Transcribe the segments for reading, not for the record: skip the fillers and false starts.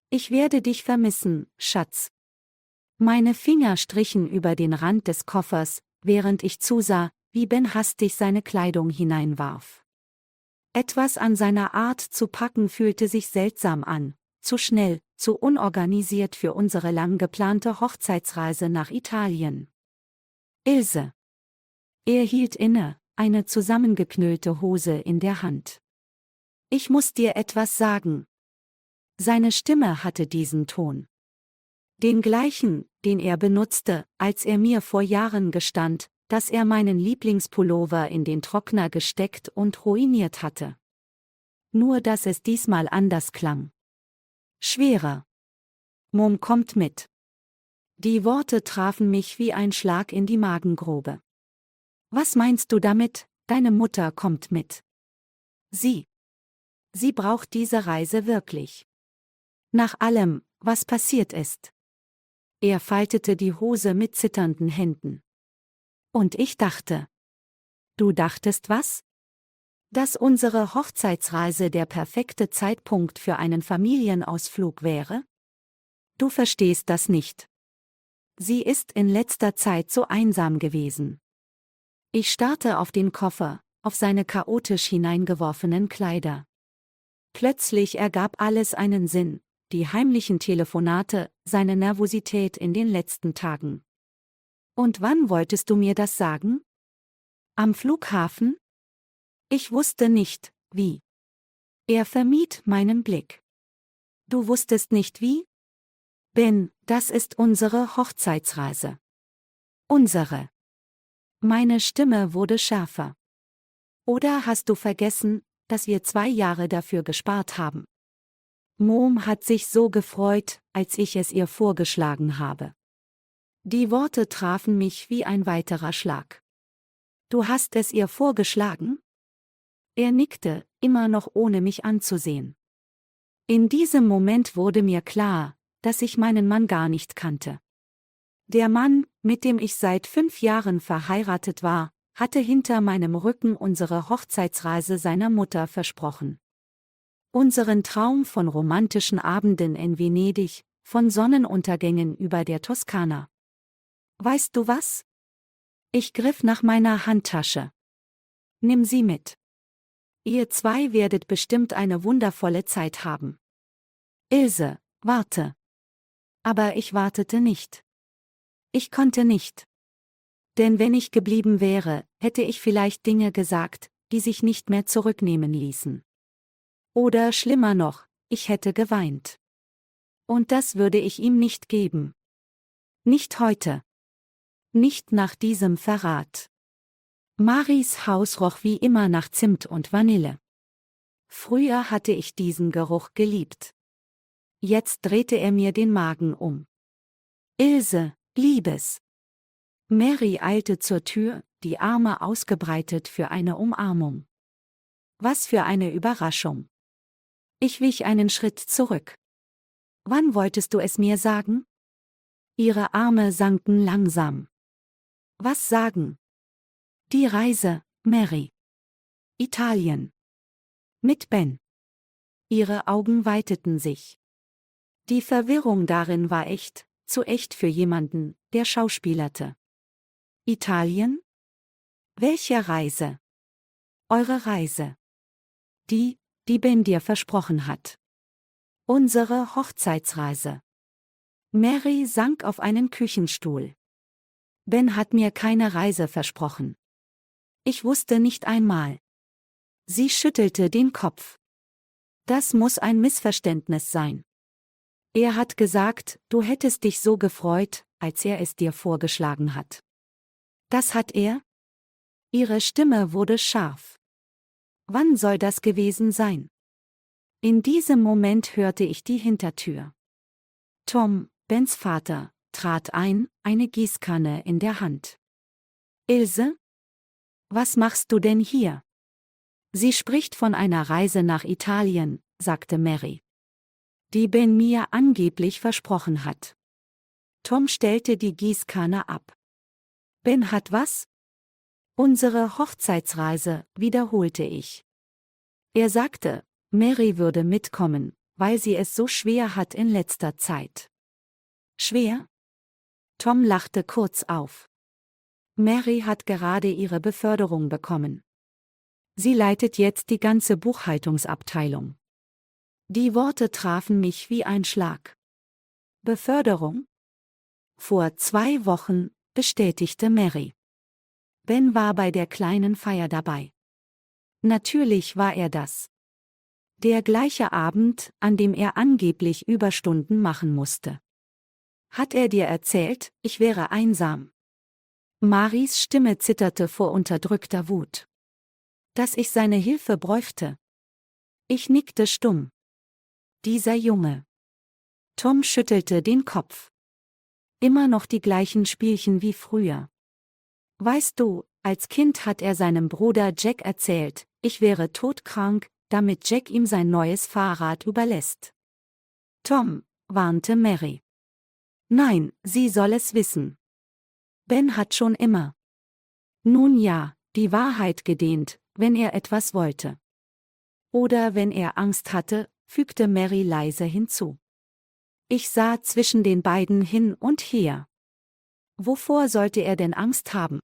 Ich werde dich vermissen, Schatz. Meine Finger strichen über den Rand des Koffers, während ich zusah, wie Ben hastig seine Kleidung hineinwarf. Etwas an seiner Art zu packen fühlte sich seltsam an, zu schnell, zu unorganisiert für unsere lang geplante Hochzeitsreise nach Italien. Ilse. Er hielt inne, eine zusammengeknüllte Hose in der Hand. Ich muss dir etwas sagen. Seine Stimme hatte diesen Ton. Den gleichen, den er benutzte, als er mir vor Jahren gestand, dass er meinen Lieblingspullover in den Trockner gesteckt und ruiniert hatte. Nur dass es diesmal anders klang. Schwerer. Mom kommt mit. Die Worte trafen mich wie ein Schlag in die Magengrube. Was meinst du damit, deine Mutter kommt mit? Sie braucht diese Reise wirklich. Nach allem, was passiert ist. Er faltete die Hose mit zitternden Händen. Und ich dachte. Du dachtest was? Dass unsere Hochzeitsreise der perfekte Zeitpunkt für einen Familienausflug wäre? Du verstehst das nicht. Sie ist in letzter Zeit so einsam gewesen. Ich starrte auf den Koffer, auf seine chaotisch hineingeworfenen Kleider. Plötzlich ergab alles einen Sinn, die heimlichen Telefonate, seine Nervosität in den letzten Tagen. Und wann wolltest du mir das sagen? Am Flughafen? Ich wusste nicht, wie. Er vermied meinen Blick. Du wusstest nicht wie? Ben, das ist unsere Hochzeitsreise. Unsere. Meine Stimme wurde schärfer. Oder hast du vergessen, dass wir 2 Jahre dafür gespart haben? Mom hat sich so gefreut, als ich es ihr vorgeschlagen habe. Die Worte trafen mich wie ein weiterer Schlag. Du hast es ihr vorgeschlagen? Er nickte, immer noch ohne mich anzusehen. In diesem Moment wurde mir klar, dass ich meinen Mann gar nicht kannte. Der Mann, mit dem ich seit 5 Jahren verheiratet war, hatte hinter meinem Rücken unsere Hochzeitsreise seiner Mutter versprochen. Unseren Traum von romantischen Abenden in Venedig, von Sonnenuntergängen über der Toskana. Weißt du was? Ich griff nach meiner Handtasche. Nimm sie mit. Ihr 2 werdet bestimmt eine wundervolle Zeit haben. Ilse, warte. Aber ich wartete nicht. Ich konnte nicht. Denn wenn ich geblieben wäre, hätte ich vielleicht Dinge gesagt, die sich nicht mehr zurücknehmen ließen. Oder schlimmer noch, ich hätte geweint. Und das würde ich ihm nicht geben. Nicht heute. Nicht nach diesem Verrat. Maris Haus roch wie immer nach Zimt und Vanille. Früher hatte ich diesen Geruch geliebt. Jetzt drehte er mir den Magen um. Ilse, Liebes. Mary eilte zur Tür, die Arme ausgebreitet für eine Umarmung. Was für eine Überraschung. Ich wich einen Schritt zurück. Wann wolltest du es mir sagen? Ihre Arme sanken langsam. Was sagen? Die Reise, Mary. Italien. Mit Ben. Ihre Augen weiteten sich. Die Verwirrung darin war echt, zu echt für jemanden, der schauspielerte. Italien? Welche Reise? Eure Reise. Die Ben dir versprochen hat. Unsere Hochzeitsreise. Mary sank auf einen Küchenstuhl. Ben hat mir keine Reise versprochen. Ich wusste nicht einmal. Sie schüttelte den Kopf. Das muss ein Missverständnis sein. Er hat gesagt, du hättest dich so gefreut, als er es dir vorgeschlagen hat. Das hat er? Ihre Stimme wurde scharf. Wann soll das gewesen sein? In diesem Moment hörte ich die Hintertür. Tom, Bens Vater, trat ein, eine Gießkanne in der Hand. Ilse? Was machst du denn hier? Sie spricht von einer Reise nach Italien, sagte Mary. Die Ben mir angeblich versprochen hat. Tom stellte die Gießkanne ab. Ben hat was? Unsere Hochzeitsreise, wiederholte ich. Er sagte, Mary würde mitkommen, weil sie es so schwer hat in letzter Zeit. Schwer? Tom lachte kurz auf. Mary hat gerade ihre Beförderung bekommen. Sie leitet jetzt die ganze Buchhaltungsabteilung. Die Worte trafen mich wie ein Schlag. Beförderung? Vor 2 Wochen, bestätigte Mary. Ben war bei der kleinen Feier dabei. Natürlich war er das. Der gleiche Abend, an dem er angeblich Überstunden machen musste. Hat er dir erzählt, ich wäre einsam? Maries Stimme zitterte vor unterdrückter Wut. Dass ich seine Hilfe bräuchte. Ich nickte stumm. Dieser Junge. Tom schüttelte den Kopf. Immer noch die gleichen Spielchen wie früher. Weißt du, als Kind hat er seinem Bruder Jack erzählt, ich wäre todkrank, damit Jack ihm sein neues Fahrrad überlässt. Tom, warnte Mary. Nein, sie soll es wissen. Ben hat schon immer. Nun ja, die Wahrheit gedehnt, wenn er etwas wollte. Oder wenn er Angst hatte, fügte Mary leise hinzu. Ich sah zwischen den beiden hin und her. Wovor sollte er denn Angst haben?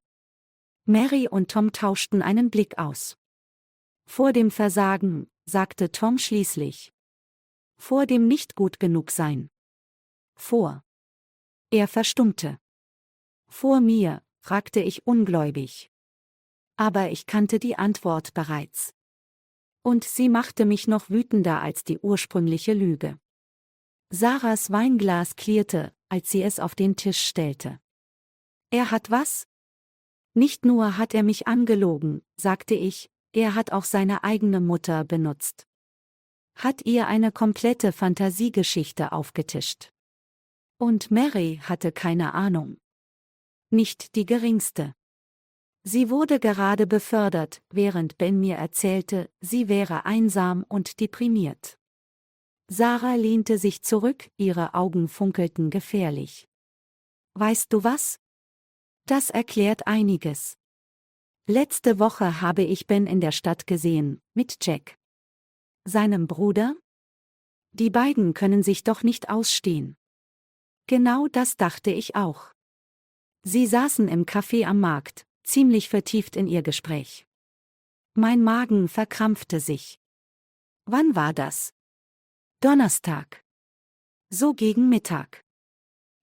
Mary und Tom tauschten einen Blick aus. Vor dem Versagen, sagte Tom schließlich. Vor dem nicht gut genug sein. Vor. Er verstummte. Vor mir, fragte ich ungläubig. Aber ich kannte die Antwort bereits. Und sie machte mich noch wütender als die ursprüngliche Lüge. Sarahs Weinglas klirrte, als sie es auf den Tisch stellte. Er hat was? Nicht nur hat er mich angelogen, sagte ich, er hat auch seine eigene Mutter benutzt. Hat ihr eine komplette Fantasiegeschichte aufgetischt. Und Mary hatte keine Ahnung. Nicht die geringste. Sie wurde gerade befördert, während Ben mir erzählte, sie wäre einsam und deprimiert. Sarah lehnte sich zurück, ihre Augen funkelten gefährlich. Weißt du was? Das erklärt einiges. Letzte Woche habe ich Ben in der Stadt gesehen, mit Jack. Seinem Bruder? Die beiden können sich doch nicht ausstehen. Genau das dachte ich auch. Sie saßen im Café am Markt, ziemlich vertieft in ihr Gespräch. Mein Magen verkrampfte sich. Wann war das? Donnerstag. So gegen Mittag.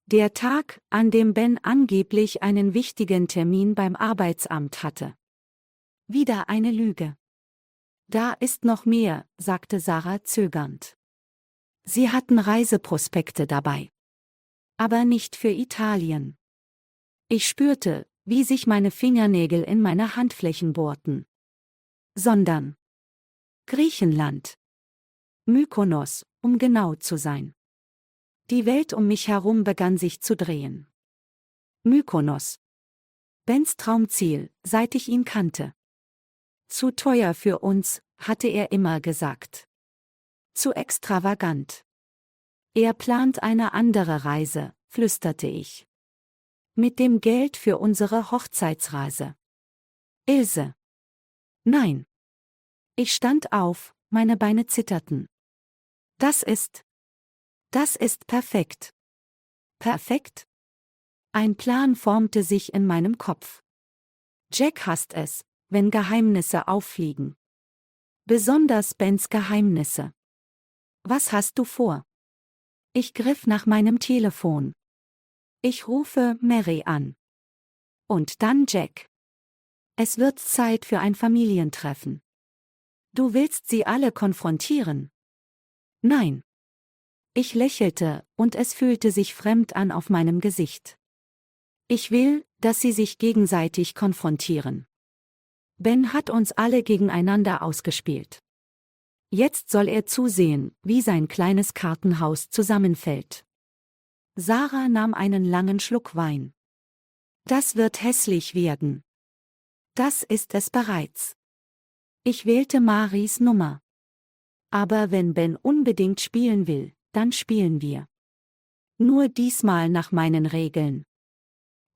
Der Tag, an dem Ben angeblich einen wichtigen Termin beim Arbeitsamt hatte. Wieder eine Lüge. Da ist noch mehr, sagte Sarah zögernd. Sie hatten Reiseprospekte dabei. Aber nicht für Italien. Ich spürte, wie sich meine Fingernägel in meine Handflächen bohrten. Sondern Griechenland. Mykonos, um genau zu sein. Die Welt um mich herum begann sich zu drehen. Mykonos. Bens Traumziel, seit ich ihn kannte. Zu teuer für uns, hatte er immer gesagt. Zu extravagant. Er plant eine andere Reise, flüsterte ich. Mit dem Geld für unsere Hochzeitsreise. Ilse. Nein. Ich stand auf, meine Beine zitterten. Das ist perfekt. Perfekt? Ein Plan formte sich in meinem Kopf. Jack hasst es, wenn Geheimnisse auffliegen. Besonders Bens Geheimnisse. Was hast du vor? Ich griff nach meinem Telefon. Ich rufe Mary an. Und dann Jack. Es wird Zeit für ein Familientreffen. Du willst sie alle konfrontieren? Nein. Ich lächelte, und es fühlte sich fremd an auf meinem Gesicht. Ich will, dass sie sich gegenseitig konfrontieren. Ben hat uns alle gegeneinander ausgespielt. Jetzt soll er zusehen, wie sein kleines Kartenhaus zusammenfällt. Sarah nahm einen langen Schluck Wein. Das wird hässlich werden. Das ist es bereits. Ich wählte Maries Nummer. Aber wenn Ben unbedingt spielen will, dann spielen wir. Nur diesmal nach meinen Regeln.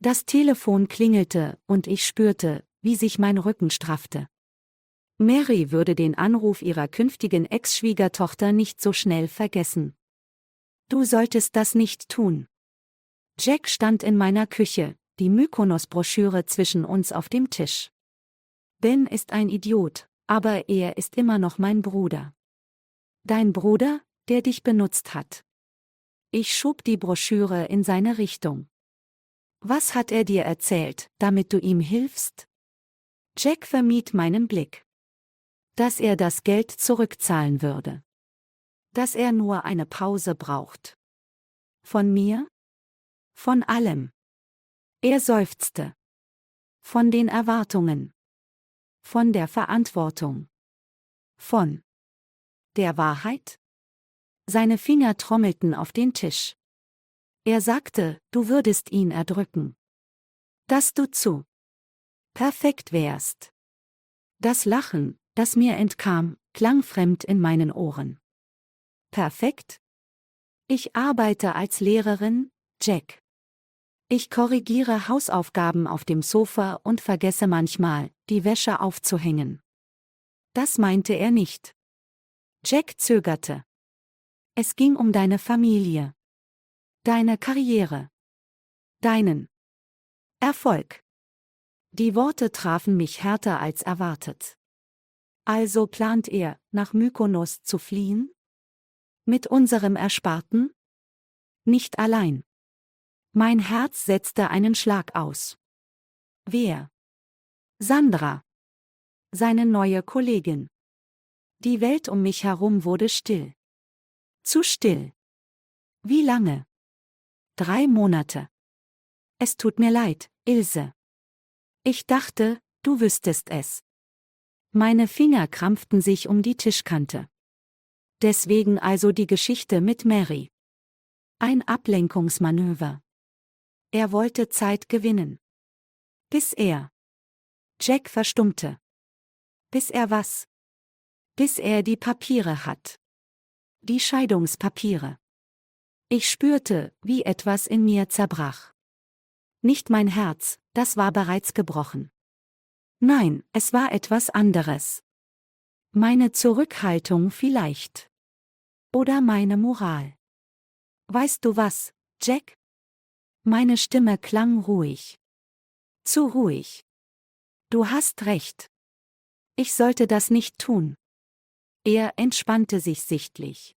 Das Telefon klingelte und ich spürte, wie sich mein Rücken straffte. Mary würde den Anruf ihrer künftigen Ex-Schwiegertochter nicht so schnell vergessen. Du solltest das nicht tun. Jack stand in meiner Küche, die Mykonos-Broschüre zwischen uns auf dem Tisch. Ben ist ein Idiot, aber er ist immer noch mein Bruder. Dein Bruder, der dich benutzt hat. Ich schob die Broschüre in seine Richtung. Was hat er dir erzählt, damit du ihm hilfst? Jack vermied meinen Blick. Dass er das Geld zurückzahlen würde. Dass er nur eine Pause braucht. Von mir? Von allem. Er seufzte. Von den Erwartungen. Von der Verantwortung. Von der Wahrheit? Seine Finger trommelten auf den Tisch. Er sagte, du würdest ihn erdrücken. Dass du zu perfekt wärst. Das Lachen, das mir entkam, klang fremd in meinen Ohren. Perfekt? Ich arbeite als Lehrerin, Jack. Ich korrigiere Hausaufgaben auf dem Sofa und vergesse manchmal, die Wäsche aufzuhängen. Das meinte er nicht. Jack zögerte. Es ging um deine Familie. Deine Karriere. Deinen Erfolg. Die Worte trafen mich härter als erwartet. Also plant er, nach Mykonos zu fliehen? Mit unserem Ersparten? Nicht allein. Mein Herz setzte einen Schlag aus. Wer? Sandra. Seine neue Kollegin. Die Welt um mich herum wurde still. Zu still. Wie lange? 3 Monate. Es tut mir leid, Ilse. Ich dachte, du wüsstest es. Meine Finger krampften sich um die Tischkante. Deswegen also die Geschichte mit Mary. Ein Ablenkungsmanöver. Er wollte Zeit gewinnen. Bis er. Jack verstummte. Bis er was? Bis er die Papiere hat. Die Scheidungspapiere. Ich spürte, wie etwas in mir zerbrach. Nicht mein Herz, das war bereits gebrochen. Nein, es war etwas anderes. Meine Zurückhaltung vielleicht. Oder meine Moral. Weißt du was, Jack? Meine Stimme klang ruhig. Zu ruhig. Du hast recht. Ich sollte das nicht tun. Er entspannte sich sichtlich.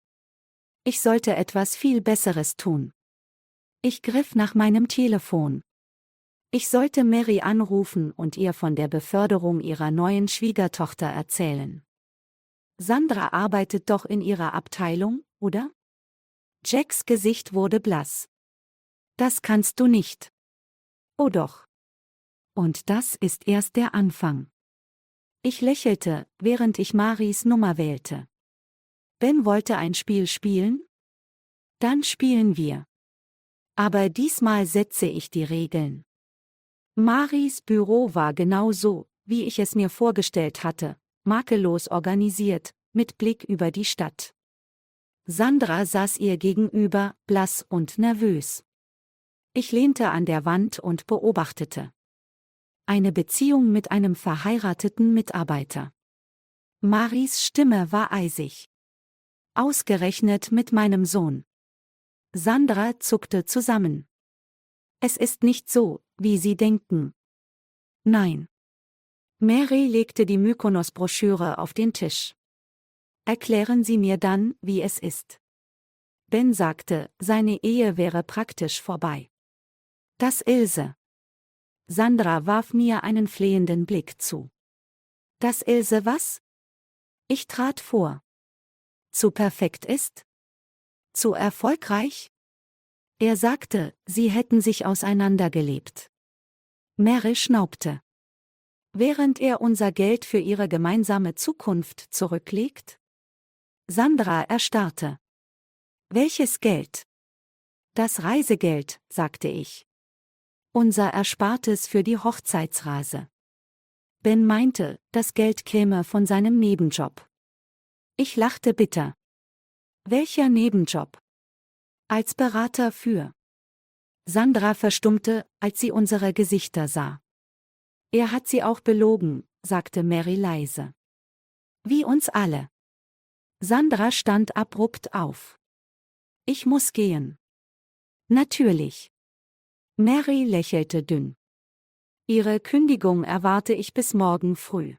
Ich sollte etwas viel Besseres tun. Ich griff nach meinem Telefon. Ich sollte Mary anrufen und ihr von der Beförderung ihrer neuen Schwiegertochter erzählen. Sandra arbeitet doch in ihrer Abteilung, oder? Jacks Gesicht wurde blass. Das kannst du nicht. Oh doch. Und das ist erst der Anfang. Ich lächelte, während ich Maries Nummer wählte. Ben wollte ein Spiel spielen? Dann spielen wir. Aber diesmal setze ich die Regeln. Maries Büro war genau so, wie ich es mir vorgestellt hatte, makellos organisiert, mit Blick über die Stadt. Sandra saß ihr gegenüber, blass und nervös. Ich lehnte an der Wand und beobachtete. Eine Beziehung mit einem verheirateten Mitarbeiter. Maries Stimme war eisig. Ausgerechnet mit meinem Sohn. Sandra zuckte zusammen. Es ist nicht so, wie Sie denken. Nein. Mary legte die Mykonos-Broschüre auf den Tisch. Erklären Sie mir dann, wie es ist. Ben sagte, seine Ehe wäre praktisch vorbei. Das Ilse. Sandra warf mir einen flehenden Blick zu. Das Ilse was? Ich trat vor. Zu perfekt ist? Zu erfolgreich? Er sagte, sie hätten sich auseinandergelebt. Mary schnaubte. Während er unser Geld für ihre gemeinsame Zukunft zurücklegt? Sandra erstarrte. Welches Geld? Das Reisegeld, sagte ich. Unser Erspartes für die Hochzeitsreise. Ben meinte, das Geld käme von seinem Nebenjob. Ich lachte bitter. Welcher Nebenjob? Als Berater für. Sandra verstummte, als sie unsere Gesichter sah. Er hat sie auch belogen, sagte Mary leise. Wie uns alle. Sandra stand abrupt auf. Ich muss gehen. Natürlich. Mary lächelte dünn. Ihre Kündigung erwarte ich bis morgen früh.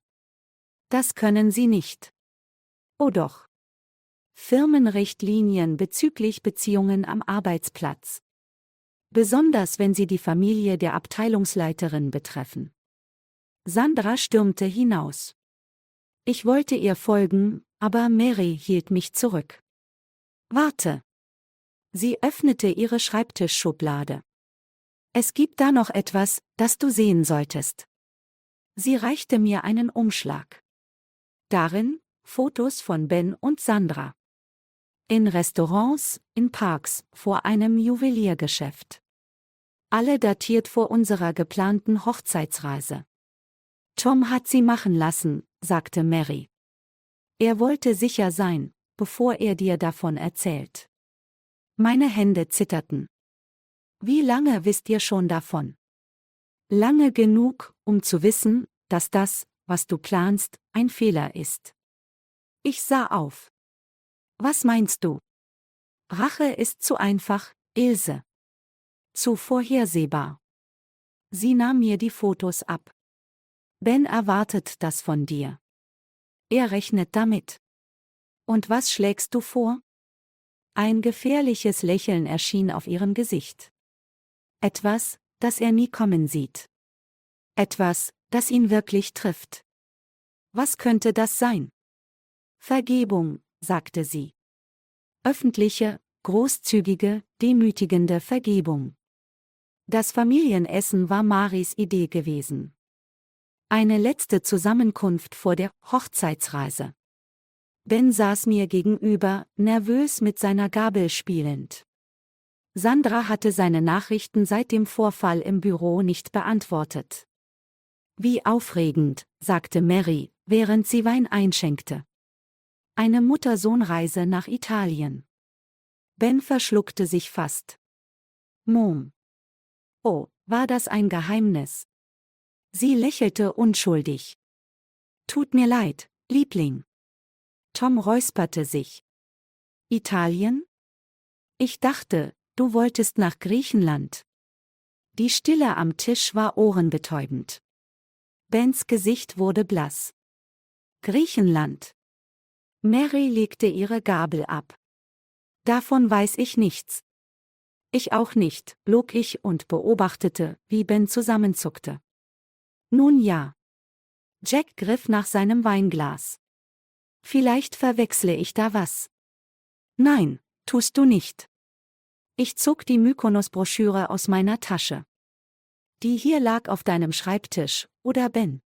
Das können Sie nicht. Oh doch. Firmenrichtlinien bezüglich Beziehungen am Arbeitsplatz. Besonders wenn sie die Familie der Abteilungsleiterin betreffen. Sandra stürmte hinaus. Ich wollte ihr folgen, aber Mary hielt mich zurück. Warte. Sie öffnete ihre Schreibtischschublade. Es gibt da noch etwas, das du sehen solltest. Sie reichte mir einen Umschlag. Darin Fotos von Ben und Sandra. In Restaurants, in Parks, vor einem Juweliergeschäft. Alle datiert vor unserer geplanten Hochzeitsreise. Tom hat sie machen lassen, sagte Mary. Er wollte sicher sein, bevor er dir davon erzählt. Meine Hände zitterten. Wie lange wisst ihr schon davon? Lange genug, um zu wissen, dass das, was du planst, ein Fehler ist. Ich sah auf. Was meinst du? Rache ist zu einfach, Ilse. Zu vorhersehbar. Sie nahm mir die Fotos ab. Ben erwartet das von dir. Er rechnet damit. Und was schlägst du vor? Ein gefährliches Lächeln erschien auf ihrem Gesicht. Etwas, das er nie kommen sieht. Etwas, das ihn wirklich trifft. Was könnte das sein? Vergebung, sagte sie. Öffentliche, großzügige, demütigende Vergebung. Das Familienessen war Maris Idee gewesen. Eine letzte Zusammenkunft vor der Hochzeitsreise. Ben saß mir gegenüber, nervös mit seiner Gabel spielend. Sandra hatte seine Nachrichten seit dem Vorfall im Büro nicht beantwortet. Wie aufregend, sagte Mary, während sie Wein einschenkte. Eine Mutter-Sohn-Reise nach Italien. Ben verschluckte sich fast. Mom. Oh, war das ein Geheimnis? Sie lächelte unschuldig. Tut mir leid, Liebling. Tom räusperte sich. Italien? Ich dachte, du wolltest nach Griechenland. Die Stille am Tisch war ohrenbetäubend. Bens Gesicht wurde blass. Griechenland. Mary legte ihre Gabel ab. Davon weiß ich nichts. Ich auch nicht, log ich und beobachtete, wie Ben zusammenzuckte. Nun ja. Jack griff nach seinem Weinglas. Vielleicht verwechsle ich da was. Nein, tust du nicht. Ich zog die Mykonos-Broschüre aus meiner Tasche. Die hier lag auf deinem Schreibtisch, oder Ben?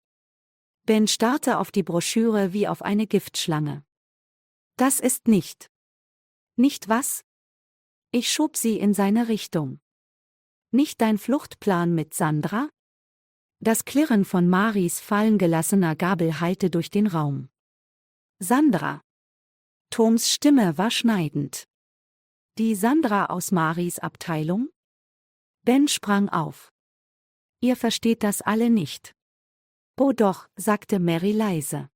Ben starrte auf die Broschüre wie auf eine Giftschlange. Das ist nicht. Nicht was? Ich schob sie in seine Richtung. Nicht dein Fluchtplan mit Sandra? Das Klirren von Maris fallengelassener Gabel hallte durch den Raum. Sandra. Toms Stimme war schneidend. Die Sandra aus Maris Abteilung? Ben sprang auf. Ihr versteht das alle nicht. Oh doch, sagte Mary leise.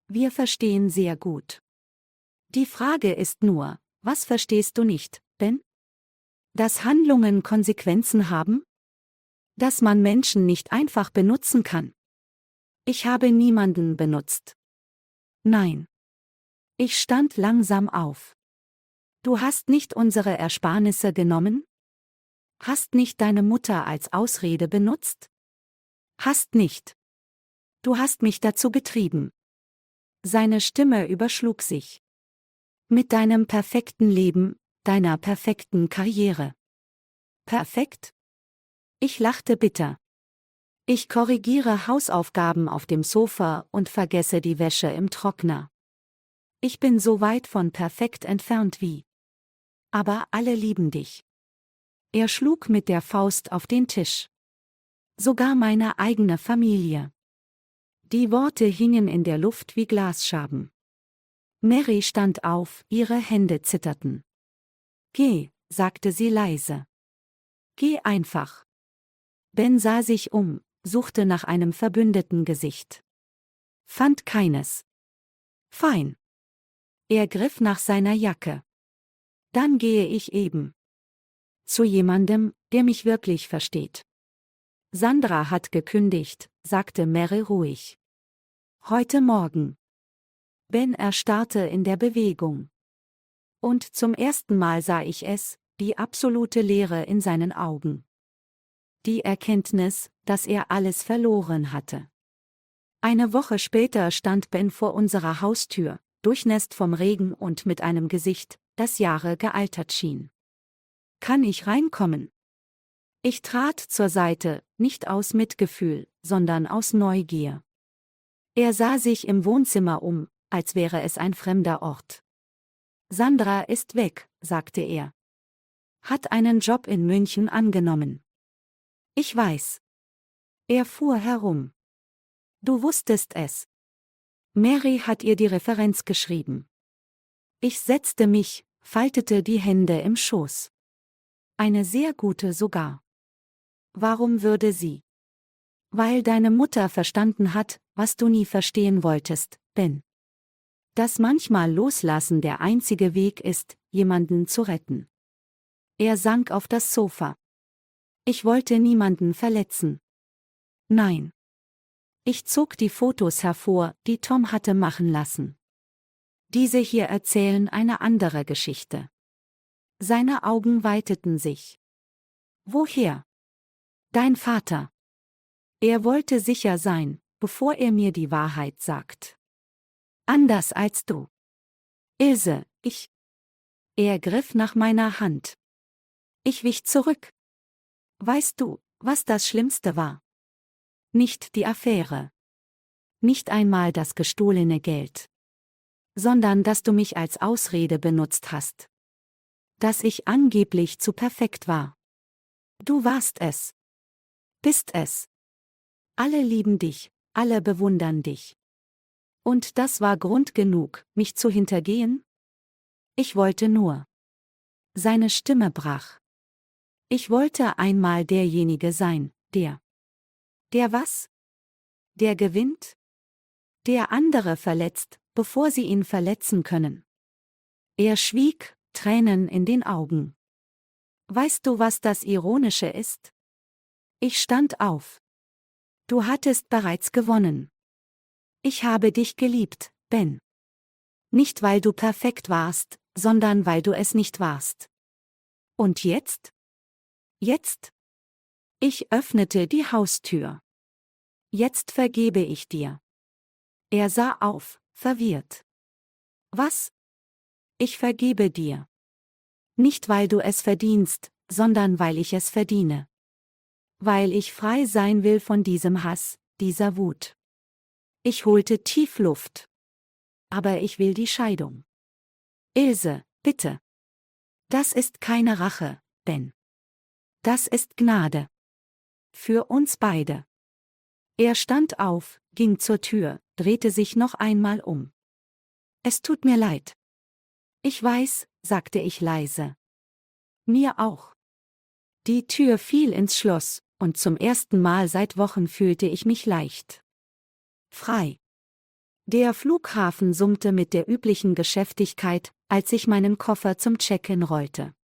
Wir verstehen sehr gut. Die Frage ist nur, was verstehst du nicht, Ben? Dass Handlungen Konsequenzen haben? Dass man Menschen nicht einfach benutzen kann. Ich habe niemanden benutzt. Nein. Ich stand langsam auf. Du hast nicht unsere Ersparnisse genommen? Hast nicht deine Mutter als Ausrede benutzt? Hast nicht. Du hast mich dazu getrieben. Seine Stimme überschlug sich. Mit deinem perfekten Leben, deiner perfekten Karriere. Perfekt? Ich lachte bitter. Ich korrigiere Hausaufgaben auf dem Sofa und vergesse die Wäsche im Trockner. Ich bin so weit von perfekt entfernt wie. Aber alle lieben dich. Er schlug mit der Faust auf den Tisch. Sogar meine eigene Familie. Die Worte hingen in der Luft wie Glasscherben. Mary stand auf, ihre Hände zitterten. Geh, sagte sie leise. Geh einfach. Ben sah sich um, suchte nach einem verbündeten Gesicht. Fand keines. Fein. Er griff nach seiner Jacke. Dann gehe ich eben. Zu jemandem, der mich wirklich versteht. Sandra hat gekündigt, sagte Mary ruhig. Heute Morgen. Ben erstarrte in der Bewegung. Und zum ersten Mal sah ich es, die absolute Leere in seinen Augen. Die Erkenntnis, dass er alles verloren hatte. Eine Woche später stand Ben vor unserer Haustür, durchnässt vom Regen und mit einem Gesicht, das Jahre gealtert schien. Kann ich reinkommen? Ich trat zur Seite, nicht aus Mitgefühl, sondern aus Neugier. Er sah sich im Wohnzimmer um, als wäre es ein fremder Ort. Sandra ist weg, sagte er. Hat einen Job in München angenommen. Ich weiß. Er fuhr herum. Du wusstest es. Mary hat ihr die Referenz geschrieben. Ich setzte mich, faltete die Hände im Schoß. Eine sehr gute sogar. Warum würde sie? Weil deine Mutter verstanden hat, was du nie verstehen wolltest, Ben. Dass manchmal Loslassen der einzige Weg ist, jemanden zu retten. Er sank auf das Sofa. Ich wollte niemanden verletzen. Nein. Ich zog die Fotos hervor, die Tom hatte machen lassen. Diese hier erzählen eine andere Geschichte. Seine Augen weiteten sich. Woher? Dein Vater. Er wollte sicher sein, bevor er mir die Wahrheit sagt. Anders als du. Ilse, ich. Er griff nach meiner Hand. Ich wich zurück. Weißt du, was das Schlimmste war? Nicht die Affäre. Nicht einmal das gestohlene Geld. Sondern dass du mich als Ausrede benutzt hast. Dass ich angeblich zu perfekt war. Du warst es. Bist es. Alle lieben dich, alle bewundern dich. Und das war Grund genug, mich zu hintergehen? Ich wollte nur. Seine Stimme brach. Ich wollte einmal derjenige sein, der. Der was? Der gewinnt? Der andere verletzt, bevor sie ihn verletzen können. Er schwieg, Tränen in den Augen. Weißt du, was das Ironische ist? Ich stand auf. Du hattest bereits gewonnen. Ich habe dich geliebt, Ben. Nicht weil du perfekt warst, sondern weil du es nicht warst. Und jetzt? Jetzt? Ich öffnete die Haustür. Jetzt vergebe ich dir. Er sah auf, verwirrt. Was? Ich vergebe dir. Nicht weil du es verdienst, sondern weil ich es verdiene. Weil ich frei sein will von diesem Hass, dieser Wut. Ich holte tief Luft. Aber ich will die Scheidung. Ilse, bitte. Das ist keine Rache, Ben. Das ist Gnade. Für uns beide. Er stand auf, ging zur Tür, drehte sich noch einmal um. Es tut mir leid. Ich weiß, sagte ich leise. Mir auch. Die Tür fiel ins Schloss, und zum ersten Mal seit Wochen fühlte ich mich leicht. Frei. Der Flughafen summte mit der üblichen Geschäftigkeit, als ich meinen Koffer zum Check-in rollte.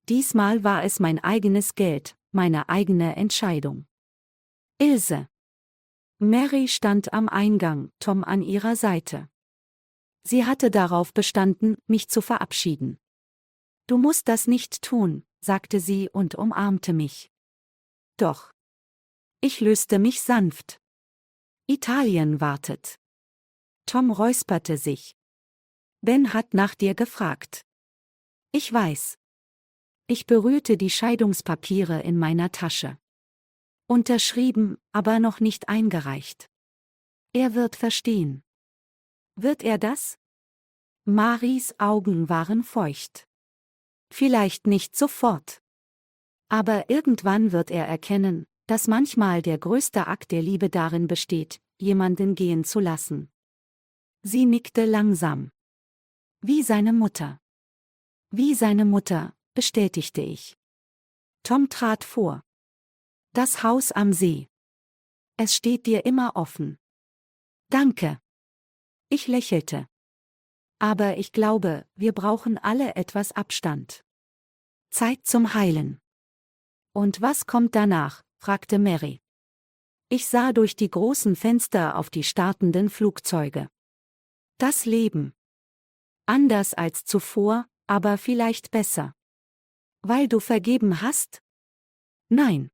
Diesmal war es mein eigenes Geld, meine eigene Entscheidung. Ilse. Mary stand am Eingang, Tom an ihrer Seite. Sie hatte darauf bestanden, mich zu verabschieden. Du musst das nicht tun, sagte sie und umarmte mich. Doch. Ich löste mich sanft. Italien wartet. Tom räusperte sich. Ben hat nach dir gefragt. Ich weiß. Ich berührte die Scheidungspapiere in meiner Tasche. Unterschrieben, aber noch nicht eingereicht. Er wird verstehen. Wird er das? Maries Augen waren feucht. Vielleicht nicht sofort. Aber irgendwann wird er erkennen, dass manchmal der größte Akt der Liebe darin besteht, jemanden gehen zu lassen. Sie nickte langsam. Wie seine Mutter. Wie seine Mutter, bestätigte ich. Tom trat vor. Das Haus am See. Es steht dir immer offen. Danke. Ich lächelte. Aber ich glaube, wir brauchen alle etwas Abstand. Zeit zum Heilen. Und was kommt danach? Fragte Mary. Ich sah durch die großen Fenster auf die startenden Flugzeuge. Das Leben. Anders als zuvor, aber vielleicht besser. Weil du vergeben hast? Nein.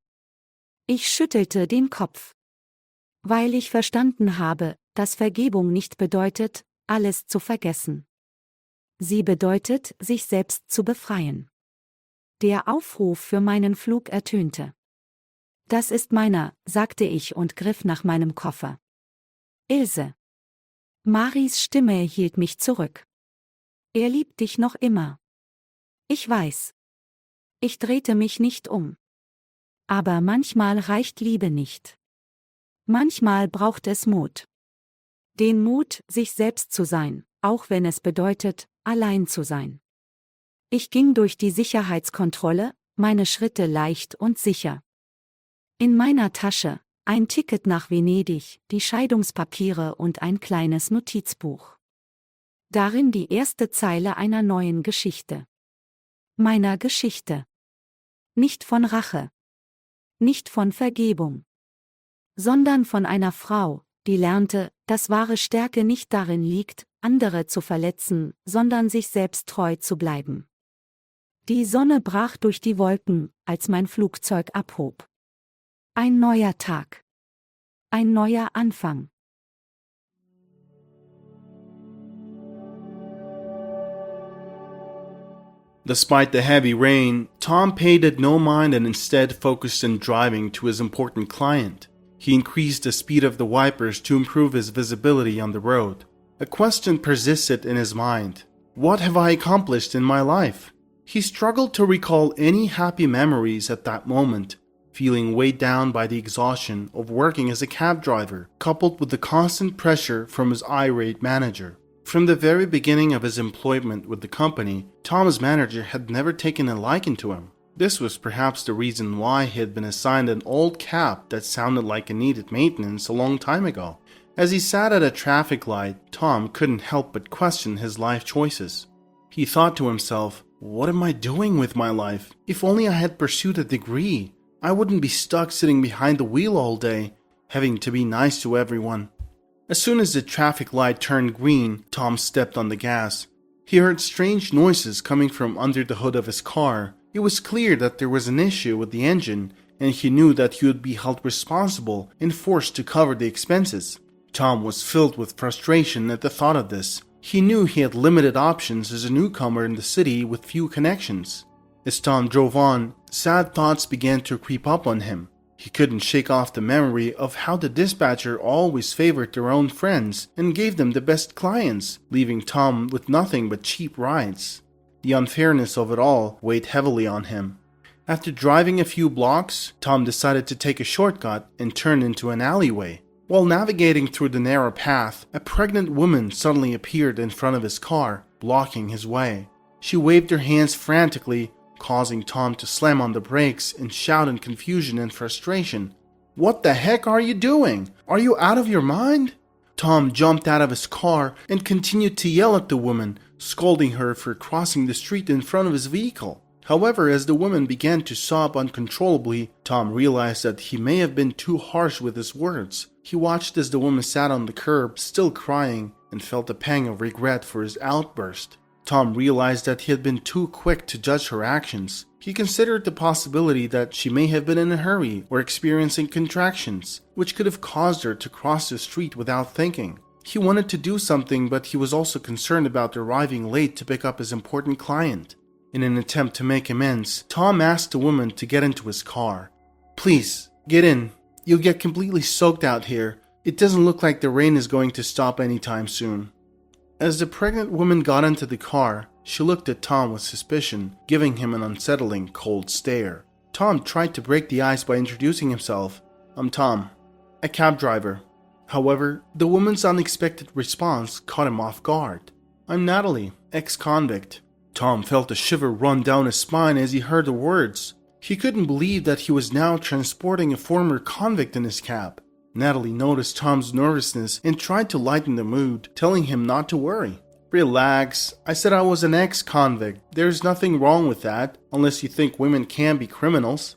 Ich schüttelte den Kopf. Weil ich verstanden habe, dass Vergebung nicht bedeutet, alles zu vergessen. Sie bedeutet, sich selbst zu befreien. Der Aufruf für meinen Flug ertönte. Das ist meiner, sagte ich und griff nach meinem Koffer. Ilse. Maris Stimme hielt mich zurück. Er liebt dich noch immer. Ich weiß. Ich drehte mich nicht um. Aber manchmal reicht Liebe nicht. Manchmal braucht es Mut. Den Mut, sich selbst zu sein, auch wenn es bedeutet, allein zu sein. Ich ging durch die Sicherheitskontrolle, meine Schritte leicht und sicher. In meiner Tasche, ein Ticket nach Venedig, die Scheidungspapiere und ein kleines Notizbuch. Darin die erste Zeile einer neuen Geschichte. Meiner Geschichte. Nicht von Rache. Nicht von Vergebung. Sondern von einer Frau, die lernte, dass wahre Stärke nicht darin liegt, andere zu verletzen, sondern sich selbst treu zu bleiben. Die Sonne brach durch die Wolken, als mein Flugzeug abhob. Ein neuer Tag. Ein neuer Anfang. Despite the heavy rain, Tom paid it no mind and instead focused on driving to his important client. He increased the speed of the wipers to improve his visibility on the road. A question persisted in his mind. What have I accomplished in my life? He struggled to recall any happy memories at that moment, feeling weighed down by the exhaustion of working as a cab driver, coupled with the constant pressure from his irate manager. From the very beginning of his employment with the company, Tom's manager had never taken a liking to him. This was perhaps the reason why he had been assigned an old cab that sounded like it needed maintenance a long time ago. As he sat at a traffic light, Tom couldn't help but question his life choices. He thought to himself, what am I doing with my life? If only I had pursued a degree, I wouldn't be stuck sitting behind the wheel all day, having to be nice to everyone. As soon as the traffic light turned green, Tom stepped on the gas. He heard strange noises coming from under the hood of his car. It was clear that there was an issue with the engine, and he knew that he would be held responsible and forced to cover the expenses. Tom was filled with frustration at the thought of this. He knew he had limited options as a newcomer in the city with few connections. As Tom drove on, sad thoughts began to creep up on him. He couldn't shake off the memory of how the dispatcher always favored their own friends and gave them the best clients, leaving Tom with nothing but cheap rides. The unfairness of it all weighed heavily on him. After driving a few blocks, Tom decided to take a shortcut and turn into an alleyway. While navigating through the narrow path, a pregnant woman suddenly appeared in front of his car, blocking his way. She waved her hands frantically, causing Tom to slam on the brakes and shout in confusion and frustration. What the heck are you doing? Are you out of your mind? Tom jumped out of his car and continued to yell at the woman, scolding her for crossing the street in front of his vehicle. However, as the woman began to sob uncontrollably, Tom realized that he may have been too harsh with his words. He watched as the woman sat on the curb, still crying, and felt a pang of regret for his outburst. Tom realized that he had been too quick to judge her actions. He considered the possibility that she may have been in a hurry or experiencing contractions, which could have caused her to cross the street without thinking. He wanted to do something, but he was also concerned about arriving late to pick up his important client. In an attempt to make amends, Tom asked the woman to get into his car. Please, get in. You'll get completely soaked out here. It doesn't look like the rain is going to stop anytime soon. As the pregnant woman got into the car, she looked at Tom with suspicion, giving him an unsettling, cold stare. Tom tried to break the ice by introducing himself. I'm Tom, a cab driver. However, the woman's unexpected response caught him off guard. I'm Natalie, ex-convict. Tom felt a shiver run down his spine as he heard the words. He couldn't believe that he was now transporting a former convict in his cab. Natalie noticed Tom's nervousness and tried to lighten the mood, telling him not to worry. Relax, I said I was an ex-convict. There's nothing wrong with that, unless you think women can be criminals.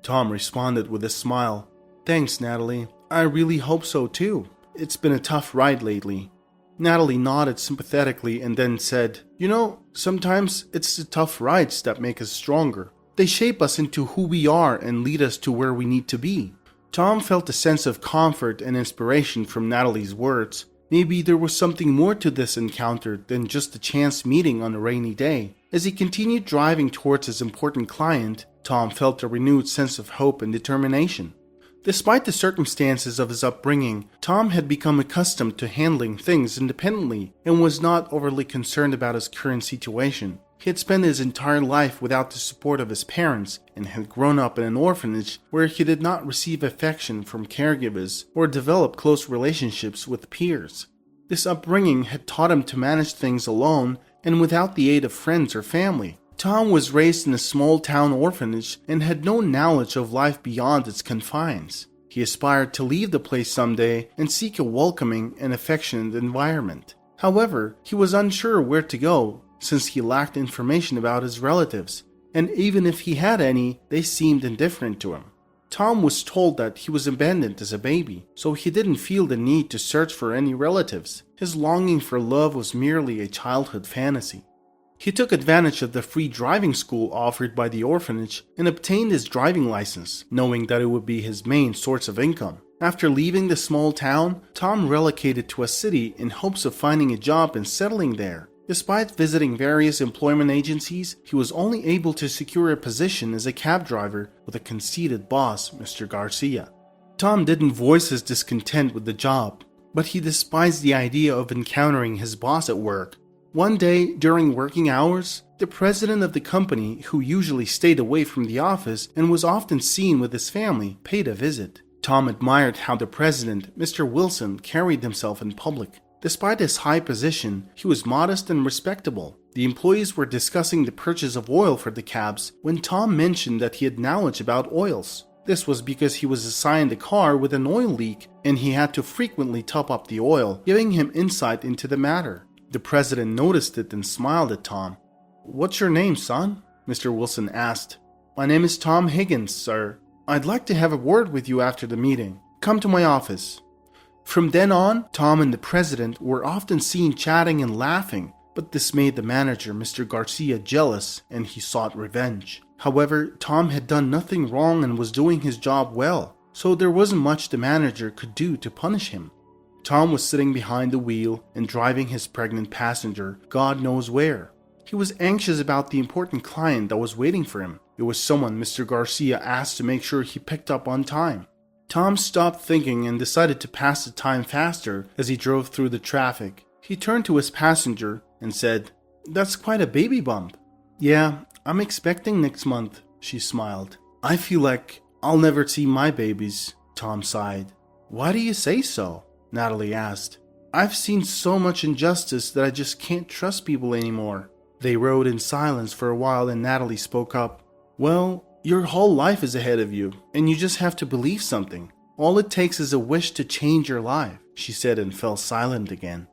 Tom responded with a smile. Thanks, Natalie. I really hope so too. It's been a tough ride lately. Natalie nodded sympathetically and then said, You know, sometimes it's the tough rides that make us stronger. They shape us into who we are and lead us to where we need to be. Tom felt a sense of comfort and inspiration from Natalie's words. Maybe there was something more to this encounter than just a chance meeting on a rainy day. As he continued driving towards his important client, Tom felt a renewed sense of hope and determination. Despite the circumstances of his upbringing, Tom had become accustomed to handling things independently and was not overly concerned about his current situation. He had spent his entire life without the support of his parents and had grown up in an orphanage where he did not receive affection from caregivers or develop close relationships with peers. This upbringing had taught him to manage things alone and without the aid of friends or family. Tom was raised in a small-town orphanage and had no knowledge of life beyond its confines. He aspired to leave the place someday and seek a welcoming and affectionate environment. However, he was unsure where to go since he lacked information about his relatives, and even if he had any, they seemed indifferent to him. Tom was told that he was abandoned as a baby, so he didn't feel the need to search for any relatives. His longing for love was merely a childhood fantasy. He took advantage of the free driving school offered by the orphanage and obtained his driving license, knowing that it would be his main source of income. After leaving the small town, Tom relocated to a city in hopes of finding a job and settling there. Despite visiting various employment agencies, he was only able to secure a position as a cab driver with a conceited boss, Mr. Garcia. Tom didn't voice his discontent with the job, but he despised the idea of encountering his boss at work. One day, during working hours, the president of the company, who usually stayed away from the office and was often seen with his family, paid a visit. Tom admired how the president, Mr. Wilson, carried himself in public. Despite his high position, he was modest and respectable. The employees were discussing the purchase of oil for the cabs when Tom mentioned that he had knowledge about oils. This was because he was assigned a car with an oil leak and he had to frequently top up the oil, giving him insight into the matter. The president noticed it and smiled at Tom. "What's your name, son?" Mr. Wilson asked. "My name is Tom Higgins, sir. I'd like to have a word with you after the meeting. Come to my office." From then on, Tom and the president were often seen chatting and laughing, but this made the manager, Mr. Garcia, jealous and he sought revenge. However, Tom had done nothing wrong and was doing his job well, so there wasn't much the manager could do to punish him. Tom was sitting behind the wheel and driving his pregnant passenger, God knows where. He was anxious about the important client that was waiting for him. It was someone Mr. Garcia asked to make sure he picked up on time. Tom stopped thinking and decided to pass the time faster as he drove through the traffic. He turned to his passenger and said, "That's quite a baby bump." "Yeah, I'm expecting next month," she smiled. "I feel like I'll never see my babies," Tom sighed. "Why do you say so?" Natalie asked. "I've seen so much injustice that I just can't trust people anymore." They rode in silence for a while and Natalie spoke up. "Well, your whole life is ahead of you, and you just have to believe something. All it takes is a wish to change your life," she said and fell silent again.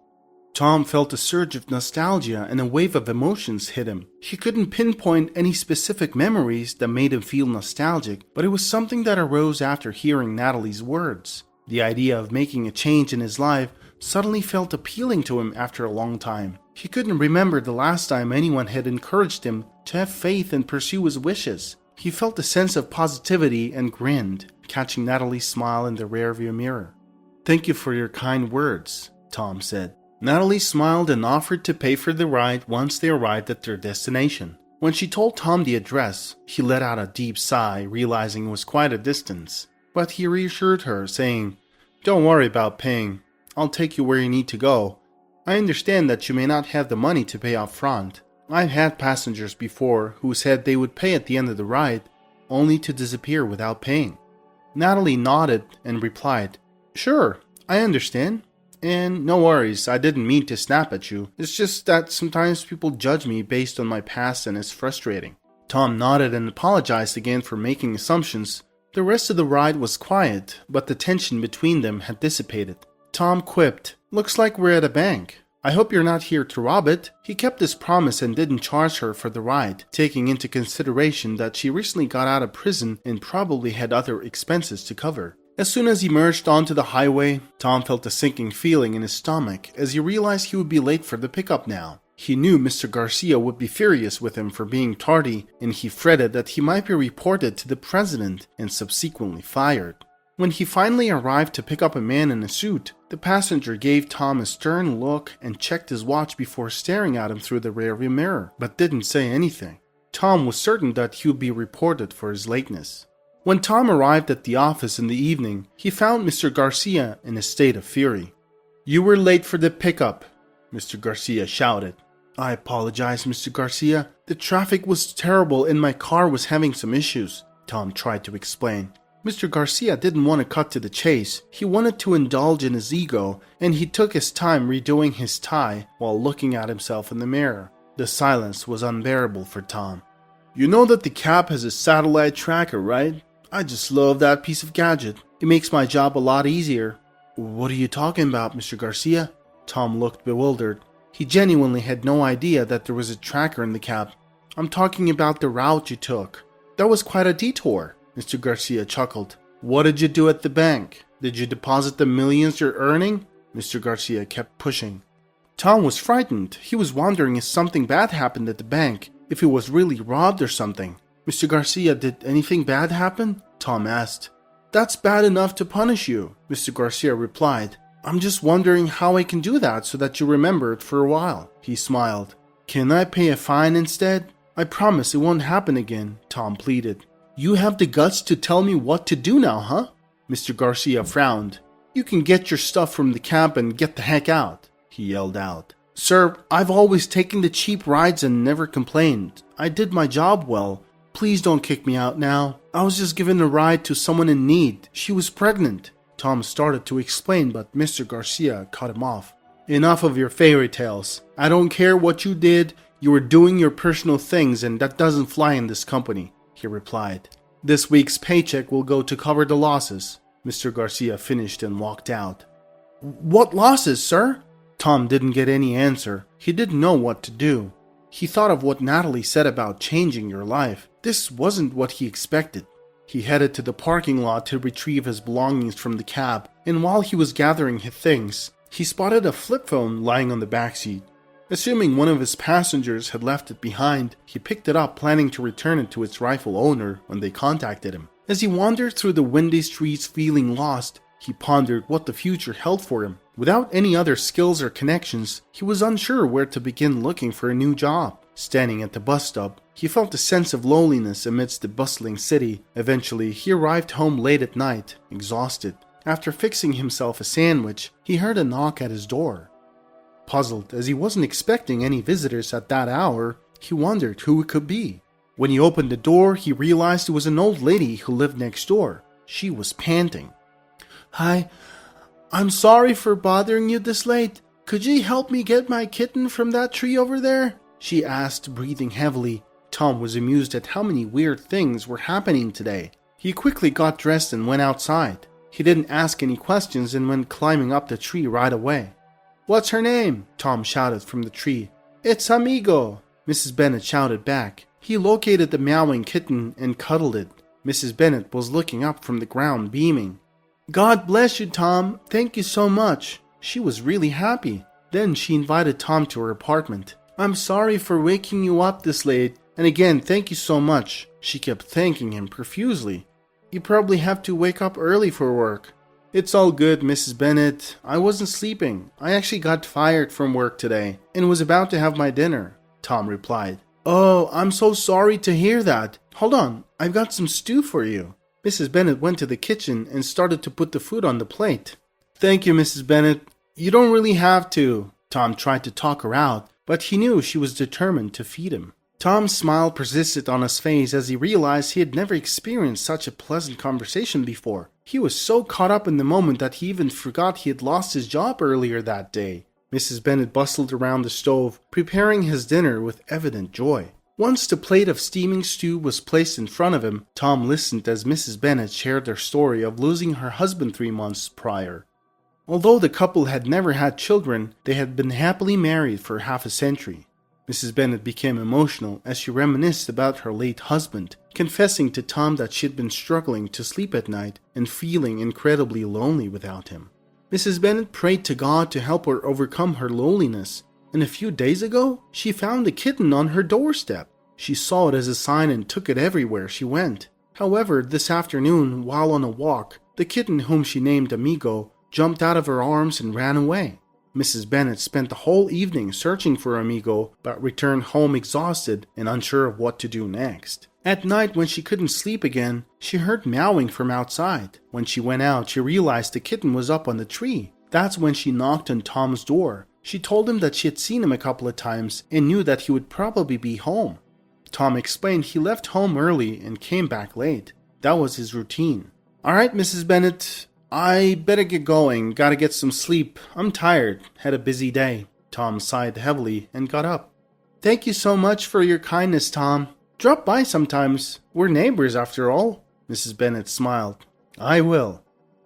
Tom felt a surge of nostalgia and a wave of emotions hit him. He couldn't pinpoint any specific memories that made him feel nostalgic, but it was something that arose after hearing Natalie's words. The idea of making a change in his life suddenly felt appealing to him after a long time. He couldn't remember the last time anyone had encouraged him to have faith and pursue his wishes. He felt a sense of positivity and grinned, catching Natalie's smile in the rearview mirror. "Thank you for your kind words," Tom said. Natalie smiled and offered to pay for the ride once they arrived at their destination. When she told Tom the address, he let out a deep sigh, realizing it was quite a distance. But he reassured her, saying, "Don't worry about paying. I'll take you where you need to go. I understand that you may not have the money to pay up front. I've had passengers before who said they would pay at the end of the ride, only to disappear without paying." Natalie nodded and replied, "Sure, I understand. And no worries, I didn't mean to snap at you. It's just that sometimes people judge me based on my past and it's frustrating." Tom nodded and apologized again for making assumptions. The rest of the ride was quiet, but the tension between them had dissipated. Tom quipped, "Looks like we're at a bank. I hope you're not here to rob it." He kept his promise and didn't charge her for the ride, taking into consideration that she recently got out of prison and probably had other expenses to cover. As soon as he merged onto the highway, Tom felt a sinking feeling in his stomach as he realized he would be late for the pickup now. He knew Mr. Garcia would be furious with him for being tardy, and he fretted that he might be reported to the president and subsequently fired. When he finally arrived to pick up a man in a suit, the passenger gave Tom a stern look and checked his watch before staring at him through the rearview mirror, but didn't say anything. Tom was certain that he would be reported for his lateness. When Tom arrived at the office in the evening, he found Mr. Garcia in a state of fury. "You were late for the pickup," Mr. Garcia shouted. "I apologize, Mr. Garcia. The traffic was terrible and my car was having some issues," Tom tried to explain. Mr. Garcia didn't want to cut to the chase. He wanted to indulge in his ego, and he took his time redoing his tie while looking at himself in the mirror. The silence was unbearable for Tom. "You know that the cab has a satellite tracker, right? I just love that piece of gadget. It makes my job a lot easier." "What are you talking about, Mr. Garcia?" Tom looked bewildered. He genuinely had no idea that there was a tracker in the cab. "I'm talking about the route you took. That was quite a detour." Mr. Garcia chuckled. "What did you do at the bank? Did you deposit the millions you're earning?" Mr. Garcia kept pushing. Tom was frightened. He was wondering if something bad happened at the bank, if he was really robbed or something. "Mr. Garcia, did anything bad happen?" Tom asked. "That's bad enough to punish you," Mr. Garcia replied. "I'm just wondering how I can do that so that you remember it for a while." He smiled. "Can I pay a fine instead? I promise it won't happen again," Tom pleaded. "You have the guts to tell me what to do now, huh?" Mr. Garcia frowned. "You can get your stuff from the cab and get the heck out," he yelled out. "Sir, I've always taken the cheap rides and never complained. I did my job well. Please don't kick me out now. I was just giving a ride to someone in need. She was pregnant." Tom started to explain, but Mr. Garcia cut him off. "Enough of your fairy tales. I don't care what you did. You were doing your personal things and that doesn't fly in this company," he replied. "This week's paycheck will go to cover the losses." Mr. Garcia finished and walked out. "What losses, sir?" Tom didn't get any answer. He didn't know what to do. He thought of what Natalie said about changing your life. This wasn't what he expected. He headed to the parking lot to retrieve his belongings from the cab, and while he was gathering his things, he spotted a flip phone lying on the backseat. Assuming one of his passengers had left it behind, he picked it up, planning to return it to its rightful owner when they contacted him. As he wandered through the windy streets feeling lost, he pondered what the future held for him. Without any other skills or connections, he was unsure where to begin looking for a new job. Standing at the bus stop, he felt a sense of loneliness amidst the bustling city. Eventually, he arrived home late at night, exhausted. After fixing himself a sandwich, he heard a knock at his door. Puzzled, as he wasn't expecting any visitors at that hour, he wondered who it could be. When he opened the door, he realized it was an old lady who lived next door. She was panting. "Hi, I'm sorry for bothering you this late. Could you help me get my kitten from that tree over there?" she asked, breathing heavily. Tom was amused at how many weird things were happening today. He quickly got dressed and went outside. He didn't ask any questions and went climbing up the tree right away. "What's her name?" Tom shouted from the tree. "It's Amigo," Mrs. Bennett shouted back. He located the meowing kitten and cuddled it. Mrs. Bennett was looking up from the ground, beaming. "God bless you, Tom. Thank you so much." She was really happy. Then she invited Tom to her apartment. "I'm sorry for waking you up this late, and again, thank you so much." She kept thanking him profusely. "You probably have to wake up early for work." "It's all good, Mrs. Bennett. I wasn't sleeping. I actually got fired from work today and was about to have my dinner," Tom replied. "Oh, I'm so sorry to hear that. Hold on, I've got some stew for you." Mrs. Bennett went to the kitchen and started to put the food on the plate. "Thank you, Mrs. Bennett. You don't really have to." Tom tried to talk her out, but he knew she was determined to feed him. Tom's smile persisted on his face as he realized he had never experienced such a pleasant conversation before. He was so caught up in the moment that he even forgot he had lost his job earlier that day. Mrs. Bennett bustled around the stove, preparing his dinner with evident joy. Once the plate of steaming stew was placed in front of him, Tom listened as Mrs. Bennet shared their story of losing her husband 3 months prior. Although the couple had never had children, they had been happily married for half a century. Mrs. Bennet became emotional as she reminisced about her late husband, confessing to Tom that she had been struggling to sleep at night and feeling incredibly lonely without him. Mrs. Bennet prayed to God to help her overcome her loneliness, and a few days ago, she found a kitten on her doorstep. She saw it as a sign and took it everywhere she went. However, this afternoon, while on a walk, the kitten, whom she named Amigo, jumped out of her arms and ran away. Mrs. Bennet spent the whole evening searching for Amigo, but returned home exhausted and unsure of what to do next. At night, when she couldn't sleep again, she heard meowing from outside. When she went out, she realized the kitten was up on the tree. That's when she knocked on Tom's door. She told him that she had seen him a couple of times and knew that he would probably be home. Tom explained he left home early and came back late. That was his routine. "Alright, Mrs. Bennet, I better get going. Gotta get some sleep. I'm tired. Had a busy day." Tom sighed heavily and got up. "Thank you so much for your kindness, Tom. Drop by sometimes. We're neighbors after all." Mrs. Bennet smiled. "I will."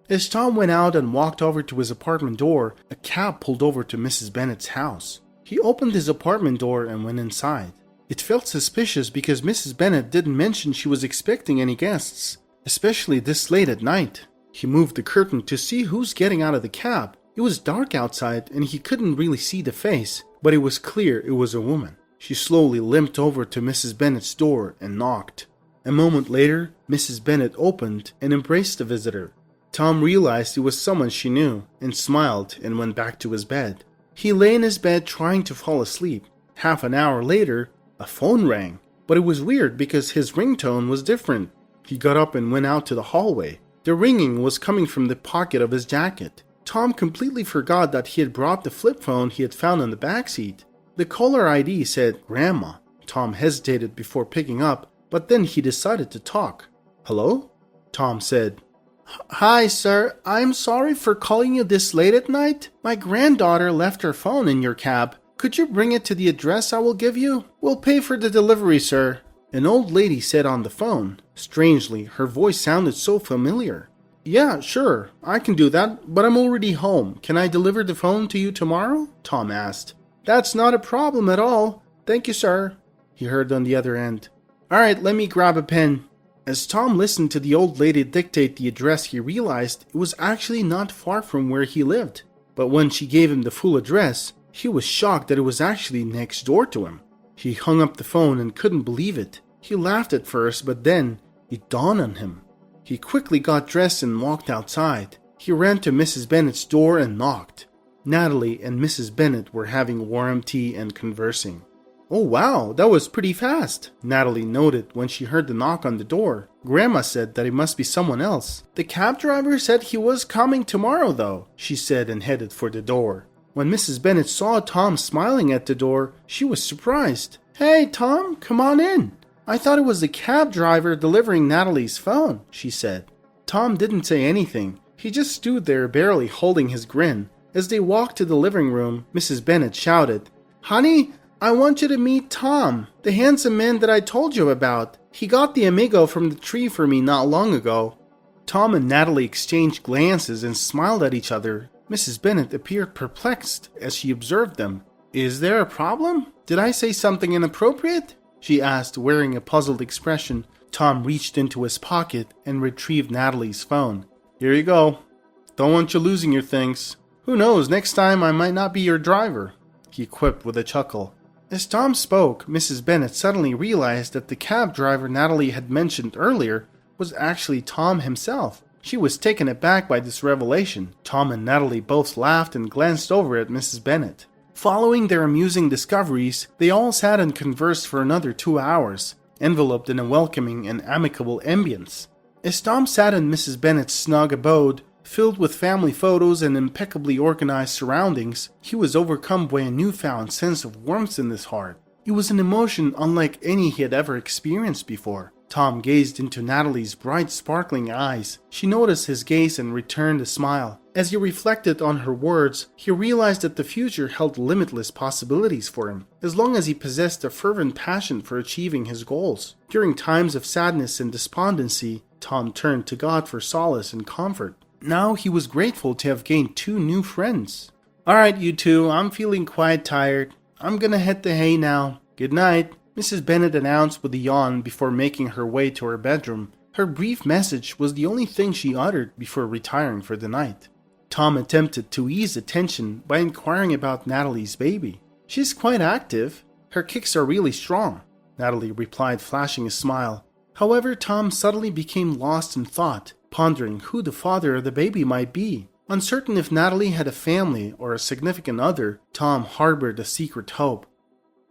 As Tom went out and walked over to his apartment door, a cab pulled over to Mrs. Bennet's house. He opened his apartment door and went inside. It felt suspicious because Mrs. Bennet didn't mention she was expecting any guests, especially this late at night. He moved the curtain to see who's getting out of the cab. It was dark outside and he couldn't really see the face, but it was clear it was a woman. She slowly limped over to Mrs. Bennet's door and knocked. A moment later, Mrs. Bennet opened and embraced the visitor. Tom realized it was someone she knew and smiled and went back to his bed. He lay in his bed trying to fall asleep. Half an hour later, a phone rang, but it was weird because his ringtone was different. He got up and went out to the hallway. The ringing was coming from the pocket of his jacket. Tom completely forgot that he had brought the flip phone he had found in the backseat. The caller ID said Grandma. Tom hesitated before picking up, but then he decided to talk. "Hello?" Tom said. "Hi, sir. I'm sorry for calling you this late at night. My granddaughter left her phone in your cab. Could you bring it to the address I will give you? We'll pay for the delivery, sir." An old lady said on the phone. Strangely, her voice sounded so familiar. "Yeah, sure. I can do that, but I'm already home. Can I deliver the phone to you tomorrow?" Tom asked. "That's not a problem at all. Thank you, sir," he heard on the other end. "Alright, let me grab a pen." As Tom listened to the old lady dictate the address, he realized it was actually not far from where he lived. But when she gave him the full address, he was shocked that it was actually next door to him. He hung up the phone and couldn't believe it. He laughed at first, but then it dawned on him. He quickly got dressed and walked outside. He ran to Mrs. Bennet's door and knocked. Natalie and Mrs. Bennet were having warm tea and conversing. "Oh wow, that was pretty fast," Natalie noted when she heard the knock on the door. "Grandma said that it must be someone else. The cab driver said he was coming tomorrow though," she said and headed for the door. When Mrs. Bennet saw Tom smiling at the door, she was surprised. "Hey Tom, come on in. I thought it was the cab driver delivering Natalie's phone," she said. Tom didn't say anything. He just stood there barely holding his grin. As they walked to the living room, Mrs. Bennet shouted, "Honey, I want you to meet Tom, the handsome man that I told you about. He got the Amigo from the tree for me not long ago." Tom and Natalie exchanged glances and smiled at each other. Mrs. Bennet appeared perplexed as she observed them. "Is there a problem? Did I say something inappropriate?" she asked, wearing a puzzled expression. Tom reached into his pocket and retrieved Natalie's phone. "Here you go. Don't want you losing your things. Who knows, next time I might not be your driver," he quipped with a chuckle. As Tom spoke, Mrs. Bennet suddenly realized that the cab driver Natalie had mentioned earlier was actually Tom himself. She was taken aback by this revelation. Tom and Natalie both laughed and glanced over at Mrs. Bennet. Following their amusing discoveries, they all sat and conversed for another 2 hours, enveloped in a welcoming and amicable ambience. As Tom sat in Mrs. Bennet's snug abode, filled with family photos and impeccably organized surroundings, he was overcome by a newfound sense of warmth in his heart. It was an emotion unlike any he had ever experienced before. Tom gazed into Natalie's bright, sparkling eyes. She noticed his gaze and returned a smile. As he reflected on her words, he realized that the future held limitless possibilities for him, as long as he possessed a fervent passion for achieving his goals. During times of sadness and despondency, Tom turned to God for solace and comfort. Now he was grateful to have gained 2 new friends. "Alright, you two, I'm feeling quite tired. I'm gonna hit the hay now. Good night," Mrs. Bennet announced with a yawn before making her way to her bedroom. Her brief message was the only thing she uttered before retiring for the night. Tom attempted to ease the tension by inquiring about Natalie's baby. "She's quite active. Her kicks are really strong," Natalie replied, flashing a smile. However, Tom suddenly became lost in thought, pondering who the father of the baby might be. Uncertain if Natalie had a family or a significant other, Tom harbored a secret hope.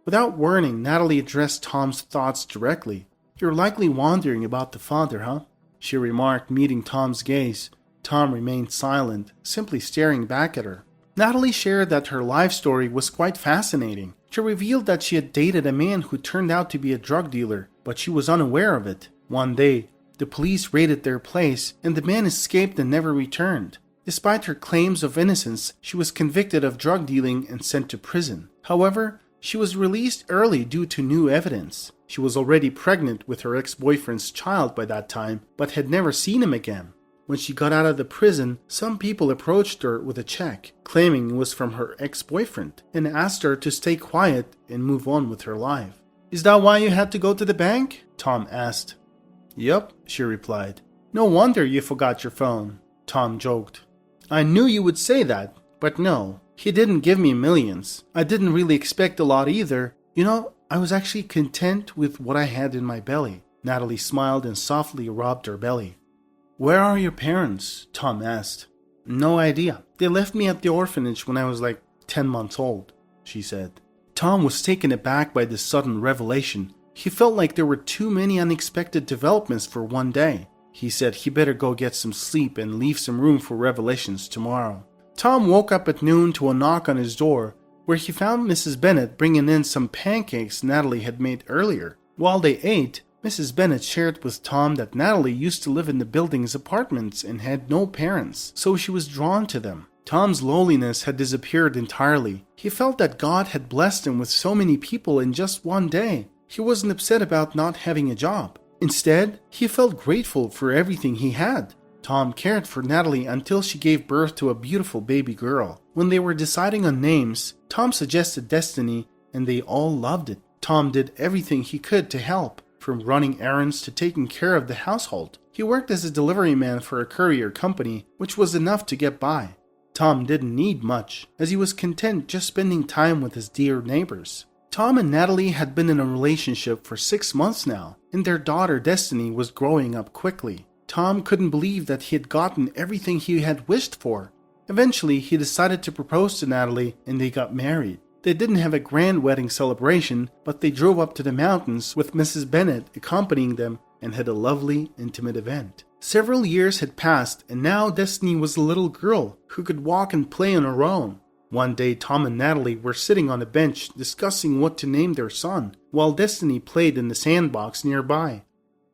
Without warning, Natalie addressed Tom's thoughts directly. "You're likely wondering about the father, huh?" she remarked, meeting Tom's gaze. Tom remained silent, simply staring back at her. Natalie shared that her life story was quite fascinating. She revealed that she had dated a man who turned out to be a drug dealer, but she was unaware of it. One day, the police raided their place, and the man escaped and never returned. Despite her claims of innocence, she was convicted of drug dealing and sent to prison. However, she was released early due to new evidence. She was already pregnant with her ex-boyfriend's child by that time, but had never seen him again. When she got out of the prison, some people approached her with a check, claiming it was from her ex-boyfriend, and asked her to stay quiet and move on with her life. "Is that why you had to go to the bank?" Tom asked. "Yup," she replied. "No wonder you forgot your phone," Tom joked. "I knew you would say that, but no, he didn't give me millions. I didn't really expect a lot either. You know, I was actually content with what I had in my belly." Natalie smiled and softly rubbed her belly. "Where are your parents?" Tom asked. "No idea. They left me at the orphanage when I was like 10 months old," she said. Tom was taken aback by this sudden revelation. He felt like there were too many unexpected developments for one day. He said he better go get some sleep and leave some room for revelations tomorrow. Tom woke up at noon to a knock on his door, where he found Mrs. Bennet bringing in some pancakes Natalie had made earlier. While they ate, Mrs. Bennet shared with Tom that Natalie used to live in the building's apartments and had no parents, so she was drawn to them. Tom's loneliness had disappeared entirely. He felt that God had blessed him with so many people in just one day. He wasn't upset about not having a job. Instead, he felt grateful for everything he had. Tom cared for Natalie until she gave birth to a beautiful baby girl. When they were deciding on names, Tom suggested Destiny, and they all loved it. Tom did everything he could to help, from running errands to taking care of the household. He worked as a delivery man for a courier company, which was enough to get by. Tom didn't need much, as he was content just spending time with his dear neighbors. Tom and Natalie had been in a relationship for 6 months now, and their daughter Destiny was growing up quickly. Tom couldn't believe that he had gotten everything he had wished for. Eventually, he decided to propose to Natalie, and they got married. They didn't have a grand wedding celebration, but they drove up to the mountains with Mrs. Bennet accompanying them and had a lovely, intimate event. Several years had passed, and now Destiny was a little girl who could walk and play on her own. One day, Tom and Natalie were sitting on a bench discussing what to name their son, while Destiny played in the sandbox nearby.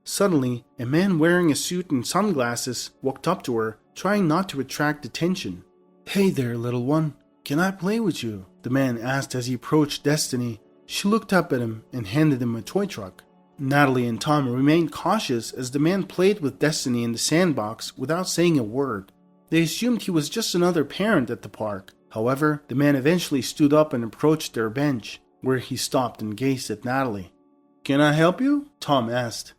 Suddenly, a man wearing a suit and sunglasses walked up to her, trying not to attract attention. "Hey there, little one. Can I play with you?" the man asked as he approached Destiny. She looked up at him and handed him a toy truck. Natalie and Tom remained cautious as the man played with Destiny in the sandbox without saying a word. They assumed he was just another parent at the park. However, the man eventually stood up and approached their bench, where he stopped and gazed at Natalie. "Can I help you?" Tom asked.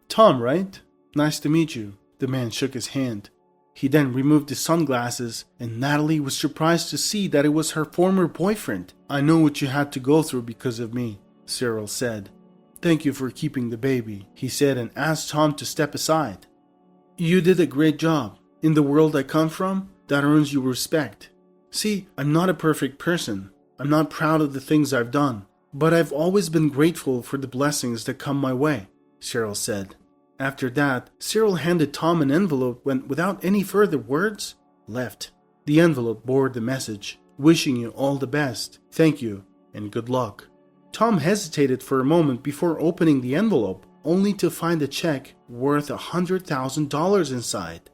"Tom, right? Nice to meet you." The man shook his hand. He then removed his sunglasses, and Natalie was surprised to see that it was her former boyfriend. "I know what you had to go through because of me," Cyril said. "Thank you for keeping the baby," he said, and asked Tom to step aside. "You did a great job. In the world I come from, that earns you respect. See, I'm not a perfect person. I'm not proud of the things I've done, but I've always been grateful for the blessings that come my way," Cyril said. After that, Cyril handed Tom an envelope and, without any further words, left. The envelope bore the message, "Wishing you all the best, thank you, and good luck." Tom hesitated for a moment before opening the envelope, only to find a check worth $100,000 inside.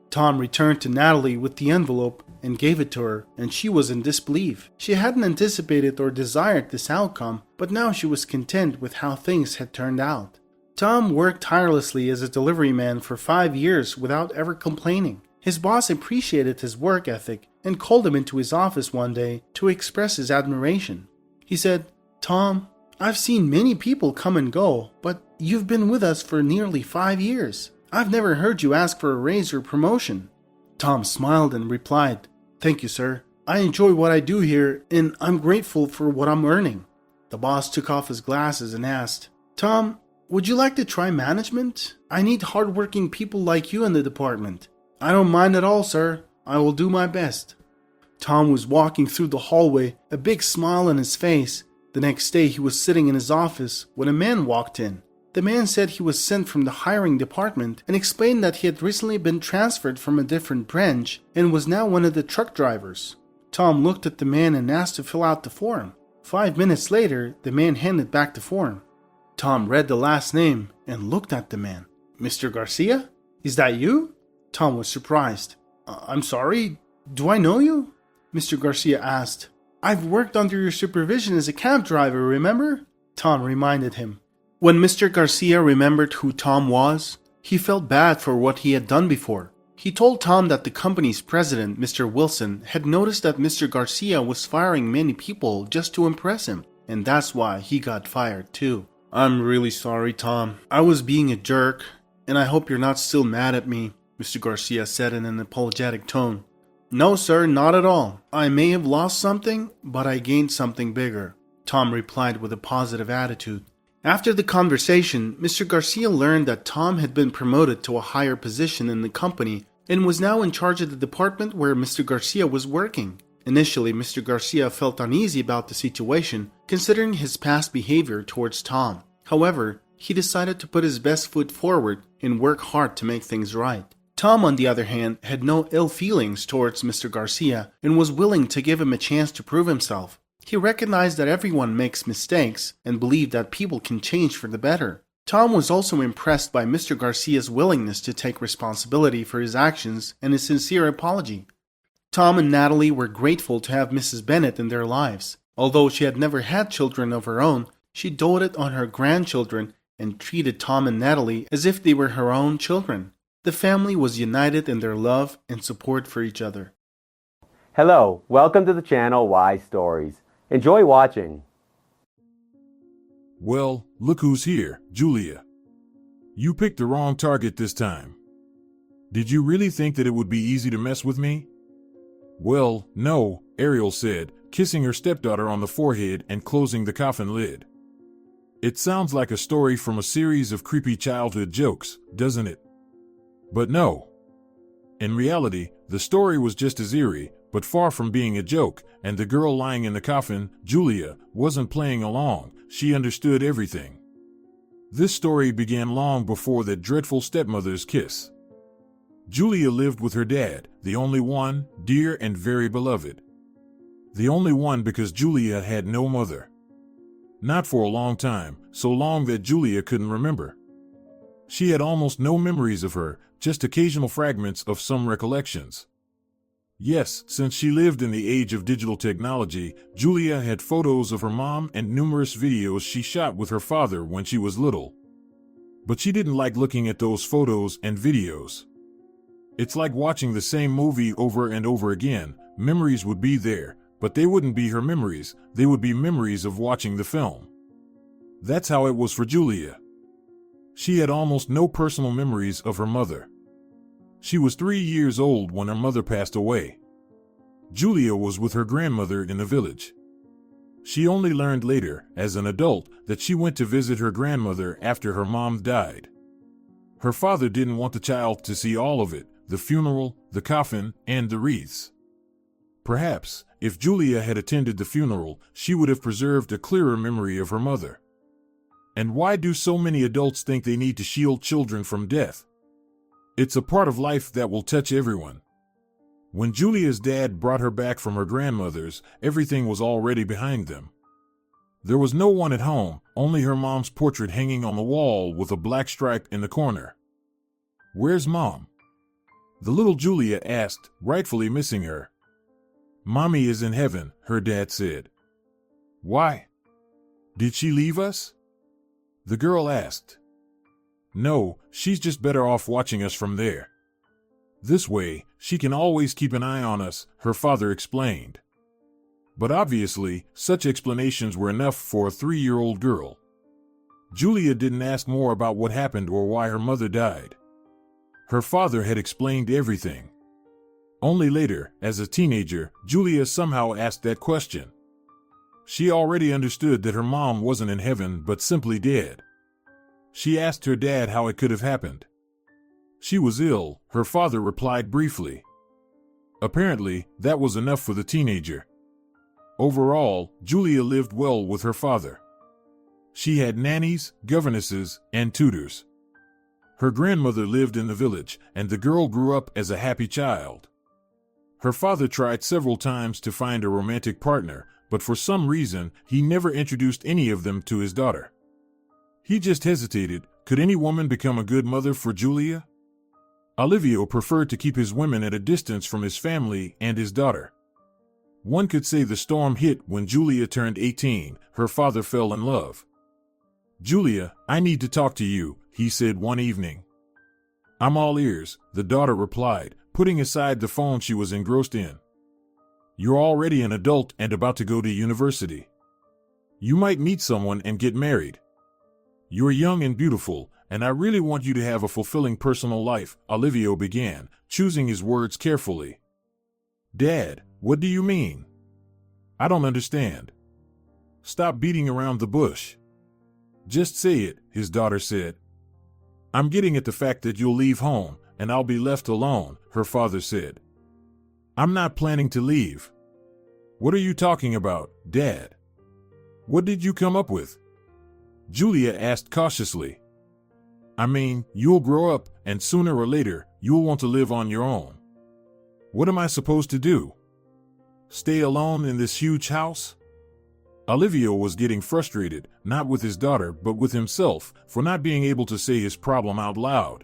Tom returned to Natalie with the envelope and gave it to her, and she was in disbelief. She hadn't anticipated or desired this outcome, but now she was content with how things had turned out. Tom worked tirelessly as a delivery man for 5 years without ever complaining. His boss appreciated his work ethic and called him into his office one day to express his admiration. He said, "Tom, I've seen many people come and go, but you've been with us for nearly 5 years. I've never heard you ask for a raise or promotion." Tom smiled and replied, "Thank you, sir. I enjoy what I do here, and I'm grateful for what I'm earning." The boss took off his glasses and asked, "Tom, would you like to try management? I need hardworking people like you in the department." "I don't mind at all, sir. I will do my best." Tom was walking through the hallway, a big smile on his face. The next day he was sitting in his office when a man walked in. The man said he was sent from the hiring department and explained that he had recently been transferred from a different branch and was now one of the truck drivers. Tom looked at the man and asked to fill out the form. 5 minutes later, the man handed back the form. Tom read the last name and looked at the man. "Mr. Garcia? Is that you?" Tom was surprised. "I'm sorry, do I know you?" Mr. Garcia asked. "I've worked under your supervision as a cab driver, remember?" Tom reminded him. When Mr. Garcia remembered who Tom was, he felt bad for what he had done before. He told Tom that the company's president, Mr. Wilson, had noticed that Mr. Garcia was firing many people just to impress him, and that's why he got fired too. "I'm really sorry, Tom. I was being a jerk, and I hope you're not still mad at me," Mr. Garcia said in an apologetic tone. "No, sir, not at all. I may have lost something, but I gained something bigger," Tom replied with a positive attitude. After the conversation, Mr. Garcia learned that Tom had been promoted to a higher position in the company and was now in charge of the department where Mr. Garcia was working. Initially, Mr. Garcia felt uneasy about the situation, considering his past behavior towards Tom. However, he decided to put his best foot forward and work hard to make things right. Tom, on the other hand, had no ill feelings towards Mr. Garcia and was willing to give him a chance to prove himself. He recognized that everyone makes mistakes and believed that people can change for the better. Tom was also impressed by Mr. Garcia's willingness to take responsibility for his actions and his sincere apology. Tom and Natalie were grateful to have Mrs. Bennett in their lives. Although she had never had children of her own, she doted on her grandchildren and treated Tom and Natalie as if they were her own children. The family was united in their love and support for each other. Hello, welcome to the channel Wise Stories. Enjoy watching. Well, look who's here, Julia. You picked the wrong target this time. Did you really think that it would be easy to mess with me? Well, no, Ariel said, kissing her stepdaughter on the forehead and closing the coffin lid. It sounds like a story from a series of creepy childhood jokes, doesn't it? But no. In reality, the story was just as eerie, but far from being a joke, and the girl lying in the coffin, Julia, wasn't playing along. She understood everything. This story began long before that dreadful stepmother's kiss. Julia lived with her dad, the only one, dear and very beloved. The only one because Julia had no mother. Not for a long time, so long that Julia couldn't remember. She had almost no memories of her, just occasional fragments of some recollections. Yes, since she lived in the age of digital technology, Julia had photos of her mom and numerous videos she shot with her father when she was little. But she didn't like looking at those photos and videos. It's like watching the same movie over and over again. Memories would be there, but they wouldn't be her memories. They would be memories of watching the film. That's how it was for Julia. She had almost no personal memories of her mother. She was 3 years old when her mother passed away. Julia was with her grandmother in the village. She only learned later, as an adult, that she went to visit her grandmother after her mom died. Her father didn't want the child to see all of it, the funeral, the coffin, and the wreaths. Perhaps, if Julia had attended the funeral, she would have preserved a clearer memory of her mother. And why do so many adults think they need to shield children from death? It's a part of life that will touch everyone. When Julia's dad brought her back from her grandmother's, everything was already behind them. There was no one at home, only her mom's portrait hanging on the wall with a black stripe in the corner. Where's Mom? The little Julia asked, rightfully missing her. Mommy is in heaven, her dad said. Why? Did she leave us? The girl asked. No, she's just better off watching us from there. This way, she can always keep an eye on us, her father explained. But obviously, such explanations were enough for a 3-year-old girl. Julia didn't ask more about what happened or why her mother died. Her father had explained everything. Only later, as a teenager, Julia somehow asked that question. She already understood that her mom wasn't in heaven but simply dead. She asked her dad how it could have happened. She was ill, her father replied briefly. Apparently, that was enough for the teenager. Overall, Julia lived well with her father. She had nannies, governesses, and tutors. Her grandmother lived in the village, and the girl grew up as a happy child. Her father tried several times to find a romantic partner, but for some reason, he never introduced any of them to his daughter. He just hesitated. Could any woman become a good mother for Julia? Olivio preferred to keep his women at a distance from his family and his daughter. One could say the storm hit when Julia turned 18. Her father fell in love. Julia, I need to talk to you, he said one evening. I'm all ears, the daughter replied, putting aside the phone she was engrossed in. You're already an adult and about to go to university. You might meet someone and get married. You're young and beautiful, and I really want you to have a fulfilling personal life, Olivio began, choosing his words carefully. Dad, what do you mean? I don't understand. Stop beating around the bush. Just say it, his daughter said. I'm getting at the fact that you'll leave home, and I'll be left alone, her father said. I'm not planning to leave. What are you talking about, Dad? What did you come up with? Julia asked cautiously. I mean, you'll grow up, and sooner or later, you'll want to live on your own. What am I supposed to do? Stay alone in this huge house? Olivio was getting frustrated, not with his daughter but with himself, for not being able to say his problem out loud.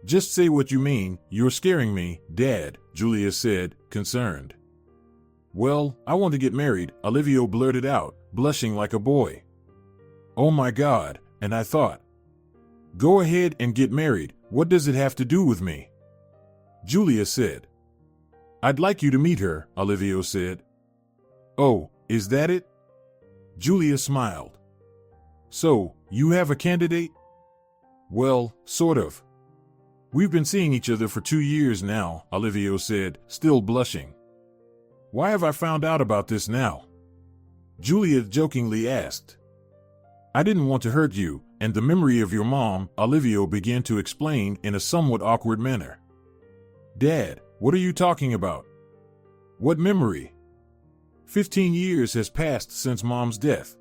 Just say what you mean, you're scaring me, Dad, Julia said, concerned. Well, I want to get married, Olivio blurted out, blushing like a boy. Oh my God, and I thought. Go ahead and get married, what does it have to do with me? Julia said. I'd like you to meet her, Olivio said. Oh, is that it? Julia smiled. So, you have a candidate? Well, sort of. We've been seeing each other for 2 years now, Olivio said, still blushing. Why have I found out about this now? Julia jokingly asked. I didn't want to hurt you, and the memory of your mom, Olivio began to explain in a somewhat awkward manner. Dad, what are you talking about? What memory? 15 years has passed since Mom's death.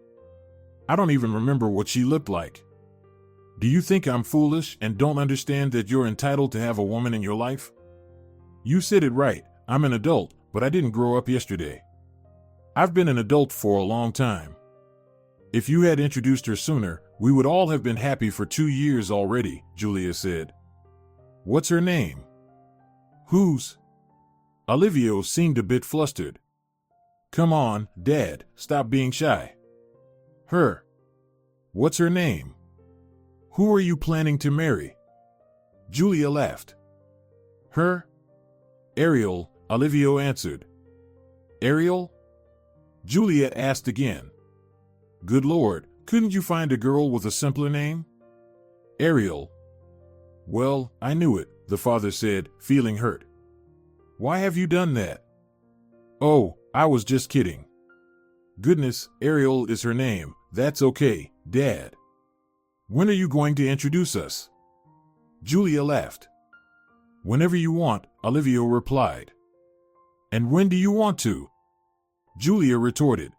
I don't even remember what she looked like. Do you think I'm foolish and don't understand that you're entitled to have a woman in your life? You said it right, I'm an adult, but I didn't grow up yesterday. I've been an adult for a long time. If you had introduced her sooner, we would all have been happy for 2 years already, Julia said. What's her name? Whose? Olivio seemed a bit flustered. Come on, Dad, stop being shy. Her. What's her name? Who are you planning to marry? Julia laughed. Her? Ariel, Olivio answered. Ariel? Julia asked again. Good Lord, couldn't you find a girl with a simpler name? Ariel. Well, I knew it, the father said, feeling hurt. Why have you done that? Oh, I was just kidding. Goodness, Ariel is her name. That's okay, Dad. When are you going to introduce us? Julia laughed. Whenever you want, Olivio replied. And when do you want to? Julia retorted.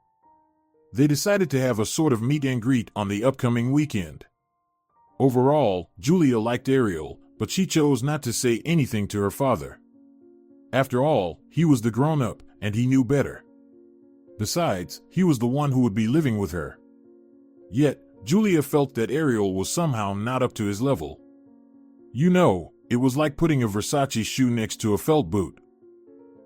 They decided to have a sort of meet and greet on the upcoming weekend. Overall, Julia liked Ariel, but she chose not to say anything to her father. After all, he was the grown-up, and he knew better. Besides, he was the one who would be living with her. Yet, Julia felt that Ariel was somehow not up to his level. You know, It was like putting a Versace shoe next to a felt boot.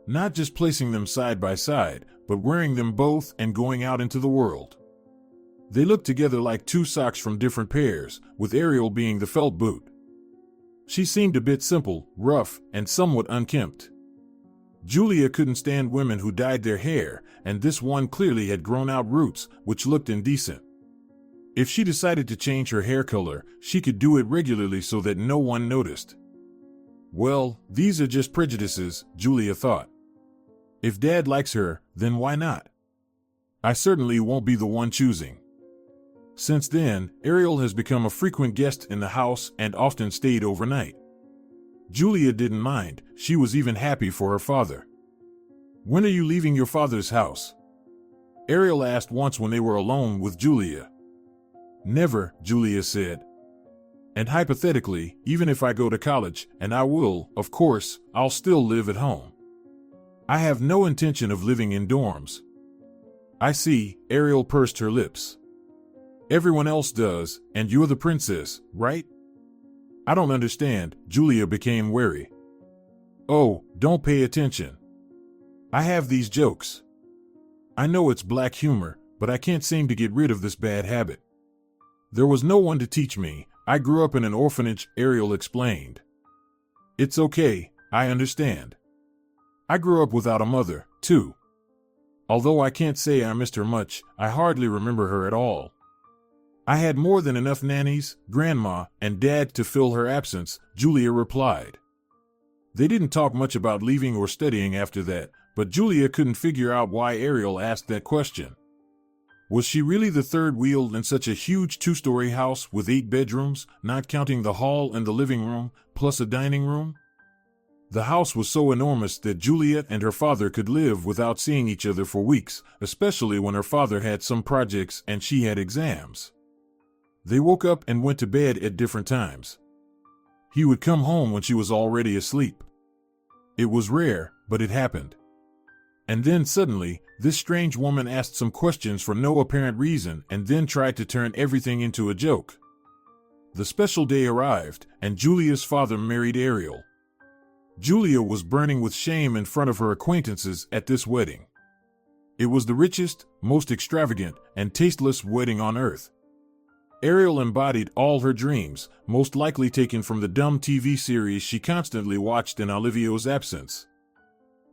Not just placing them side by side, but wearing them both and going out into the world. They looked together like two socks from different pairs, with Ariel being the felt boot. She seemed a bit simple, rough, and somewhat unkempt. Julia couldn't stand women who dyed their hair, and this one clearly had grown out roots, which looked indecent. If she decided to change her hair color, she could do it regularly so that no one noticed. Well, these are just prejudices, Julia thought. If Dad likes her, then why not? I certainly won't be the one choosing. Since then, Ariel has become a frequent guest in the house and often stayed overnight. Julia didn't mind, she was even happy for her father. When are you leaving your father's house? Ariel asked once when they were alone with Julia. Never, Julia said. And hypothetically, even if I go to college, and I will, of course, I'll still live at home. I have no intention of living in dorms. I see, Ariel pursed her lips. Everyone else does, and you're the princess, right? I don't understand, Julia became wary. Oh, don't pay attention. I have these jokes. I know it's black humor, but I can't seem to get rid of this bad habit. There was no one to teach me. I grew up in an orphanage, Ariel explained. It's okay, I understand. I grew up without a mother, too. Although I can't say I missed her much, I hardly remember her at all. I had more than enough nannies, grandma, and dad to fill her absence, Julia replied. They didn't talk much about leaving or studying after that, but Julia couldn't figure out why Ariel asked that question. Was she really the third wheel in such a huge 2-story house with 8 bedrooms, not counting the hall and the living room, plus a dining room? The house was so enormous that Julia and her father could live without seeing each other for weeks, especially when her father had some projects and she had exams. They woke up and went to bed at different times. He would come home when she was already asleep. It was rare, but it happened. And then suddenly, this strange woman asked some questions for no apparent reason and then tried to turn everything into a joke. The special day arrived, and Julia's father married Ariel. Julia was burning with shame in front of her acquaintances at this wedding. It was the richest, most extravagant, and tasteless wedding on earth. Ariel embodied all her dreams, most likely taken from the dumb TV series she constantly watched in Olivier's absence.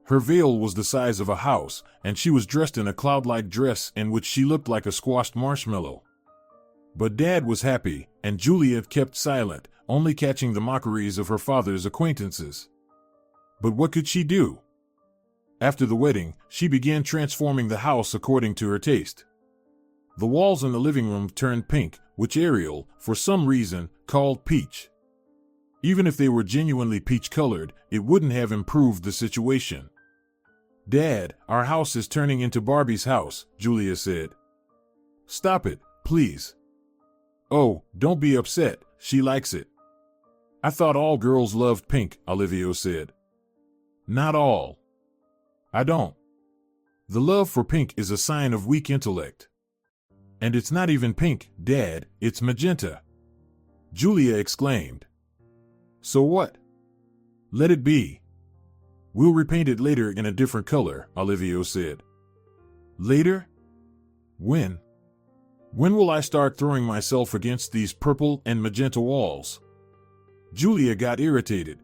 Her veil was the size of a house, and she was dressed in a cloud-like dress in which she looked like a squashed marshmallow. But Dad was happy, and Julia kept silent, only catching the mockeries of her father's acquaintances. But what could she do? After the wedding, she began transforming the house according to her taste. The walls in the living room turned pink, which Ariel, for some reason, called peach. Even if they were genuinely peach-colored, it wouldn't have improved the situation. Dad, our house is turning into Barbie's house, Julia said. Stop it, please. Oh, don't be upset, she likes it. I thought all girls loved pink, Olivia said. Not all. I don't. The love for pink is a sign of weak intellect. And it's not even pink, Dad, it's magenta. Julia exclaimed. So what? Let it be. We'll repaint it later in a different color, Olivia said. Later? When? When will I start throwing myself against these purple and magenta walls? Julia got irritated.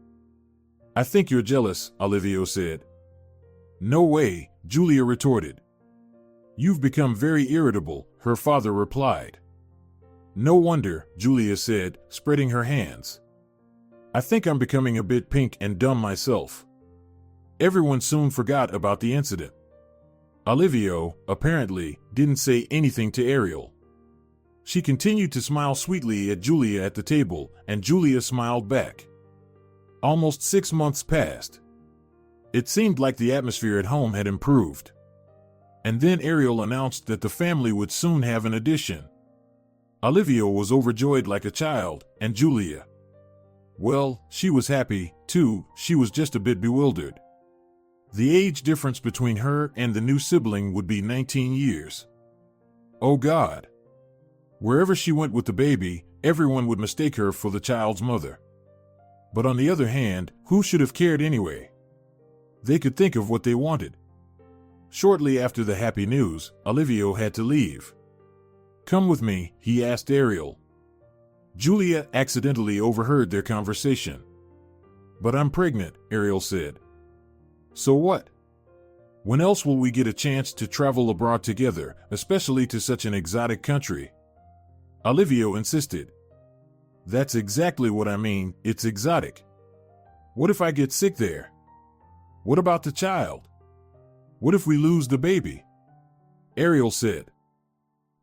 I think you're jealous, Olivia said. No way, Julia retorted. You've become very irritable, her father replied. No wonder, Julia said, spreading her hands. I think I'm becoming a bit pink and dumb myself. Everyone soon forgot about the incident. Olivia, apparently, didn't say anything to Ariel. She continued to smile sweetly at Julia at the table, and Julia smiled back. Almost 6 months passed. It seemed like the atmosphere at home had improved. And then Ariel announced that the family would soon have an addition. Olivia was overjoyed like a child, and Julia. Well, she was happy, too, she was just a bit bewildered. The age difference between her and the new sibling would be 19 years. Oh God! Wherever she went with the baby, everyone would mistake her for the child's mother. But on the other hand, who should have cared anyway? They could think of what they wanted. Shortly after the happy news, Olivia had to leave. "Come with me," he asked Ariel. Julia accidentally overheard their conversation. "But I'm pregnant," Ariel said. "So what? When else will we get a chance to travel abroad together, especially to such an exotic country?" Olivia insisted. "That's exactly what I mean, it's exotic. What if I get sick there? What about the child? What if we lose the baby?" Ariel said.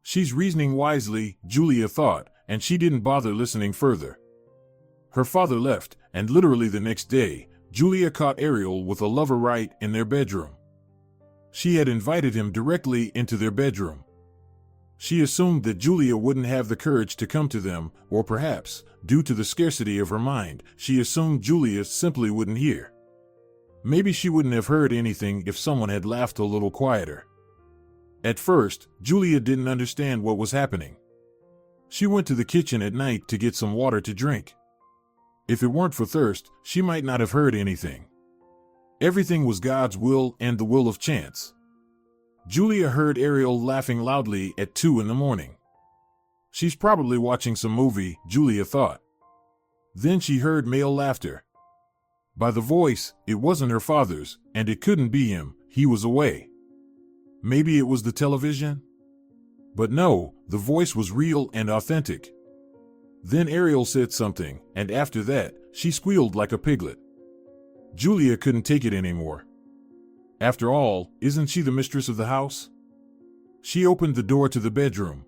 She's reasoning wisely, Julia thought, and she didn't bother listening further. Her father left, and literally the next day, Julia caught Ariel with a lover right in their bedroom. She had invited him directly into their bedroom. She assumed that Julia wouldn't have the courage to come to them, or perhaps, due to the scarcity of her mind, she assumed Julia simply wouldn't hear. Maybe she wouldn't have heard anything if someone had laughed a little quieter. At first, Julia didn't understand what was happening. She went to the kitchen at night to get some water to drink. If it weren't for thirst, she might not have heard anything. Everything was God's will and the will of chance. Julia heard Ariel laughing loudly at 2 in the morning. She's probably watching some movie, Julia thought. Then she heard male laughter. By the voice, it wasn't her father's, and it couldn't be him, he was away. Maybe it was the television? But no, the voice was real and authentic. Then Ariel said something, and after that, she squealed like a piglet. Julia couldn't take it anymore. After all, isn't she the mistress of the house? She opened the door to the bedroom.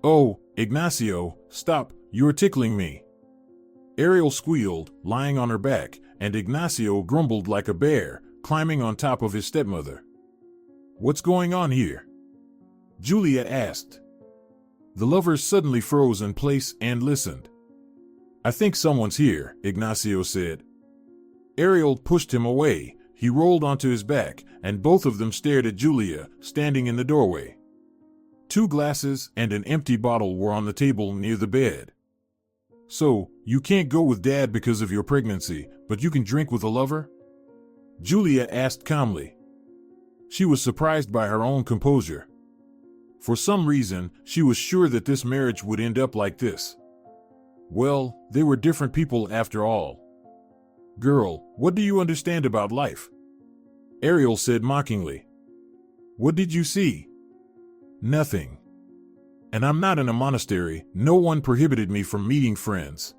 "Oh, Ignacio, stop, you're tickling me." Ariel squealed, lying on her back, and Ignacio grumbled like a bear, climbing on top of his stepmother. "What's going on here?" Julia asked. The lovers suddenly froze in place and listened. "I think someone's here," Ignacio said. Ariel pushed him away. He rolled onto his back, and both of them stared at Julia, standing in the doorway. 2 glasses and an empty bottle were on the table near the bed. "So, you can't go with Dad because of your pregnancy, but you can drink with a lover?" Julia asked calmly. She was surprised by her own composure. For some reason, she was sure that this marriage would end up like this. Well, they were different people after all. "Girl, what do you understand about life?" Ariel said mockingly. "What did you see?" "Nothing. And I'm not in a monastery, no one prohibited me from meeting friends.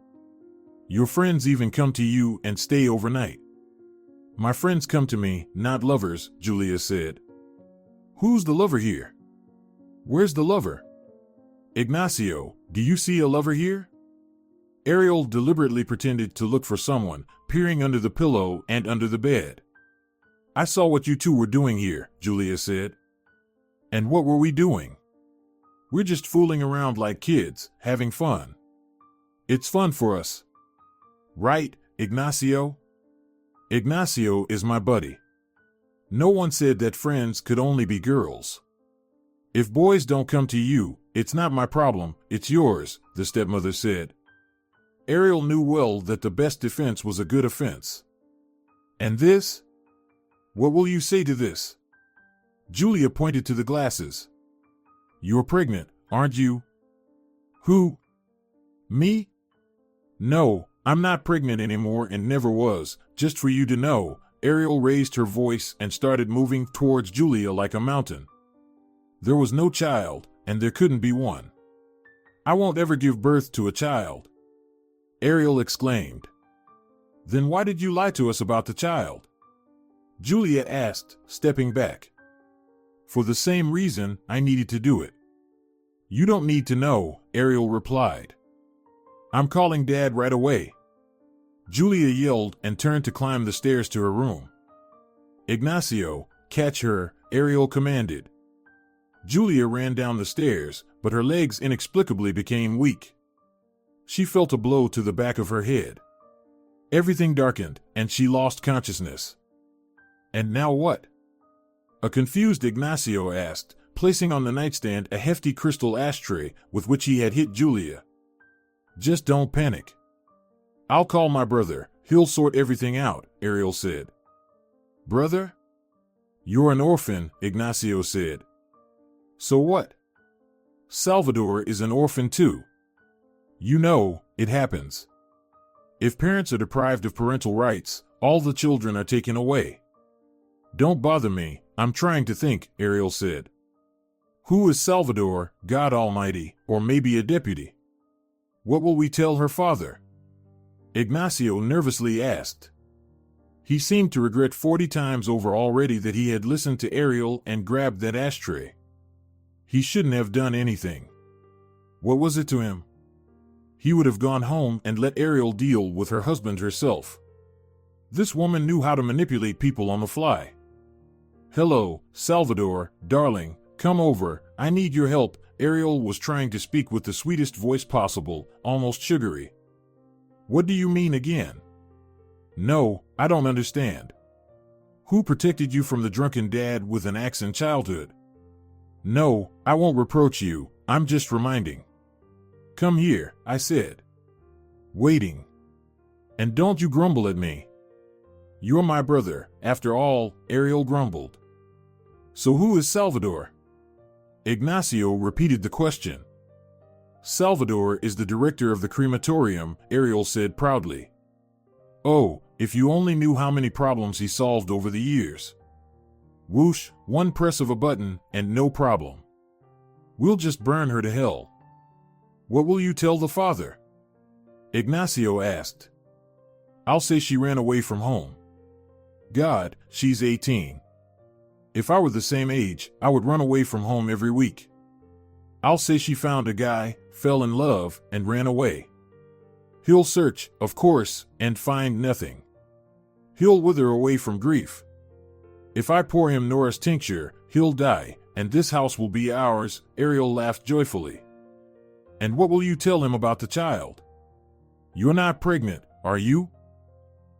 Your friends even come to you and stay overnight." "My friends come to me, not lovers," Julia said. "Who's the lover here? Where's the lover? Ignacio, do you see a lover here?" Ariel deliberately pretended to look for someone, peering under the pillow and under the bed. "I saw what you two were doing here," Julia said. "And what were we doing? We're just fooling around like kids, having fun. It's fun for us. Right, Ignacio?" "Ignacio is my buddy. No one said that friends could only be girls. If boys don't come to you, it's not my problem, it's yours," the stepmother said. Ariel knew well that the best defense was a good offense. "And this? What will you say to this?" Julia pointed to the glasses. "You're pregnant, aren't you?" "Who? Me? No, I'm not pregnant anymore and never was, just for you to know." Ariel raised her voice and started moving towards Julia like a mountain. "There was no child, and there couldn't be one. I won't ever give birth to a child," Ariel exclaimed. "Then why did you lie to us about the child?" Julia asked, stepping back. "For the same reason I needed to do it." "You don't need to know," Ariel replied. "I'm calling Dad right away." Julia yelled and turned to climb the stairs to her room. "Ignacio, catch her," Ariel commanded. Julia ran down the stairs, but her legs inexplicably became weak. She felt a blow to the back of her head. Everything darkened, and she lost consciousness. "And now what?" a confused Ignacio asked, placing on the nightstand a hefty crystal ashtray with which he had hit Julia. "Just don't panic. I'll call my brother. He'll sort everything out, Ariel said. Brother? You're an orphan, Ignacio said. So what? Salvador is an orphan too. You know, it happens. If parents are deprived of parental rights, all the children are taken away. Don't bother me, I'm trying to think, Ariel said. Who is Salvador, God Almighty, or maybe a deputy? What will we tell her father? Ignacio nervously asked. He seemed to regret 40 times over already that he had listened to Ariel and grabbed that ashtray. He shouldn't have done anything. What was it to him? He would have gone home and let Ariel deal with her husband herself. This woman knew how to manipulate people on the fly. Hello, Salvador, darling, come over, I need your help. Ariel was trying to speak with the sweetest voice possible, almost sugary. What do you mean again? No, I don't understand. Who protected you from the drunken dad with an axe in childhood? No, I won't reproach you, I'm just reminding. Come here, I said. Waiting. And don't you grumble at me. You're my brother, after all, Ariel grumbled. So who is Salvador? Ignacio repeated the question. Salvador is the director of the crematorium, Ariel said proudly. Oh, if you only knew how many problems he solved over the years. Whoosh, one press of a button, and no problem. We'll just burn her to hell. What will you tell the father? Ignacio asked. I'll say she ran away from home. God, she's 18. If I were the same age, I would run away from home every week. I'll say she found a guy, fell in love, and ran away. He'll search, of course, and find nothing. He'll wither away from grief. If I pour him Nora's tincture, he'll die, and this house will be ours, Ariel laughed joyfully. And what will you tell him about the child? You're not pregnant, are you?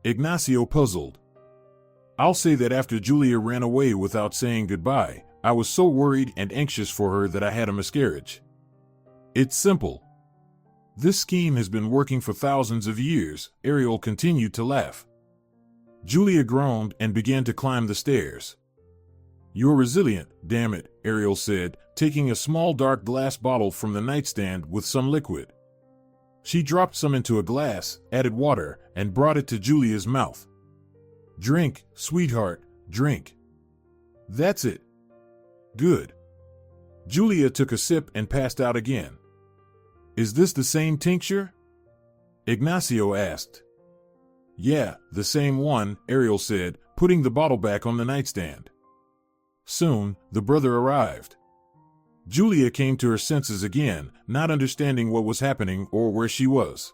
Ignacio puzzled. I'll say that after Julia ran away without saying goodbye, I was so worried and anxious for her that I had a miscarriage. It's simple. This scheme has been working for thousands of years, Ariel continued to laugh. Julia groaned and began to climb the stairs. You're resilient, damn it, Ariel said, taking a small dark glass bottle from the nightstand with some liquid. She dropped some into a glass, added water, and brought it to Julia's mouth. Drink, sweetheart, drink. That's it. Good. Julia took a sip and passed out again. Is this the same tincture? Ignacio asked. Yeah, the same one, Ariel said, putting the bottle back on the nightstand. Soon, the brother arrived. Julia came to her senses again, not understanding what was happening or where she was.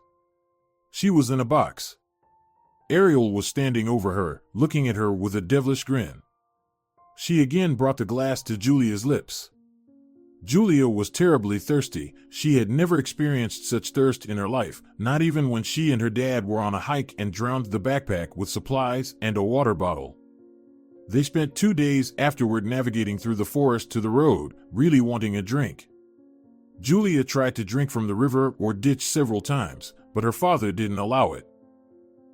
She was in a box. Ariel was standing over her, looking at her with a devilish grin. She again brought the glass to Julia's lips. Julia was terribly thirsty. She had never experienced such thirst in her life, not even when she and her dad were on a hike and drowned the backpack with supplies and a water bottle. They spent 2 days afterward navigating through the forest to the road, really wanting a drink. Julia tried to drink from the river or ditch several times, but her father didn't allow it.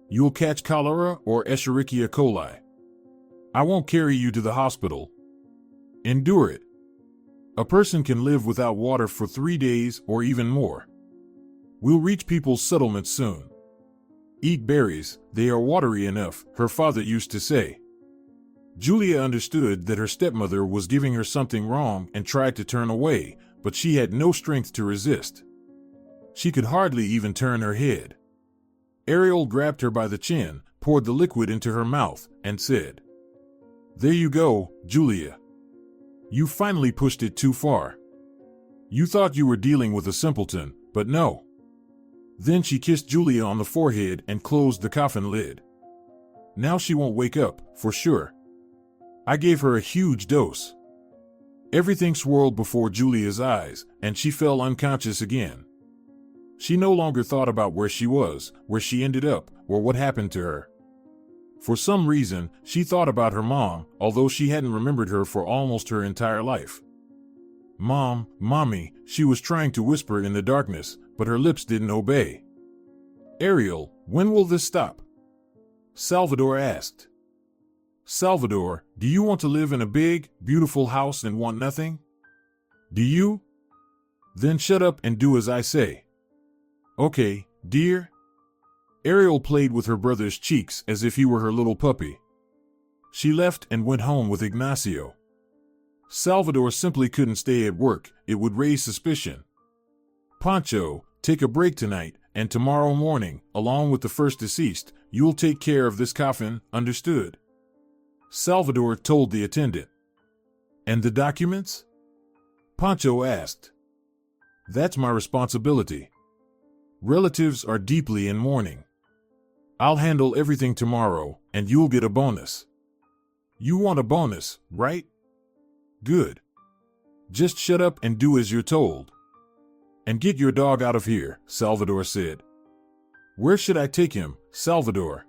You'll catch cholera or Escherichia coli. I won't carry you to the hospital. Endure it. A person can live without water for 3 days or even more. We'll reach people's settlements soon. Eat berries, they are watery enough, her father used to say. Julia understood that her stepmother was giving her something wrong and tried to turn away, but she had no strength to resist. She could hardly even turn her head. Ariel grabbed her by the chin, poured the liquid into her mouth, and said, There you go, Julia. You finally pushed it too far. You thought you were dealing with a simpleton, but no. Then she kissed Julia on the forehead and closed the coffin lid. Now she won't wake up, for sure. I gave her a huge dose. Everything swirled before Julia's eyes, and she fell unconscious again. She no longer thought about where she was, where she ended up, or what happened to her. For some reason, she thought about her mom, although she hadn't remembered her for almost her entire life. Mom, Mommy, she was trying to whisper in the darkness, but her lips didn't obey. Ariel, when will this stop? Salvador asked. Salvador, do you want to live in a big, beautiful house and want nothing? Do you? Then shut up and do as I say. Okay, dear. Ariel played with her brother's cheeks as if he were her little puppy. She left and went home with Ignacio. Salvador simply couldn't stay at work, it would raise suspicion. Pancho, take a break tonight, and tomorrow morning, along with the first deceased, you'll take care of this coffin, understood? Salvador told the attendant. And the documents? Pancho asked. That's my responsibility. Relatives are deeply in mourning. I'll handle everything tomorrow, and you'll get a bonus. You want a bonus, right? Good. Just shut up and do as you're told. And get your dog out of here, Salvador said. Where should I take him, Salvador?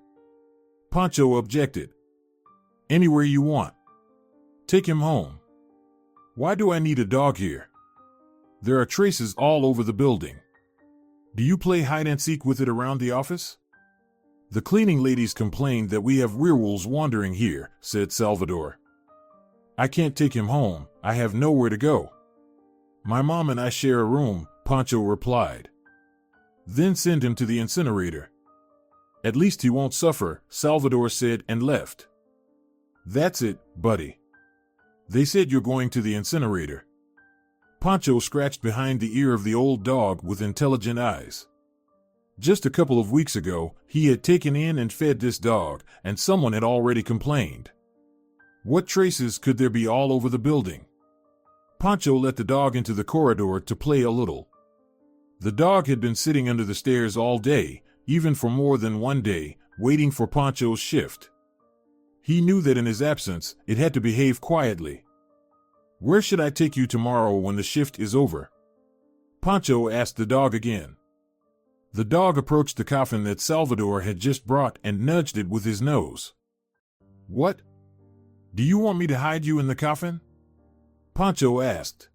Pancho objected. Anywhere you want. Take him home. Why do I need a dog here? There are traces all over the building. Do you play hide and seek with it around the office? The cleaning ladies complained that we have werewolves wandering here, said Salvador. I can't take him home, I have nowhere to go. My mom and I share a room, Pancho replied. Then send him to the incinerator. At least he won't suffer, Salvador said and left. That's it, buddy. They said you're going to the incinerator. Pancho scratched behind the ear of the old dog with intelligent eyes. Just a couple of weeks ago, he had taken in and fed this dog, and someone had already complained. What traces could there be all over the building? Pancho let the dog into the corridor to play a little. The dog had been sitting under the stairs all day, even for more than one day, waiting for Pancho's shift. He knew that in his absence, it had to behave quietly. Where should I take you tomorrow when the shift is over? Pancho asked the dog again. The dog approached the coffin that Salvador had just brought and nudged it with his nose. What? Do you want me to hide you in the coffin? Pancho asked.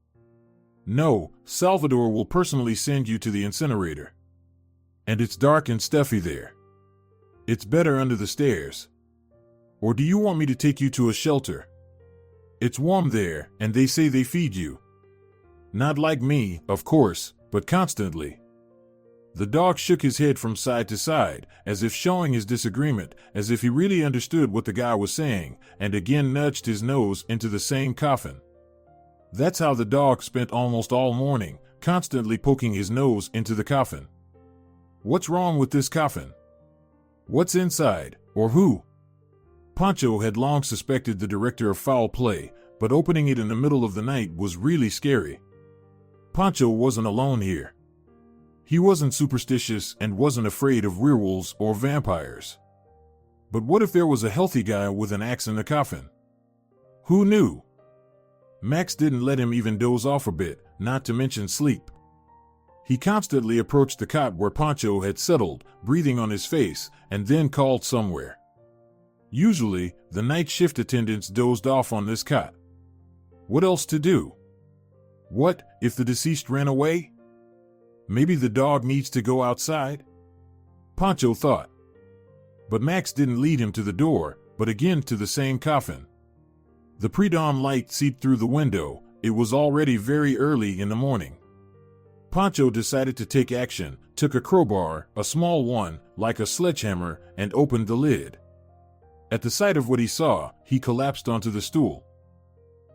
No, Salvador will personally send you to the incinerator. And it's dark and stuffy there. It's better under the stairs. Or do you want me to take you to a shelter? It's warm there, and they say they feed you. Not like me, of course, but constantly. The dog shook his head from side to side, as if showing his disagreement, as if he really understood what the guy was saying, and again nudged his nose into the same coffin. That's how the dog spent almost all morning, constantly poking his nose into the coffin. What's wrong with this coffin? What's inside, or who? Pancho had long suspected the director of foul play, but opening it in the middle of the night was really scary. Pancho wasn't alone here. He wasn't superstitious and wasn't afraid of werewolves or vampires. But what if there was a healthy guy with an axe in the coffin? Who knew? Max didn't let him even doze off a bit, not to mention sleep. He constantly approached the cot where Pancho had settled, breathing on his face, and then called somewhere. Usually, the night shift attendants dozed off on this cot. What else to do? What if the deceased ran away? Maybe the dog needs to go outside? Pancho thought. But Max didn't lead him to the door, but again to the same coffin. The pre-dawn light seeped through the window. It was already very early in the morning. Pancho decided to take action, took a crowbar, a small one, like a sledgehammer, and opened the lid. At the sight of what he saw, he collapsed onto the stool.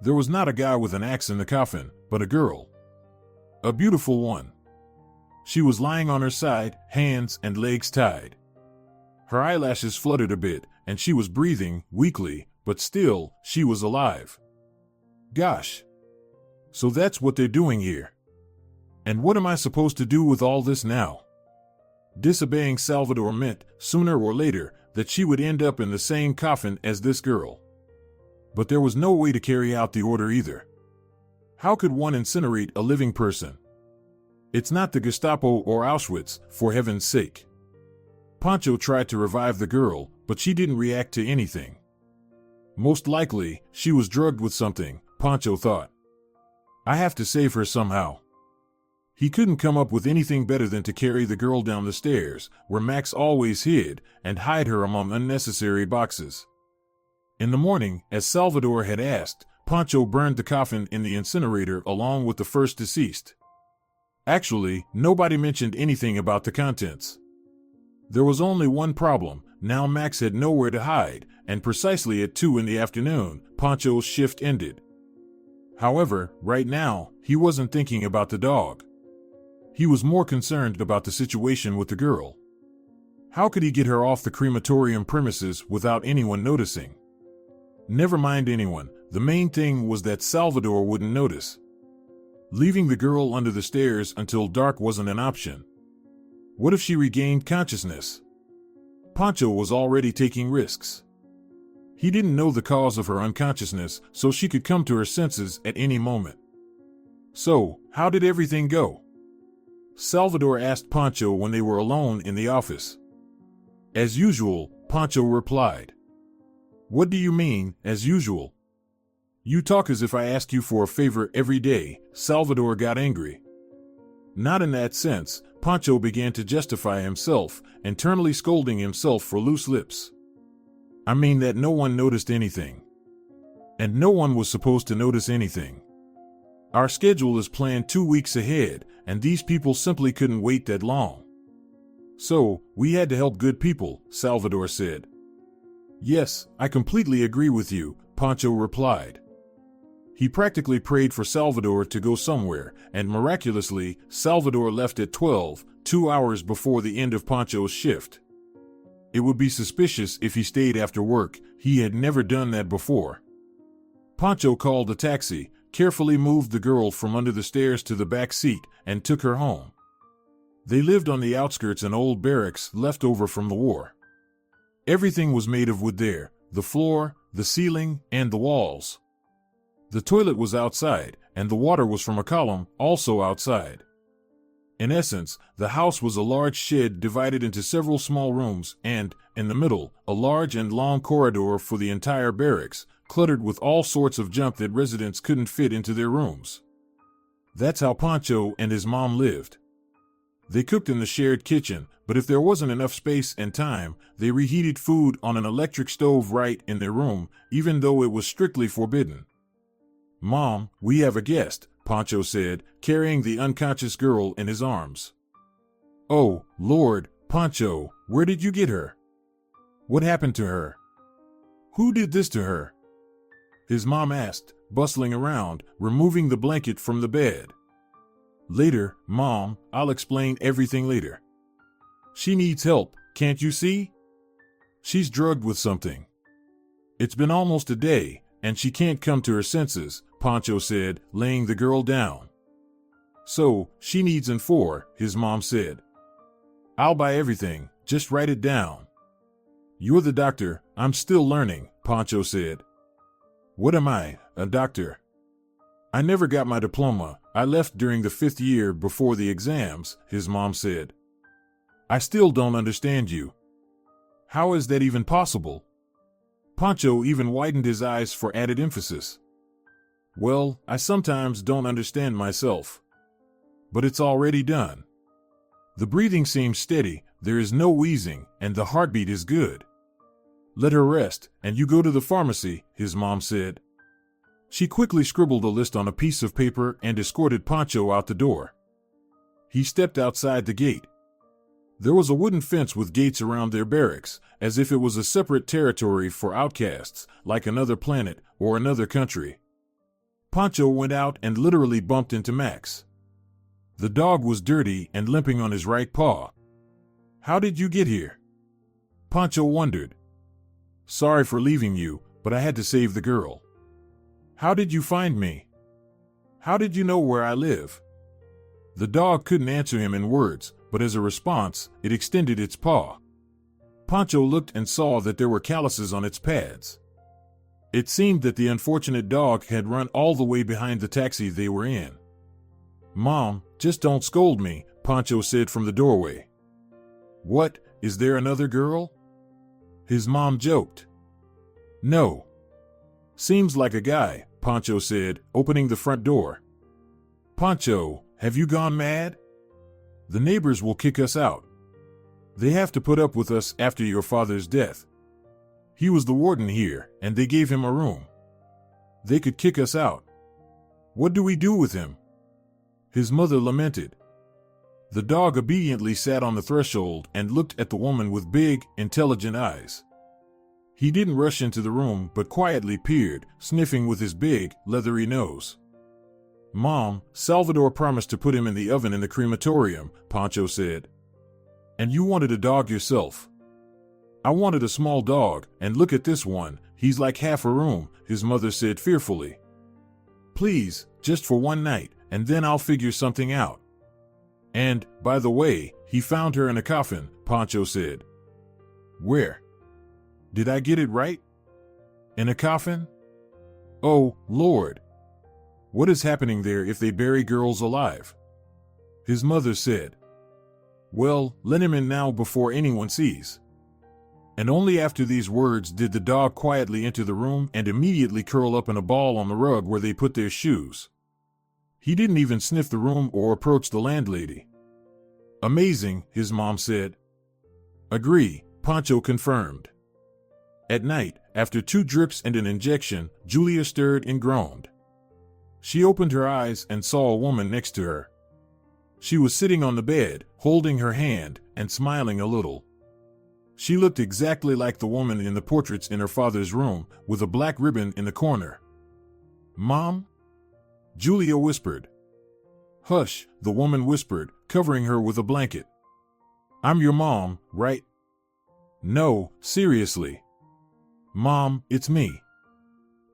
There was not a guy with an axe in the coffin, but a girl. A beautiful one. She was lying on her side, hands and legs tied. Her eyelashes fluttered a bit, and she was breathing, weakly, but still, she was alive. Gosh. So that's what they're doing here. And what am I supposed to do with all this now? Disobeying Salvador meant, sooner or later, that she would end up in the same coffin as this girl. But there was no way to carry out the order either. How could one incinerate a living person? It's not the Gestapo or Auschwitz, for heaven's sake. Pancho tried to revive the girl, but she didn't react to anything. Most likely, she was drugged with something, Pancho thought. I have to save her somehow. He couldn't come up with anything better than to carry the girl down the stairs, where Max always hid, and hide her among unnecessary boxes. In the morning, as Salvador had asked, Pancho burned the coffin in the incinerator along with the first deceased. Actually, nobody mentioned anything about the contents. There was only one problem. Now Max had nowhere to hide, and precisely at 2 in the afternoon, Pancho's shift ended. However, right now, he wasn't thinking about the dog. He was more concerned about the situation with the girl. How could he get her off the crematorium premises without anyone noticing? Never mind anyone, the main thing was that Salvador wouldn't notice. Leaving the girl under the stairs until dark wasn't an option. What if she regained consciousness? Pancho was already taking risks. He didn't know the cause of her unconsciousness, so she could come to her senses at any moment. So, how did everything go? Salvador asked Pancho when they were alone in the office. As usual, Pancho replied. What do you mean, as usual? You talk as if I ask you for a favor every day. Salvador got angry. Not in that sense. Pancho began to justify himself, internally scolding himself for loose lips. I mean that no one noticed anything. And no one was supposed to notice anything. Our schedule is planned 2 weeks ahead, and these people simply couldn't wait that long. So, we had to help good people, Salvador said. Yes, I completely agree with you, Pancho replied. He practically prayed for Salvador to go somewhere, and miraculously, Salvador left at 12, 2 hours before the end of Pancho's shift. It would be suspicious if he stayed after work. He had never done that before. Pancho called a taxi, carefully moved the girl from under the stairs to the back seat, and took her home. They lived on the outskirts in old barracks left over from the war. Everything was made of wood there, the floor, the ceiling, and the walls. The toilet was outside, and the water was from a column, also outside. In essence, the house was a large shed divided into several small rooms and, in the middle, a large and long corridor for the entire barracks, cluttered with all sorts of junk that residents couldn't fit into their rooms. That's how Pancho and his mom lived. They cooked in the shared kitchen, but if there wasn't enough space and time, they reheated food on an electric stove right in their room, even though it was strictly forbidden. Mom, we have a guest, Pancho said, carrying the unconscious girl in his arms. Oh, Lord, Pancho, where did you get her? What happened to her? Who did this to her? His mom asked, bustling around, removing the blanket from the bed. Later, Mom, I'll explain everything later. She needs help, can't you see? She's drugged with something. It's been almost a day, and she can't come to her senses, Pancho said, laying the girl down. So, she needs an 4, his mom said. I'll buy everything, just write it down. You're the doctor, I'm still learning, Pancho said. What am I, a doctor? I never got my diploma, I left during the 5th year before the exams, his mom said. I still don't understand you. How is that even possible? Pancho even widened his eyes for added emphasis. Well, I sometimes don't understand myself. But it's already done. The breathing seems steady, there is no wheezing, and the heartbeat is good. Let her rest, and you go to the pharmacy, his mom said. She quickly scribbled a list on a piece of paper and escorted Pancho out the door. He stepped outside the gate. There was a wooden fence with gates around their barracks, as if it was a separate territory for outcasts, like another planet or another country. Pancho went out and literally bumped into Max. The dog was dirty and limping on his right paw. How did you get here? Pancho wondered. Sorry for leaving you, but I had to save the girl. How did you find me? How did you know where I live? The dog couldn't answer him in words, but as a response, it extended its paw. Pancho looked and saw that there were calluses on its pads. It seemed that the unfortunate dog had run all the way behind the taxi they were in. Mom, just don't scold me, Pancho said from the doorway. What, is there another girl? His mom joked. No. Seems like a guy, Pancho said, opening the front door. Pancho, Have you gone mad? The neighbors will kick us out. They have to put up with us after your father's death. He was the warden here, and they gave him a room. They could kick us out. What do we do with him? His mother lamented. The dog obediently sat on the threshold and looked at the woman with big, intelligent eyes. He didn't rush into the room, but quietly peered, sniffing with his big, leathery nose. Mom, Salvador promised to put him in the oven in the crematorium, Pancho said. And you wanted a dog yourself. I wanted a small dog, and look at this one, he's like half a room, his mother said fearfully. Please, just for one night, and then I'll figure something out. And, by the way, he found her in a coffin, Pancho said. Where? Did I get it right? In a coffin? Oh, Lord. What is happening there if they bury girls alive? His mother said. Well, let him in now before anyone sees. And only after these words did the dog quietly enter the room and immediately curl up in a ball on the rug where they put their shoes. He didn't even sniff the room or approach the landlady. Amazing, his mom said. Agree, Pancho confirmed. At night, after 2 drips and an injection, Julia stirred and groaned. She opened her eyes and saw a woman next to her. She was sitting on the bed, holding her hand, and smiling a little. She looked exactly like the woman in the portraits in her father's room, with a black ribbon in the corner. Mom? Julia whispered. Hush, the woman whispered, covering her with a blanket. I'm your mom, right? No, seriously. Mom, it's me.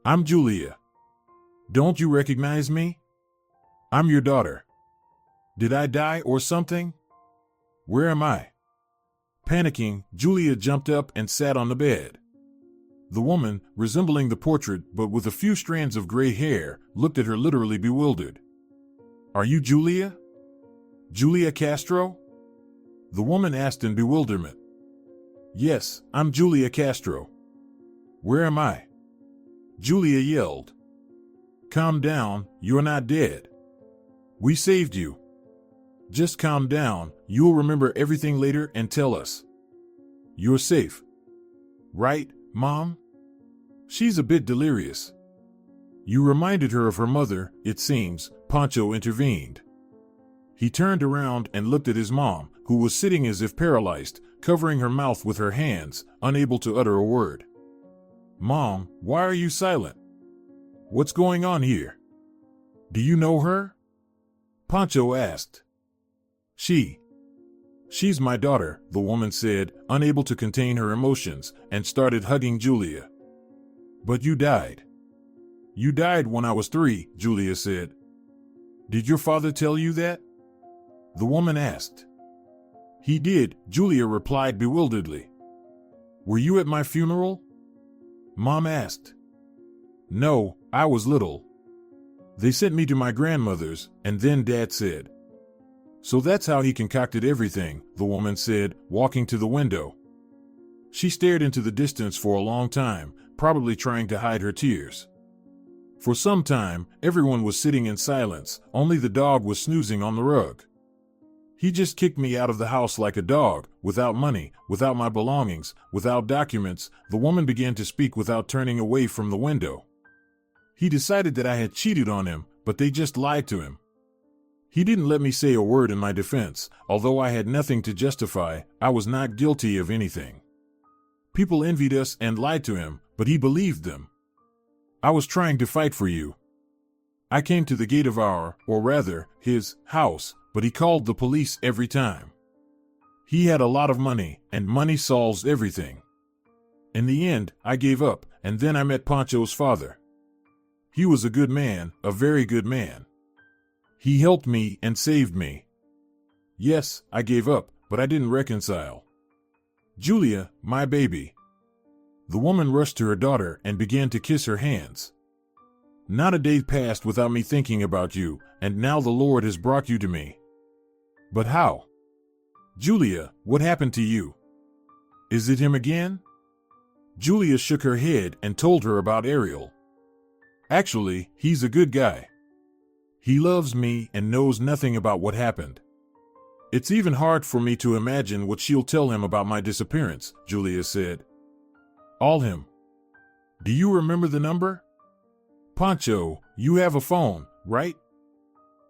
I'm Julia. Don't you recognize me? I'm your daughter. Did I die or something? Where am I? Panicking, Julia jumped up and sat on the bed. The woman, resembling the portrait but with a few strands of gray hair, looked at her literally bewildered. Are you Julia? Julia Castro? The woman asked in bewilderment. Yes, I'm Julia Castro. Where am I? Julia yelled. Calm down, you're not dead. We saved you. Just calm down, you'll remember everything later and tell us. You're safe. Right, Mom? She's a bit delirious. You reminded her of her mother, it seems, Pancho intervened. He turned around and looked at his mom, who was sitting as if paralyzed, covering her mouth with her hands, unable to utter a word. Mom, why are you silent? What's going on here? Do you know her? Pancho asked. She's my daughter, the woman said, unable to contain her emotions, and started hugging Julia. But you died. You died when I was 3, Julia said. Did your father tell you that? The woman asked. He did, Julia replied bewilderedly. Were you at my funeral? Mom asked. No, I was little. They sent me to my grandmother's, and then Dad said. So that's how he concocted everything, the woman said, walking to the window. She stared into the distance for a long time, probably trying to hide her tears. For some time, everyone was sitting in silence, only the dog was snoozing on the rug. He just kicked me out of the house like a dog, without money, without my belongings, without documents, the woman began to speak without turning away from the window. He decided that I had cheated on him, but they just lied to him. He didn't let me say a word in my defense, although I had nothing to justify, I was not guilty of anything. People envied us and lied to him, but he believed them. I was trying to fight for you. I came to the gate of his house, but he called the police every time. He had a lot of money, and money solves everything. In the end, I gave up, and then I met Pancho's father. He was a good man, a very good man. He helped me and saved me. Yes, I gave up, but I didn't reconcile. Julia, my baby. The woman rushed to her daughter and began to kiss her hands. Not a day passed without me thinking about you, and now the Lord has brought you to me. But how? Julia, what happened to you? Is it him again? Julia shook her head and told her about Ariel. Actually, he's a good guy. He loves me and knows nothing about what happened. It's even hard for me to imagine what she'll tell him about my disappearance, Julia said. All him. Do you remember the number? Pancho, you have a phone, right?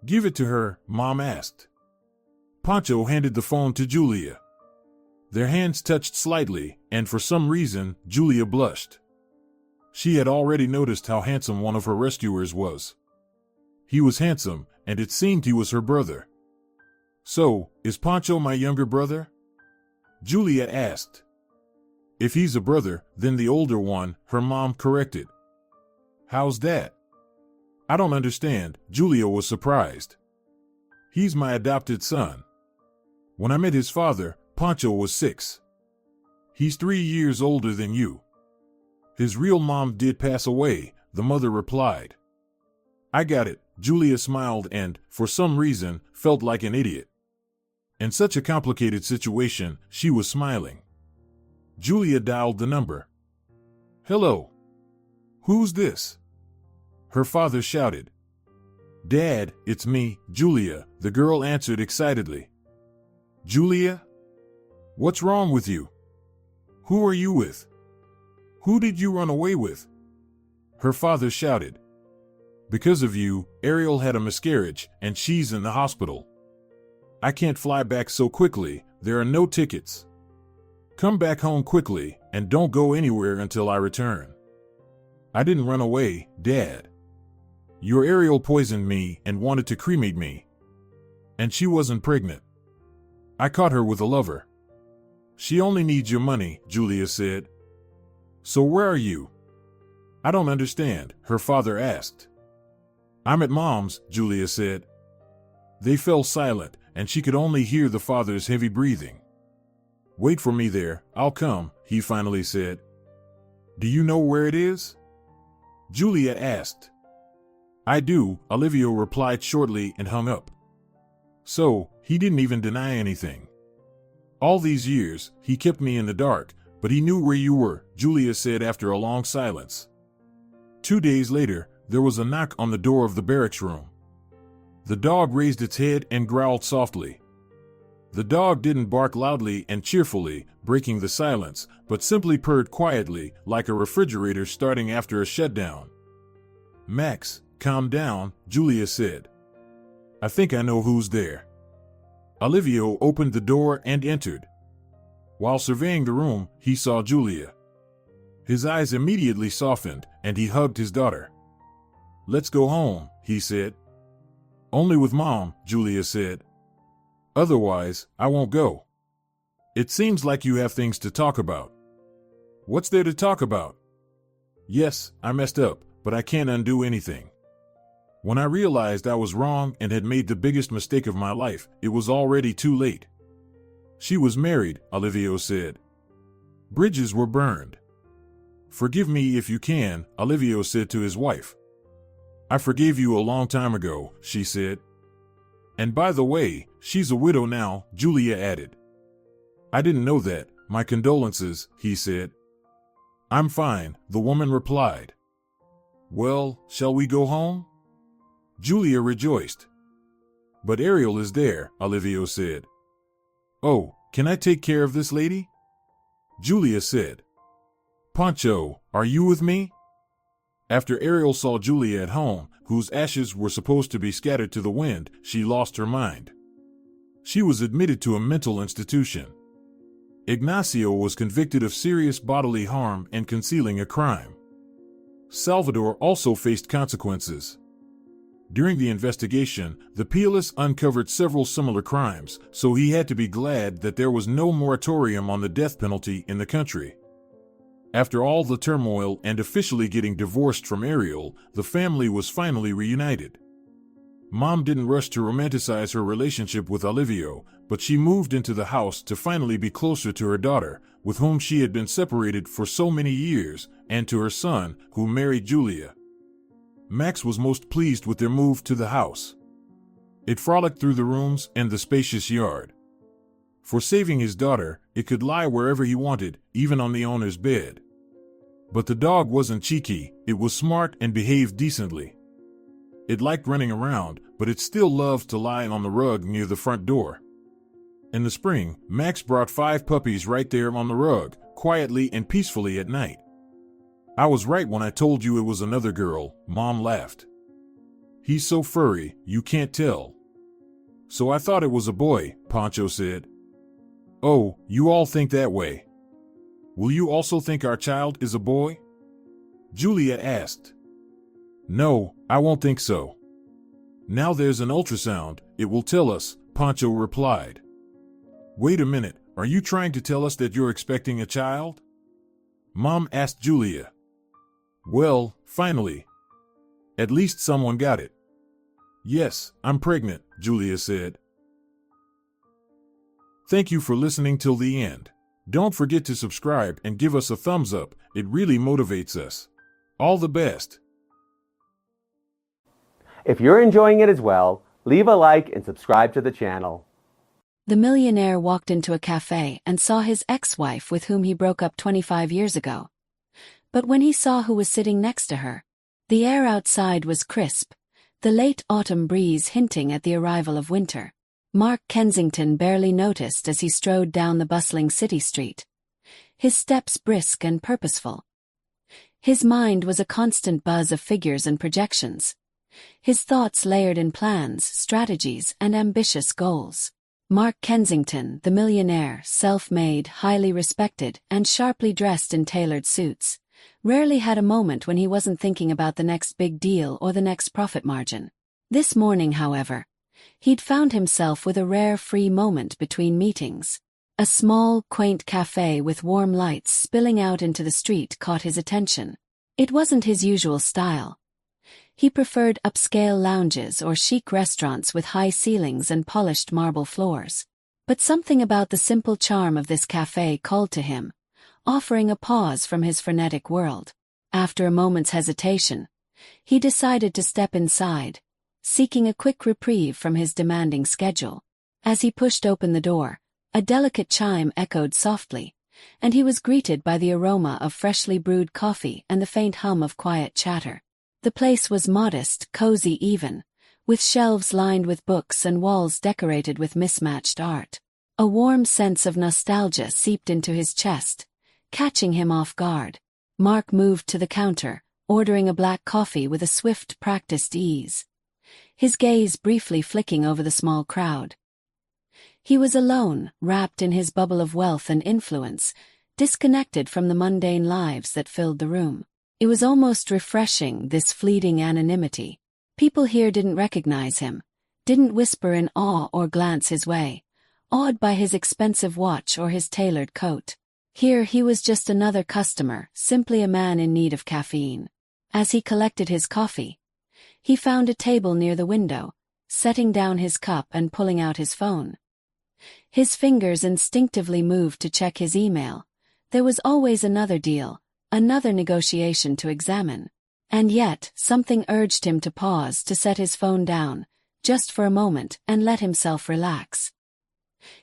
Give it to her, Mom asked. Pancho handed the phone to Julia. Their hands touched slightly, and for some reason, Julia blushed. She had already noticed how handsome one of her rescuers was. He was handsome, and it seemed he was her brother. So, is Pancho my younger brother? Julia asked. If he's a brother, then the older one, her mom corrected. How's that? I don't understand, Julia was surprised. He's my adopted son. When I met his father, Pancho was 6. He's 3 years older than you. His real mom did pass away, the mother replied. I got it, Julia smiled and, for some reason, felt like an idiot. In such a complicated situation, she was smiling. Julia dialed the number. Hello. Who's this? Her father shouted. Dad, it's me, Julia, the girl answered excitedly. Julia? What's wrong with you? Who are you with? Who did you run away with? Her father shouted. Because of you, Ariel had a miscarriage, and she's in the hospital. I can't fly back so quickly, there are no tickets. Come back home quickly, and don't go anywhere until I return. I didn't run away, Dad. Your Ariel poisoned me and wanted to cremate me. And she wasn't pregnant. I caught her with a lover. She only needs your money, Julia said. So where are you? I don't understand, her father asked. I'm at Mom's, Julia said. They fell silent, and she could only hear the father's heavy breathing. Wait for me there, I'll come, he finally said. Do you know where it is? Julia asked. I do, Olivia replied shortly and hung up. So, he didn't even deny anything. All these years, he kept me in the dark, but he knew where you were, Julia said after a long silence. 2 days later, there was a knock on the door of the barracks room. The dog raised its head and growled softly. The dog didn't bark loudly and cheerfully, breaking the silence, but simply purred quietly, like a refrigerator starting after a shutdown. Max, calm down, Julia said. I think I know who's there. Olivio opened the door and entered. While surveying the room, he saw Julia. His eyes immediately softened, and he hugged his daughter. Let's go home, he said. Only with Mom, Julia said. Otherwise, I won't go. It seems like you have things to talk about. What's there to talk about? Yes, I messed up, but I can't undo anything. When I realized I was wrong and had made the biggest mistake of my life, it was already too late. She was married, Olivio said. Bridges were burned. Forgive me if you can, Olivio said to his wife. I forgave you a long time ago, she said. And by the way, she's a widow now, Julia added. I didn't know that, my condolences, he said. I'm fine, the woman replied. Well, shall we go home? Julia rejoiced. But Ariel is there, Olivio said. Oh, can I take care of this lady? Julia said. Pancho, are you with me? After Ariel saw Julia at home, whose ashes were supposed to be scattered to the wind, she lost her mind. She was admitted to a mental institution. Ignacio was convicted of serious bodily harm and concealing a crime. Salvador also faced consequences. During the investigation, the Pialis uncovered several similar crimes, so he had to be glad that there was no moratorium on the death penalty in the country. After all the turmoil and officially getting divorced from Ariel, the family was finally reunited. Mom didn't rush to romanticize her relationship with Olivio, but she moved into the house to finally be closer to her daughter, with whom she had been separated for so many years, and to her son, who married Julia. Max was most pleased with their move to the house. It frolicked through the rooms and the spacious yard. For saving his daughter, it could lie wherever he wanted, even on the owner's bed. But the dog wasn't cheeky, it was smart and behaved decently. It liked running around, but it still loved to lie on the rug near the front door. In the spring, Max brought 5 puppies right there on the rug, quietly and peacefully at night. I was right when I told you it was another girl, Mom laughed. He's so furry, you can't tell. So I thought it was a boy, Pancho said. Oh, you all think that way. Will you also think our child is a boy? Julia asked. No, I won't think so. Now there's an ultrasound, it will tell us, Pancho replied. Wait a minute, are you trying to tell us that you're expecting a child? Mom asked Julia. Well, finally. At least someone got it. Yes, I'm pregnant, Julia said. Thank you for listening till the end. Don't forget to subscribe and give us a thumbs up, it really motivates us. All the best. If you're enjoying it as well, leave a like and subscribe to the channel. The millionaire walked into a cafe and saw his ex-wife with whom he broke up 25 years ago. But when he saw who was sitting next to her, the air outside was crisp, the late autumn breeze hinting at the arrival of winter. Mark Kensington barely noticed as he strode down the bustling city street, his steps brisk and purposeful. His mind was a constant buzz of figures and projections, his thoughts layered in plans, strategies, and ambitious goals. Mark Kensington, the millionaire, self-made, highly respected, and sharply dressed in tailored suits, rarely had a moment when he wasn't thinking about the next big deal or the next profit margin. This morning, however, he'd found himself with a rare free moment between meetings. A small, quaint cafe with warm lights spilling out into the street caught his attention. It wasn't his usual style. He preferred upscale lounges or chic restaurants with high ceilings and polished marble floors. But something about the simple charm of this cafe called to him, offering a pause from his frenetic world. After a moment's hesitation, he decided to step inside, seeking a quick reprieve from his demanding schedule. As he pushed open the door, a delicate chime echoed softly, and he was greeted by the aroma of freshly brewed coffee and the faint hum of quiet chatter. The place was modest, cozy even, with shelves lined with books and walls decorated with mismatched art. A warm sense of nostalgia seeped into his chest, catching him off guard. Mark moved to the counter, ordering a black coffee with a swift, practiced ease, his gaze briefly flicking over the small crowd. He was alone, wrapped in his bubble of wealth and influence, disconnected from the mundane lives that filled the room. It was almost refreshing, this fleeting anonymity. People here didn't recognize him, didn't whisper in awe or glance his way, awed by his expensive watch or his tailored coat. Here he was just another customer, simply a man in need of caffeine. As he collected his coffee, he found a table near the window, setting down his cup and pulling out his phone. His fingers instinctively moved to check his email. There was always another deal, another negotiation to examine. And yet, something urged him to pause, to set his phone down, just for a moment, and let himself relax.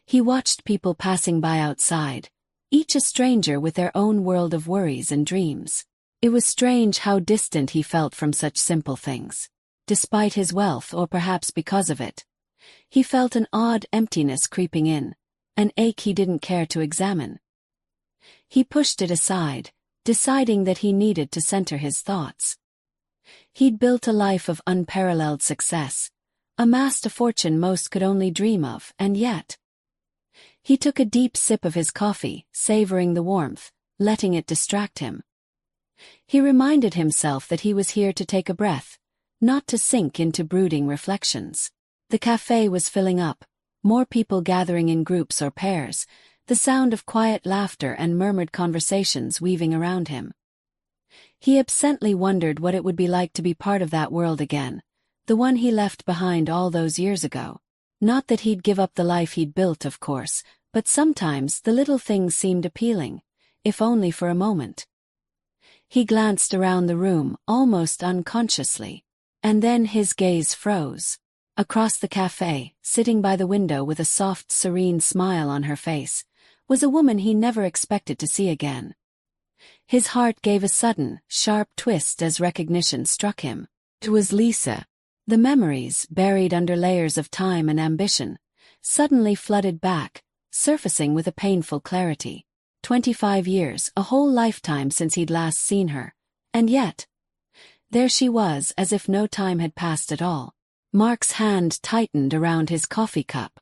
He watched people passing by outside, each a stranger with their own world of worries and dreams. It was strange how distant he felt from such simple things. Despite his wealth, or perhaps because of it, he felt an odd emptiness creeping in, an ache he didn't care to examine. He pushed it aside, deciding that he needed to center his thoughts. He'd built a life of unparalleled success, amassed a fortune most could only dream of, and yet... He took a deep sip of his coffee, savoring the warmth, letting it distract him. He reminded himself that he was here to take a breath, not to sink into brooding reflections. The cafe was filling up, more people gathering in groups or pairs, the sound of quiet laughter and murmured conversations weaving around him. He absently wondered what it would be like to be part of that world again, the one he left behind all those years ago. Not that he'd give up the life he'd built, of course, but sometimes the little things seemed appealing, if only for a moment. He glanced around the room, almost unconsciously, and then his gaze froze. Across the cafe, sitting by the window with a soft, serene smile on her face, was a woman he never expected to see again. His heart gave a sudden, sharp twist as recognition struck him. It was Lisa. The memories, buried under layers of time and ambition, suddenly flooded back, surfacing with a painful clarity. 25 years, a whole lifetime since he'd last seen her. And yet, there she was, as if no time had passed at all. Mark's hand tightened around his coffee cup.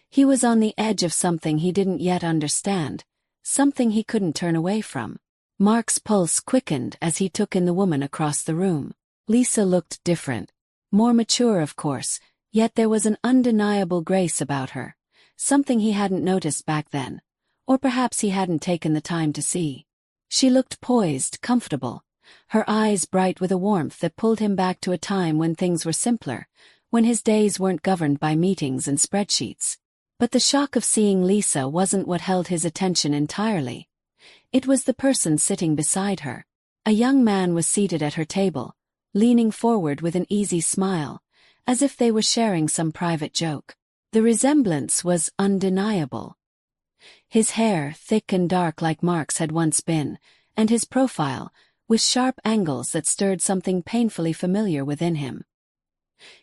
He was on the edge of something he didn't yet understand, something he couldn't turn away from. Mark's pulse quickened as he took in the woman across the room. Lisa looked different. More mature, of course, yet there was an undeniable grace about her, something he hadn't noticed back then, or perhaps he hadn't taken the time to see. She looked poised, comfortable, her eyes bright with a warmth that pulled him back to a time when things were simpler, when his days weren't governed by meetings and spreadsheets. But the shock of seeing Lisa wasn't what held his attention entirely. It was the person sitting beside her. A young man was seated at her table, leaning forward with an easy smile, as if they were sharing some private joke. The resemblance was undeniable. His hair, thick and dark like Mark's had once been, and his profile, with sharp angles that stirred something painfully familiar within him.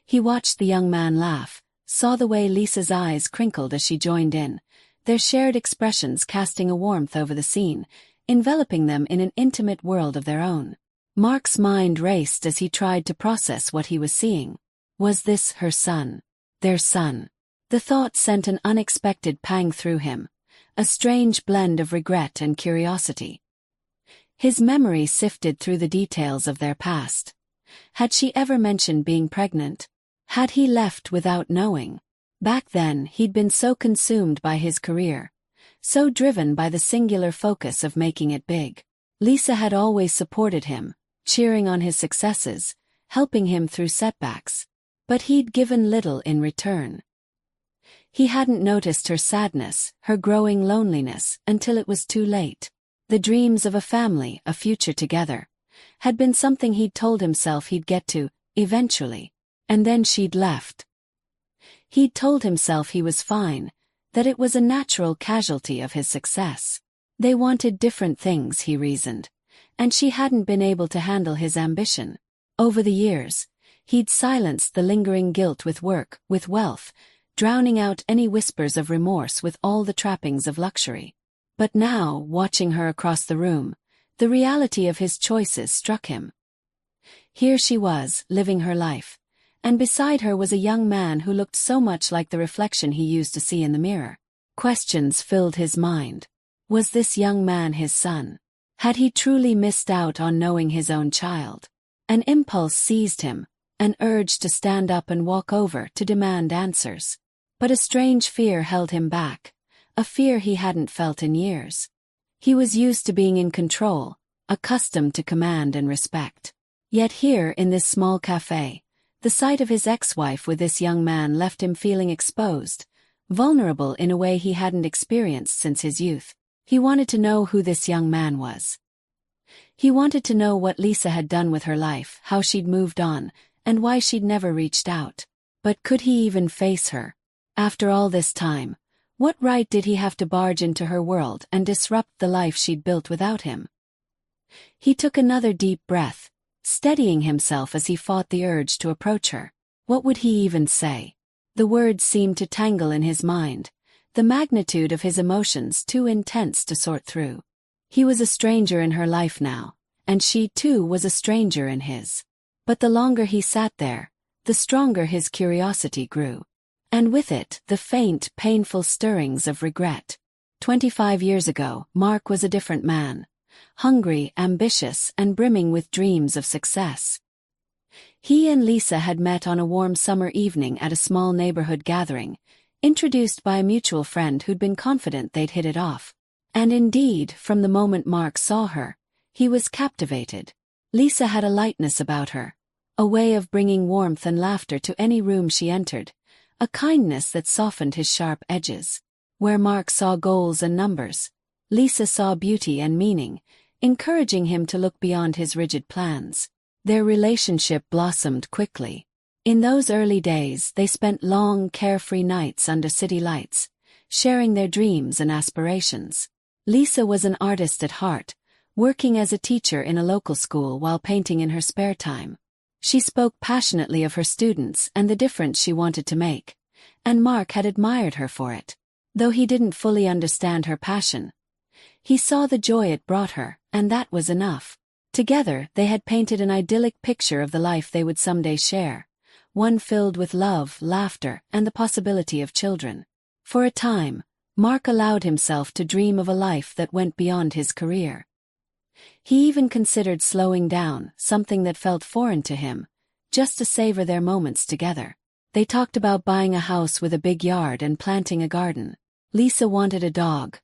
He watched the young man laugh, saw the way Lisa's eyes crinkled as she joined in, their shared expressions casting a warmth over the scene, enveloping them in an intimate world of their own. Mark's mind raced as he tried to process what he was seeing. Was this her son? Their son? The thought sent an unexpected pang through him, a strange blend of regret and curiosity. His memory sifted through the details of their past. Had she ever mentioned being pregnant? Had he left without knowing? Back then, he'd been so consumed by his career, so driven by the singular focus of making it big. Lisa had always supported him, cheering on his successes, helping him through setbacks. But he'd given little in return. He hadn't noticed her sadness, her growing loneliness, until it was too late. The dreams of a family, a future together, had been something he'd told himself he'd get to, eventually. And then she'd left. He'd told himself he was fine, that it was a natural casualty of his success. They wanted different things, he reasoned, and she hadn't been able to handle his ambition. Over the years, he'd silenced the lingering guilt with work, with wealth, drowning out any whispers of remorse with all the trappings of luxury. But now, watching her across the room, the reality of his choices struck him. Here she was, living her life, and beside her was a young man who looked so much like the reflection he used to see in the mirror. Questions filled his mind. Was this young man his son? Had he truly missed out on knowing his own child? An impulse seized him, an urge to stand up and walk over to demand answers. But a strange fear held him back, a fear he hadn't felt in years. He was used to being in control, accustomed to command and respect. Yet here in this small cafe, the sight of his ex-wife with this young man left him feeling exposed, vulnerable in a way he hadn't experienced since his youth. He wanted to know who this young man was. He wanted to know what Lisa had done with her life, how she'd moved on, and why she'd never reached out. But could he even face her? After all this time, what right did he have to barge into her world and disrupt the life she'd built without him? He took another deep breath, steadying himself as he fought the urge to approach her. What would he even say? The words seemed to tangle in his mind, the magnitude of his emotions too intense to sort through. He was a stranger in her life now, and she too was a stranger in his. But the longer he sat there, the stronger his curiosity grew. And with it, the faint, painful stirrings of regret. 25 years ago, Mark was a different man. Hungry, ambitious, and brimming with dreams of success. He and Lisa had met on a warm summer evening at a small neighborhood gathering, introduced by a mutual friend who'd been confident they'd hit it off. And indeed, from the moment Mark saw her, he was captivated. Lisa had a lightness about her, a way of bringing warmth and laughter to any room she entered, a kindness that softened his sharp edges. Where Mark saw goals and numbers, Lisa saw beauty and meaning, encouraging him to look beyond his rigid plans. Their relationship blossomed quickly. In those early days, they spent long, carefree nights under city lights, sharing their dreams and aspirations. Lisa was an artist at heart, working as a teacher in a local school while painting in her spare time. She spoke passionately of her students and the difference she wanted to make, and Mark had admired her for it. Though he didn't fully understand her passion, he saw the joy it brought her, and that was enough. Together, they had painted an idyllic picture of the life they would someday share, one filled with love, laughter, and the possibility of children. For a time, Mark allowed himself to dream of a life that went beyond his career. He even considered slowing down, something that felt foreign to him, just to savor their moments together. They talked about buying a house with a big yard and planting a garden. Lisa wanted a dog.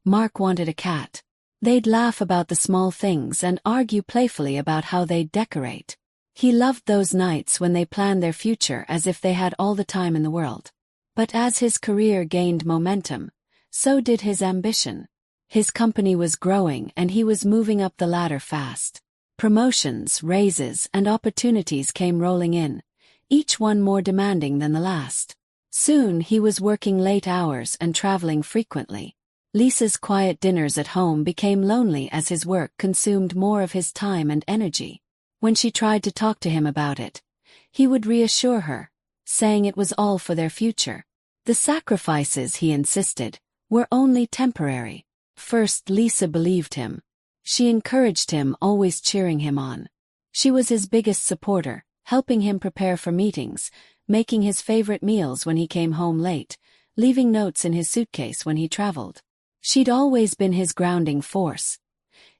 Mark wanted a cat. They'd laugh about the small things and argue playfully about how they'd decorate. He loved those nights when they planned their future as if they had all the time in the world. But as his career gained momentum, so did his ambition. His company was growing and he was moving up the ladder fast. Promotions, raises, and opportunities came rolling in, each one more demanding than the last. Soon he was working late hours and traveling frequently. Lisa's quiet dinners at home became lonely as his work consumed more of his time and energy. When she tried to talk to him about it, he would reassure her, saying it was all for their future. The sacrifices, he insisted, were only temporary. First, Lisa believed him. She encouraged him, always cheering him on. She was his biggest supporter, helping him prepare for meetings, making his favorite meals when he came home late, leaving notes in his suitcase when he traveled. She'd always been his grounding force,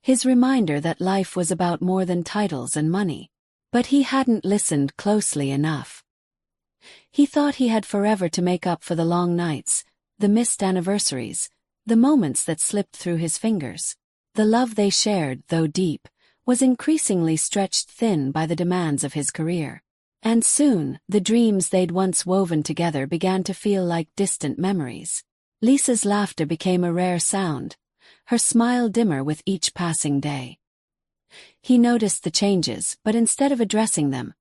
his reminder that life was about more than titles and money. But he hadn't listened closely enough. He thought he had forever to make up for the long nights, the missed anniversaries, the moments that slipped through his fingers. The love they shared, though deep, was increasingly stretched thin by the demands of his career. And soon, the dreams they'd once woven together began to feel like distant memories. Lisa's laughter became a rare sound, her smile dimmer with each passing day. He noticed the changes, but instead of addressing them,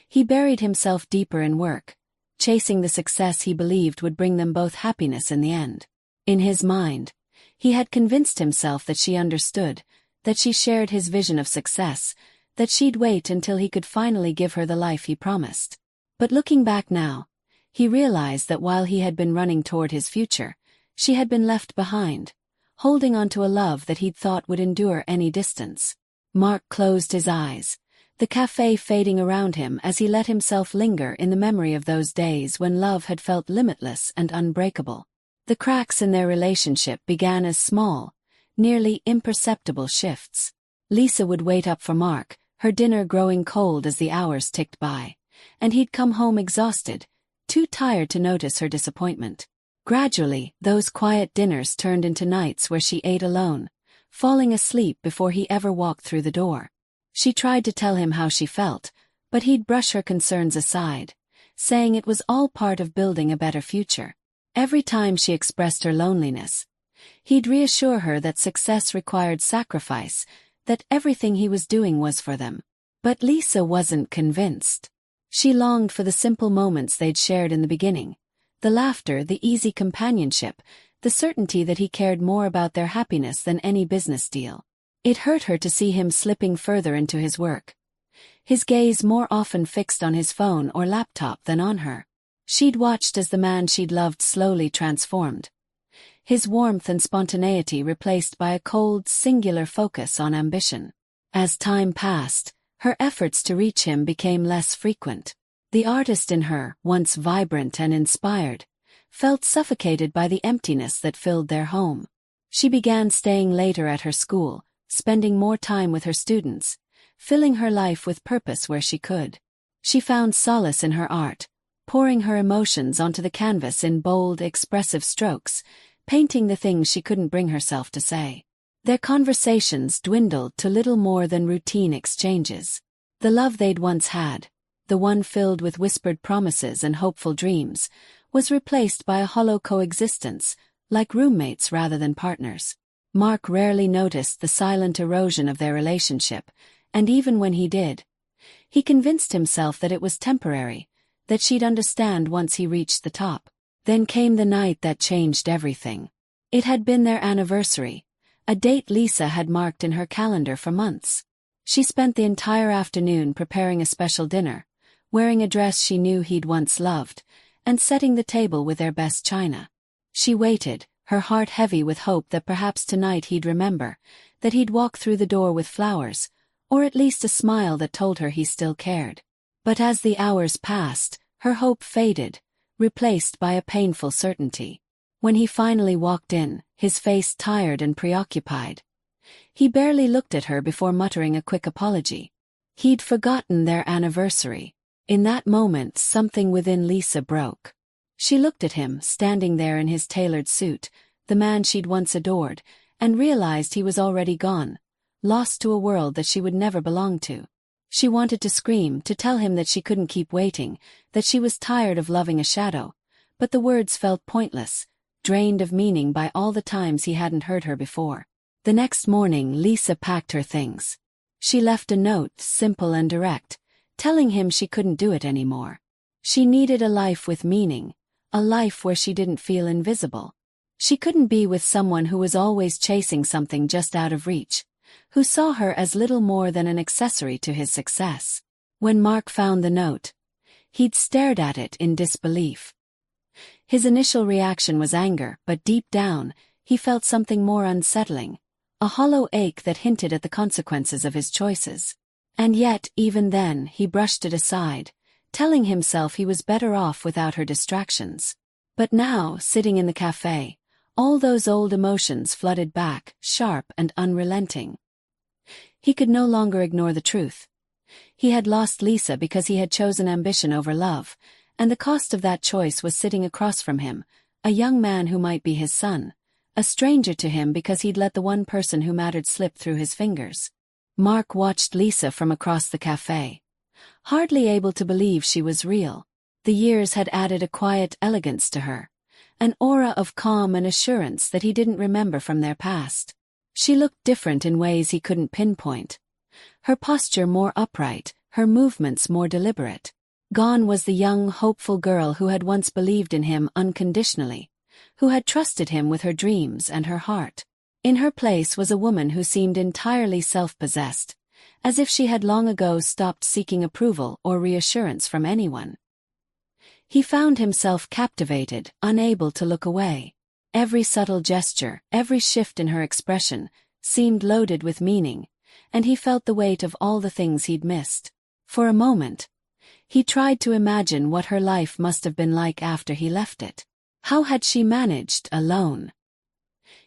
he buried himself deeper in work, chasing the success he believed would bring them both happiness in the end. In his mind, he had convinced himself that she understood, that she shared his vision of success, that she'd wait until he could finally give her the life he promised. But looking back now, he realized that while he had been running toward his future, she had been left behind, holding on to a love that he'd thought would endure any distance. Mark closed his eyes, the cafe fading around him as he let himself linger in the memory of those days when love had felt limitless and unbreakable. The cracks in their relationship began as small, nearly imperceptible shifts. Lisa would wait up for Mark, her dinner growing cold as the hours ticked by, and he'd come home exhausted, too tired to notice her disappointment. Gradually, those quiet dinners turned into nights where she ate alone, falling asleep before he ever walked through the door. She tried to tell him how she felt, but he'd brush her concerns aside, saying it was all part of building a better future. Every time she expressed her loneliness, he'd reassure her that success required sacrifice, that everything he was doing was for them. But Lisa wasn't convinced. She longed for the simple moments they'd shared in the beginning, the laughter, the easy companionship, the certainty that he cared more about their happiness than any business deal. It hurt her to see him slipping further into his work, his gaze more often fixed on his phone or laptop than on her. She'd watched as the man she'd loved slowly transformed, his warmth and spontaneity replaced by a cold, singular focus on ambition. As time passed, her efforts to reach him became less frequent. The artist in her, once vibrant and inspired, felt suffocated by the emptiness that filled their home. She began staying later at her school, spending more time with her students, filling her life with purpose where she could. She found solace in her art, pouring her emotions onto the canvas in bold, expressive strokes, painting the things she couldn't bring herself to say. Their conversations dwindled to little more than routine exchanges. The love they'd once had, the one filled with whispered promises and hopeful dreams, was replaced by a hollow coexistence, like roommates rather than partners. Mark rarely noticed the silent erosion of their relationship, and even when he did, he convinced himself that it was temporary, that she'd understand once he reached the top. Then came the night that changed everything. It had been their anniversary, a date Lisa had marked in her calendar for months. She spent the entire afternoon preparing a special dinner, wearing a dress she knew he'd once loved, and setting the table with their best china. She waited, her heart heavy with hope that perhaps tonight he'd remember, that he'd walk through the door with flowers, or at least a smile that told her he still cared. But as the hours passed, her hope faded, replaced by a painful certainty. When he finally walked in, his face tired and preoccupied, he barely looked at her before muttering a quick apology. He'd forgotten their anniversary. In that moment, something within Lisa broke. She looked at him, standing there in his tailored suit, the man she'd once adored, and realized he was already gone, lost to a world that she would never belong to. She wanted to scream, to tell him that she couldn't keep waiting, that she was tired of loving a shadow, but the words felt pointless, drained of meaning by all the times he hadn't heard her before. The next morning, Lisa packed her things. She left a note, simple and direct, telling him she couldn't do it anymore. She needed a life with meaning, a life where she didn't feel invisible. She couldn't be with someone who was always chasing something just out of reach, who saw her as little more than an accessory to his success. When Mark found the note, he'd stared at it in disbelief. His initial reaction was anger, but deep down, he felt something more unsettling, a hollow ache that hinted at the consequences of his choices. And yet, even then, he brushed it aside, telling himself he was better off without her distractions. But now, sitting in the cafe, all those old emotions flooded back, sharp and unrelenting. He could no longer ignore the truth. He had lost Lisa because he had chosen ambition over love, and the cost of that choice was sitting across from him, a young man who might be his son, a stranger to him because he'd let the one person who mattered slip through his fingers. Mark watched Lisa from across the cafe, hardly able to believe she was real. The years had added a quiet elegance to her, an aura of calm and assurance that he didn't remember from their past. She looked different in ways he couldn't pinpoint. Her posture more upright, her movements more deliberate. Gone was the young, hopeful girl who had once believed in him unconditionally, who had trusted him with her dreams and her heart. In her place was a woman who seemed entirely self-possessed, as if she had long ago stopped seeking approval or reassurance from anyone. He found himself captivated, unable to look away. Every subtle gesture, every shift in her expression, seemed loaded with meaning, and he felt the weight of all the things he'd missed. For a moment, he tried to imagine what her life must have been like after he left it. How had she managed alone?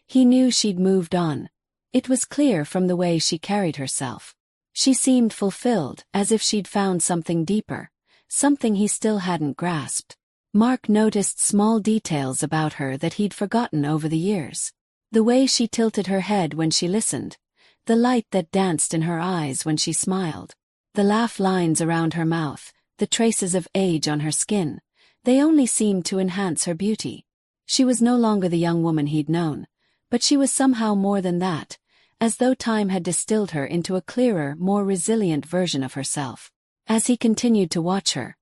He knew she'd moved on. It was clear from the way she carried herself. She seemed fulfilled, as if she'd found something deeper, something he still hadn't grasped. Mark noticed small details about her that he'd forgotten over the years. The way she tilted her head when she listened, the light that danced in her eyes when she smiled, the laugh lines around her mouth, the traces of age on her skin. They only seemed to enhance her beauty. She was no longer the young woman he'd known, but she was somehow more than that, as though time had distilled her into a clearer, more resilient version of herself. As he continued to watch her,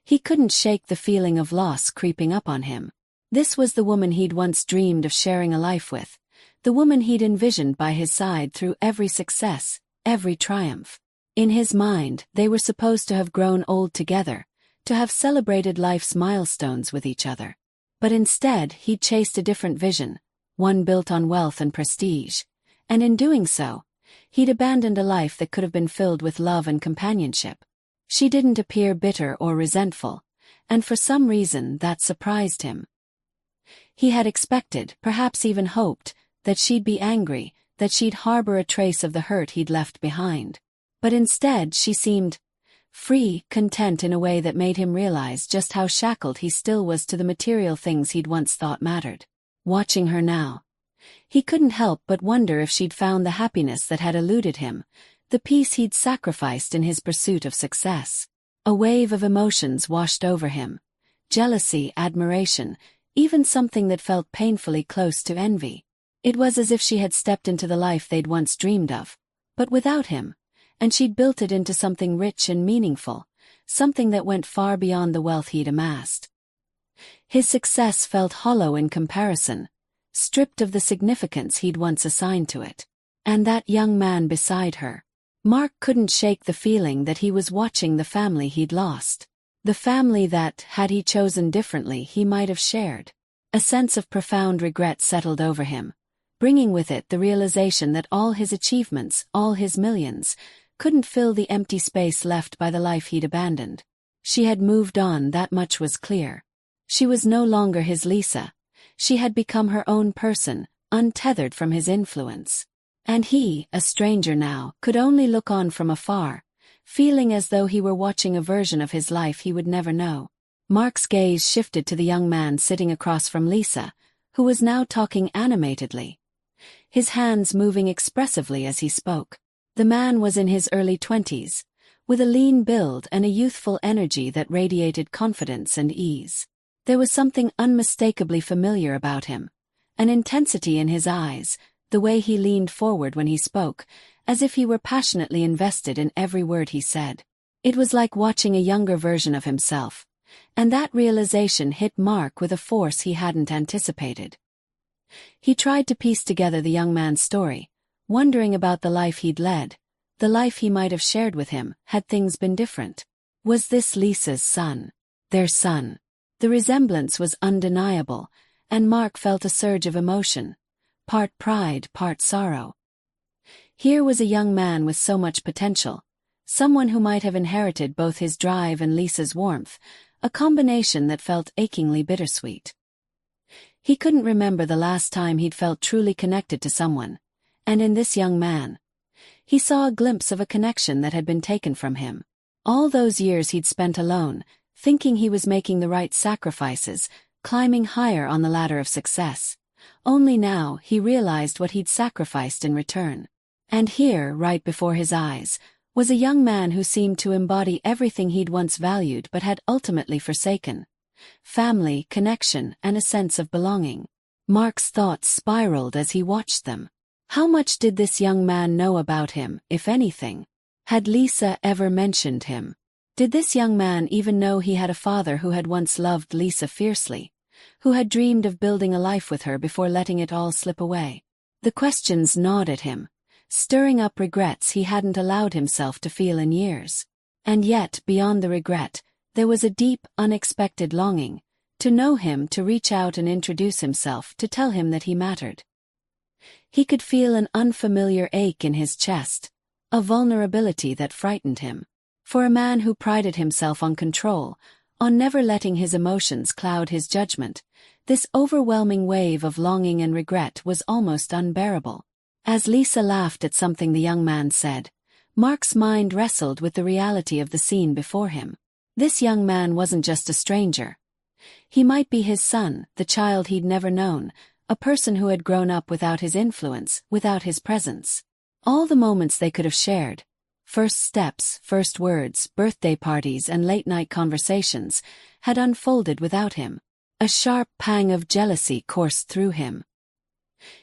he couldn't shake the feeling of loss creeping up on him. This was the woman he'd once dreamed of sharing a life with, the woman he'd envisioned by his side through every success, every triumph. In his mind, they were supposed to have grown old together, to have celebrated life's milestones with each other. But instead, he'd chased a different vision, one built on wealth and prestige, and in doing so, he'd abandoned a life that could have been filled with love and companionship. She didn't appear bitter or resentful, and for some reason that surprised him. He had expected, perhaps even hoped, that she'd be angry, that she'd harbor a trace of the hurt he'd left behind. But instead she seemed free, content in a way that made him realize just how shackled he still was to the material things he'd once thought mattered. Watching her now, he couldn't help but wonder if she'd found the happiness that had eluded him, the peace he'd sacrificed in his pursuit of success. A wave of emotions washed over him. Jealousy, admiration, even something that felt painfully close to envy. It was as if she had stepped into the life they'd once dreamed of, but without him, and she'd built it into something rich and meaningful, something that went far beyond the wealth he'd amassed. His success felt hollow in comparison, stripped of the significance he'd once assigned to it. And that young man beside her. Mark couldn't shake the feeling that he was watching the family he'd lost. The family that, had he chosen differently, he might have shared. A sense of profound regret settled over him, bringing with it the realization that all his achievements, all his millions, couldn't fill the empty space left by the life he'd abandoned. She had moved on, that much was clear. She was no longer his Lisa. She had become her own person, untethered from his influence. And he, a stranger now, could only look on from afar, feeling as though he were watching a version of his life he would never know. Mark's gaze shifted to the young man sitting across from Lisa, who was now talking animatedly, his hands moving expressively as he spoke. The man was in his early 20s, with a lean build and a youthful energy that radiated confidence and ease. There was something unmistakably familiar about him, an intensity in his eyes, the way he leaned forward when he spoke, as if he were passionately invested in every word he said. It was like watching a younger version of himself, and that realization hit Mark with a force he hadn't anticipated. He tried to piece together the young man's story, wondering about the life he'd led, the life he might have shared with him, had things been different. Was this Lisa's son? Their son? The resemblance was undeniable, and Mark felt a surge of emotion, part pride, part sorrow. Here was a young man with so much potential, someone who might have inherited both his drive and Lisa's warmth, a combination that felt achingly bittersweet. He couldn't remember the last time he'd felt truly connected to someone, and in this young man, he saw a glimpse of a connection that had been taken from him. All those years he'd spent alone, thinking he was making the right sacrifices, climbing higher on the ladder of success. Only now he realized what he'd sacrificed in return. And here, right before his eyes, was a young man who seemed to embody everything he'd once valued but had ultimately forsaken: family, connection, and a sense of belonging. Mark's thoughts spiraled as he watched them. How much did this young man know about him, if anything? Had Lisa ever mentioned him? Did this young man even know he had a father who had once loved Lisa fiercely, who had dreamed of building a life with her before letting it all slip away? The questions gnawed at him, stirring up regrets he hadn't allowed himself to feel in years. And yet, beyond the regret, there was a deep, unexpected longing, to know him, to reach out and introduce himself, to tell him that he mattered. He could feel an unfamiliar ache in his chest, a vulnerability that frightened him. For a man who prided himself on control, on never letting his emotions cloud his judgment, this overwhelming wave of longing and regret was almost unbearable. As Lisa laughed at something the young man said, Mark's mind wrestled with the reality of the scene before him. This young man wasn't just a stranger. He might be his son, the child he'd never known, a person who had grown up without his influence, without his presence. All the moments they could have shared, first steps, first words, birthday parties, and late-night conversations, had unfolded without him. A sharp pang of jealousy coursed through him.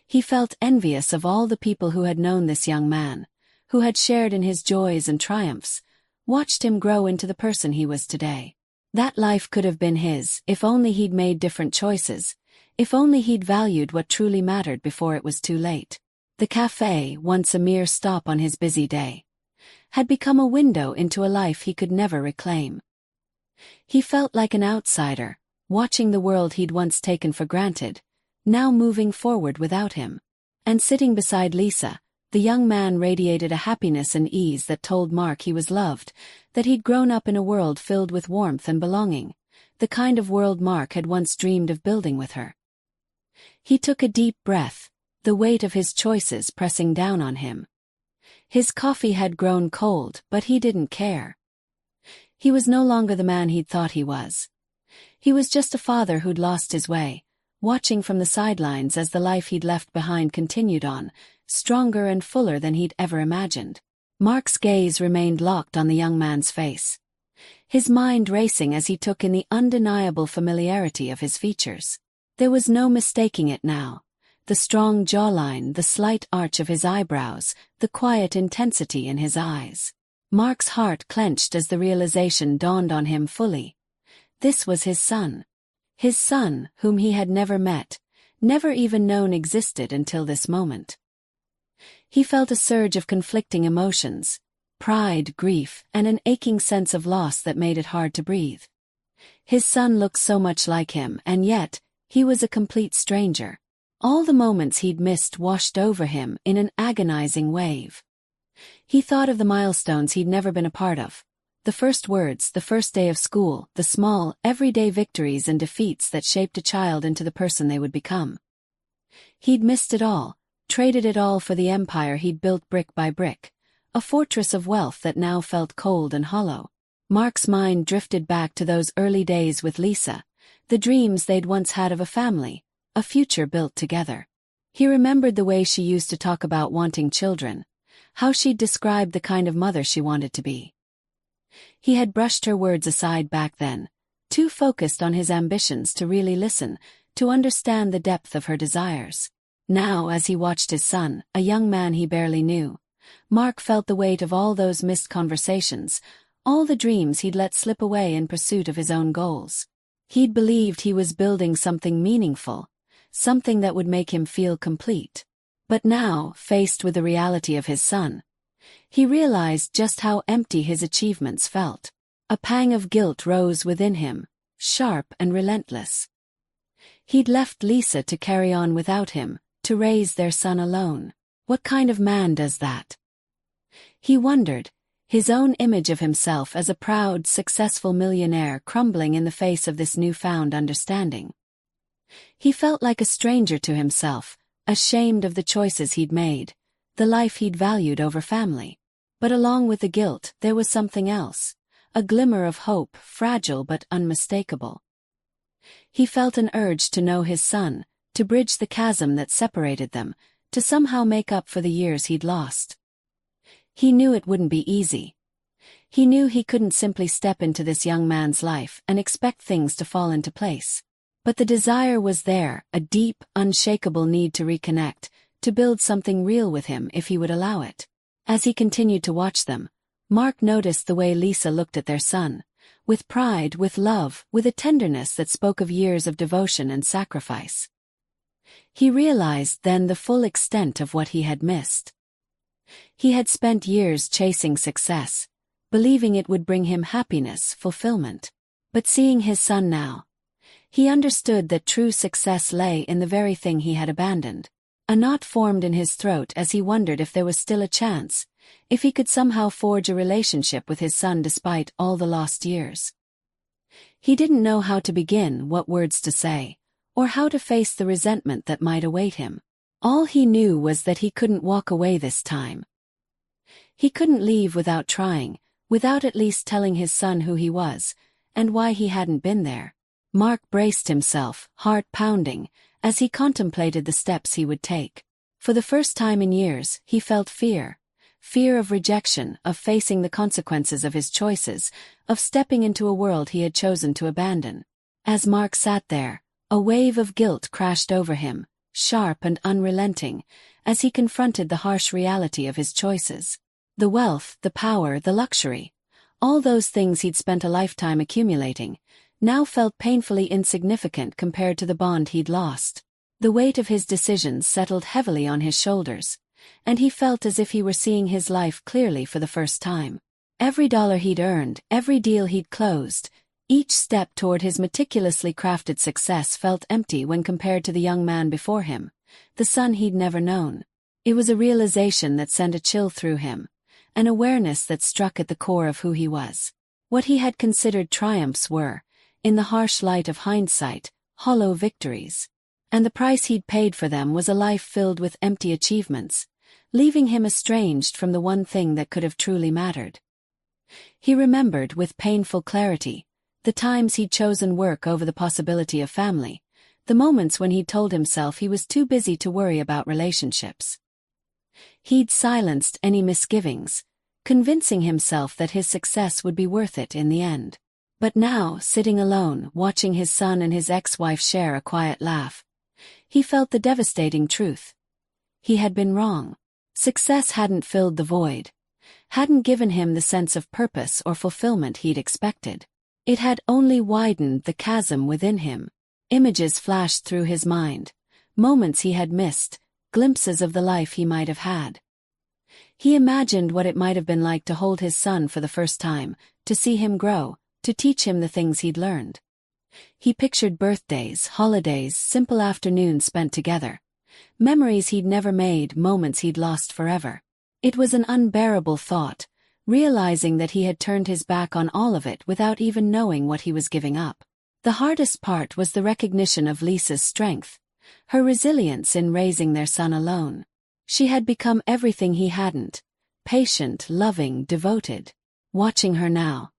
He felt envious of all the people who had known this young man, who had shared in his joys and triumphs, watched him grow into the person he was today. That life could have been his, if only he'd made different choices, if only he'd valued what truly mattered before it was too late. The cafe, once a mere stop on his busy day, had become a window into a life he could never reclaim. He felt like an outsider, watching the world he'd once taken for granted, now moving forward without him. And sitting beside Lisa, the young man radiated a happiness and ease that told Mark he was loved, that he'd grown up in a world filled with warmth and belonging, the kind of world Mark had once dreamed of building with her. He took a deep breath, the weight of his choices pressing down on him. His coffee had grown cold, but he didn't care. He was no longer the man he'd thought he was. He was just a father who'd lost his way, watching from the sidelines as the life he'd left behind continued on, stronger and fuller than he'd ever imagined. Mark's gaze remained locked on the young man's face, his mind racing as he took in the undeniable familiarity of his features. There was no mistaking it now. The strong jawline, the slight arch of his eyebrows, the quiet intensity in his eyes. Mark's heart clenched as the realization dawned on him fully. This was his son, whom he had never met, never even known existed until this moment. He felt a surge of conflicting emotions, pride, grief, and an aching sense of loss that made it hard to breathe. His son looked so much like him, and yet, he was a complete stranger. All the moments he'd missed washed over him in an agonizing wave. He thought of the milestones he'd never been a part of. The first words, the first day of school, the small, everyday victories and defeats that shaped a child into the person they would become. He'd missed it all, traded it all for the empire he'd built brick by brick, a fortress of wealth that now felt cold and hollow. Mark's mind drifted back to those early days with Lisa, the dreams they'd once had of a family, a future built together. He remembered the way she used to talk about wanting children, how she'd described the kind of mother she wanted to be. He had brushed her words aside back then, too focused on his ambitions to really listen, to understand the depth of her desires. Now, as he watched his son, a young man he barely knew, Mark felt the weight of all those missed conversations, all the dreams he'd let slip away in pursuit of his own goals. He'd believed he was building something meaningful, something that would make him feel complete. But now, faced with the reality of his son, he realized just how empty his achievements felt. A pang of guilt rose within him, sharp and relentless. He'd left Lisa to carry on without him, to raise their son alone. What kind of man does that? He wondered, his own image of himself as a proud, successful millionaire crumbling in the face of this newfound understanding. He felt like a stranger to himself, ashamed of the choices he'd made, the life he'd valued over family. But along with the guilt, there was something else, a glimmer of hope, fragile but unmistakable. He felt an urge to know his son, to bridge the chasm that separated them, to somehow make up for the years he'd lost. He knew it wouldn't be easy. He knew he couldn't simply step into this young man's life and expect things to fall into place. But the desire was there, a deep, unshakable need to reconnect, to build something real with him if he would allow it. As he continued to watch them, Mark noticed the way Lisa looked at their son, with pride, with love, with a tenderness that spoke of years of devotion and sacrifice. He realized then the full extent of what he had missed. He had spent years chasing success, believing it would bring him happiness, fulfillment. But seeing his son now, he understood that true success lay in the very thing he had abandoned. A knot formed in his throat as he wondered if there was still a chance, if he could somehow forge a relationship with his son despite all the lost years. He didn't know how to begin, what words to say, or how to face the resentment that might await him. All he knew was that he couldn't walk away this time. He couldn't leave without trying, without at least telling his son who he was, and why he hadn't been there. Mark braced himself, heart pounding, as he contemplated the steps he would take. For the first time in years, he felt fear. Fear of rejection, of facing the consequences of his choices, of stepping into a world he had chosen to abandon. As Mark sat there, a wave of guilt crashed over him, sharp and unrelenting, as he confronted the harsh reality of his choices. The wealth, the power, the luxury, all those things he'd spent a lifetime accumulating, now felt painfully insignificant compared to the bond he'd lost. The weight of his decisions settled heavily on his shoulders, and he felt as if he were seeing his life clearly for the first time. Every dollar he'd earned, every deal he'd closed, each step toward his meticulously crafted success felt empty when compared to the young man before him, the son he'd never known. It was a realization that sent a chill through him, an awareness that struck at the core of who he was. What he had considered triumphs were, in the harsh light of hindsight, hollow victories. And the price he'd paid for them was a life filled with empty achievements, leaving him estranged from the one thing that could have truly mattered. He remembered with painful clarity the times he'd chosen work over the possibility of family, the moments when he'd told himself he was too busy to worry about relationships. He'd silenced any misgivings, convincing himself that his success would be worth it in the end. But now, sitting alone, watching his son and his ex-wife share a quiet laugh, he felt the devastating truth. He had been wrong. Success hadn't filled the void, hadn't given him the sense of purpose or fulfillment he'd expected. It had only widened the chasm within him. Images flashed through his mind, moments he had missed, glimpses of the life he might have had. He imagined what it might have been like to hold his son for the first time, to see him grow, to teach him the things he'd learned. He pictured birthdays, holidays, simple afternoons spent together. Memories he'd never made, moments he'd lost forever. It was an unbearable thought, realizing that he had turned his back on all of it without even knowing what he was giving up. The hardest part was the recognition of Lisa's strength, her resilience in raising their son alone. She had become everything he hadn't: patient, loving, devoted. Watching her now,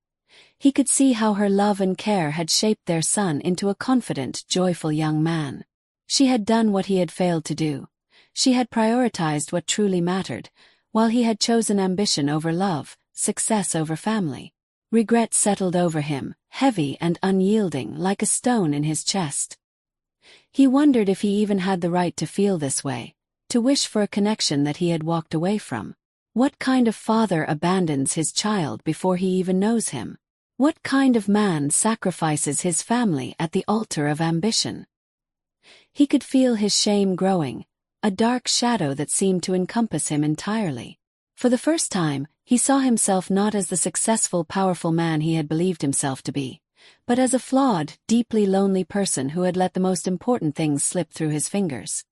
he could see how her love and care had shaped their son into a confident, joyful young man. She had done what he had failed to do. She had prioritized what truly mattered, while he had chosen ambition over love, success over family. Regret settled over him, heavy and unyielding like a stone in his chest. He wondered if he even had the right to feel this way, to wish for a connection that he had walked away from. What kind of father abandons his child before he even knows him? What kind of man sacrifices his family at the altar of ambition? He could feel his shame growing, a dark shadow that seemed to encompass him entirely. For the first time, he saw himself not as the successful, powerful man he had believed himself to be, but as a flawed, deeply lonely person who had let the most important things slip through his fingers.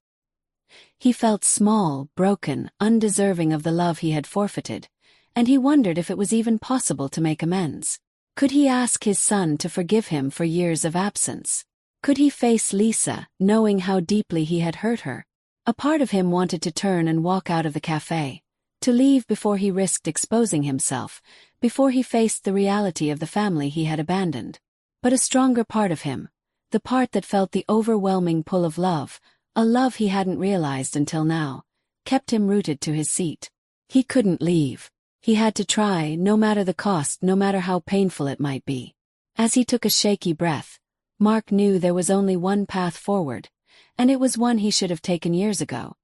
He felt small, broken, undeserving of the love he had forfeited, and he wondered if it was even possible to make amends. Could he ask his son to forgive him for years of absence? Could he face Lisa, knowing how deeply he had hurt her? A part of him wanted to turn and walk out of the cafe, to leave before he risked exposing himself, before he faced the reality of the family he had abandoned. But a stronger part of him, the part that felt the overwhelming pull of love, a love he hadn't realized until now, kept him rooted to his seat. He couldn't leave. He had to try, no matter the cost, no matter how painful it might be. As he took a shaky breath, Mark knew there was only one path forward, and it was one he should have taken years ago.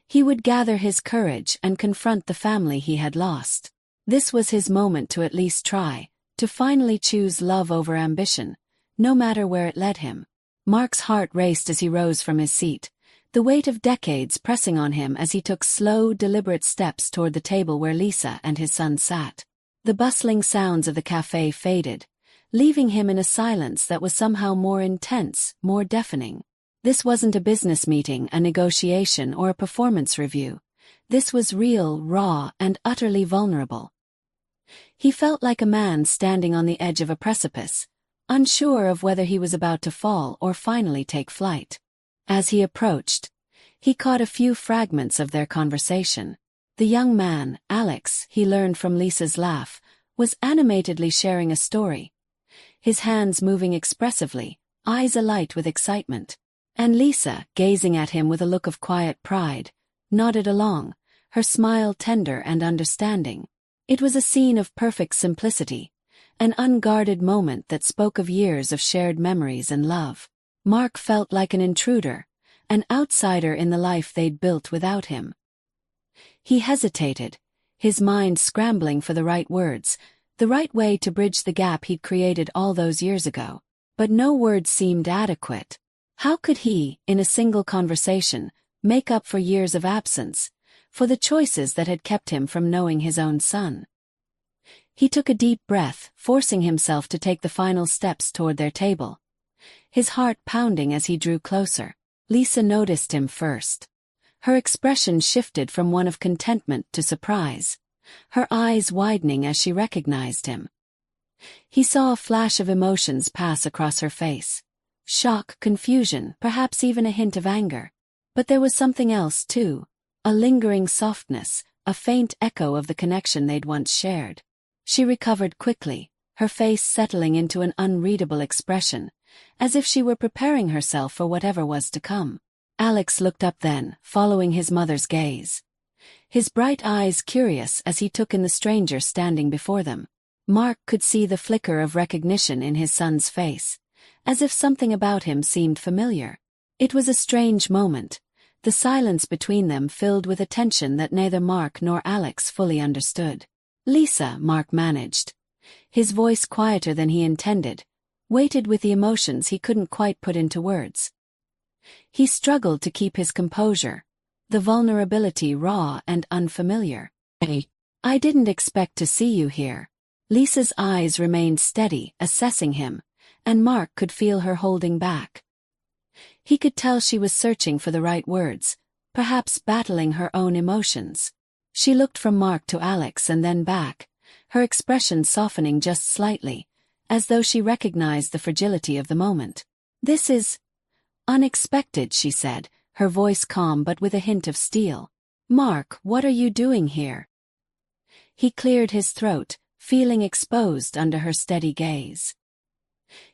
He would gather his courage and confront the family he had lost. This was his moment to at least try, to finally choose love over ambition, no matter where it led him. Mark's heart raced as he rose from his seat, the weight of decades pressing on him as he took slow, deliberate steps toward the table where Lisa and his son sat. The bustling sounds of the cafe faded, leaving him in a silence that was somehow more intense, more deafening. This wasn't a business meeting, a negotiation, or a performance review. This was real, raw, and utterly vulnerable. He felt like a man standing on the edge of a precipice, unsure of whether he was about to fall or finally take flight. As he approached, he caught a few fragments of their conversation. The young man, Alex, he learned from Lisa's laugh, was animatedly sharing a story, his hands moving expressively, eyes alight with excitement. And Lisa, gazing at him with a look of quiet pride, nodded along, her smile tender and understanding. It was a scene of perfect simplicity, an unguarded moment that spoke of years of shared memories and love. Mark felt like an intruder, an outsider in the life they'd built without him. He hesitated, his mind scrambling for the right words, the right way to bridge the gap he'd created all those years ago. But no words seemed adequate. How could he, in a single conversation, make up for years of absence, for the choices that had kept him from knowing his own son? He took a deep breath, forcing himself to take the final steps toward their table, his heart pounding as he drew closer. Lisa noticed him first. Her expression shifted from one of contentment to surprise, her eyes widening as she recognized him. He saw a flash of emotions pass across her face. Shock, confusion, perhaps even a hint of anger. But there was something else, too, a lingering softness, a faint echo of the connection they'd once shared. She recovered quickly, her face settling into an unreadable expression, as if she were preparing herself for whatever was to come. Alex looked up then, following his mother's gaze, his bright eyes curious as he took in the stranger standing before them. Mark could see the flicker of recognition in his son's face, as if something about him seemed familiar. It was a strange moment, the silence between them filled with a tension that neither Mark nor Alex fully understood. "Lisa," Mark managed, his voice quieter than he intended, weighted with the emotions he couldn't quite put into words. He struggled to keep his composure, the vulnerability raw and unfamiliar. "Hey, I didn't expect to see you here." Lisa's eyes remained steady, assessing him, and Mark could feel her holding back. He could tell she was searching for the right words, perhaps battling her own emotions. She looked from Mark to Alex and then back, her expression softening just slightly, as though she recognized the fragility of the moment. "This is unexpected," she said, her voice calm but with a hint of steel. "Mark, what are you doing here?" He cleared his throat, feeling exposed under her steady gaze.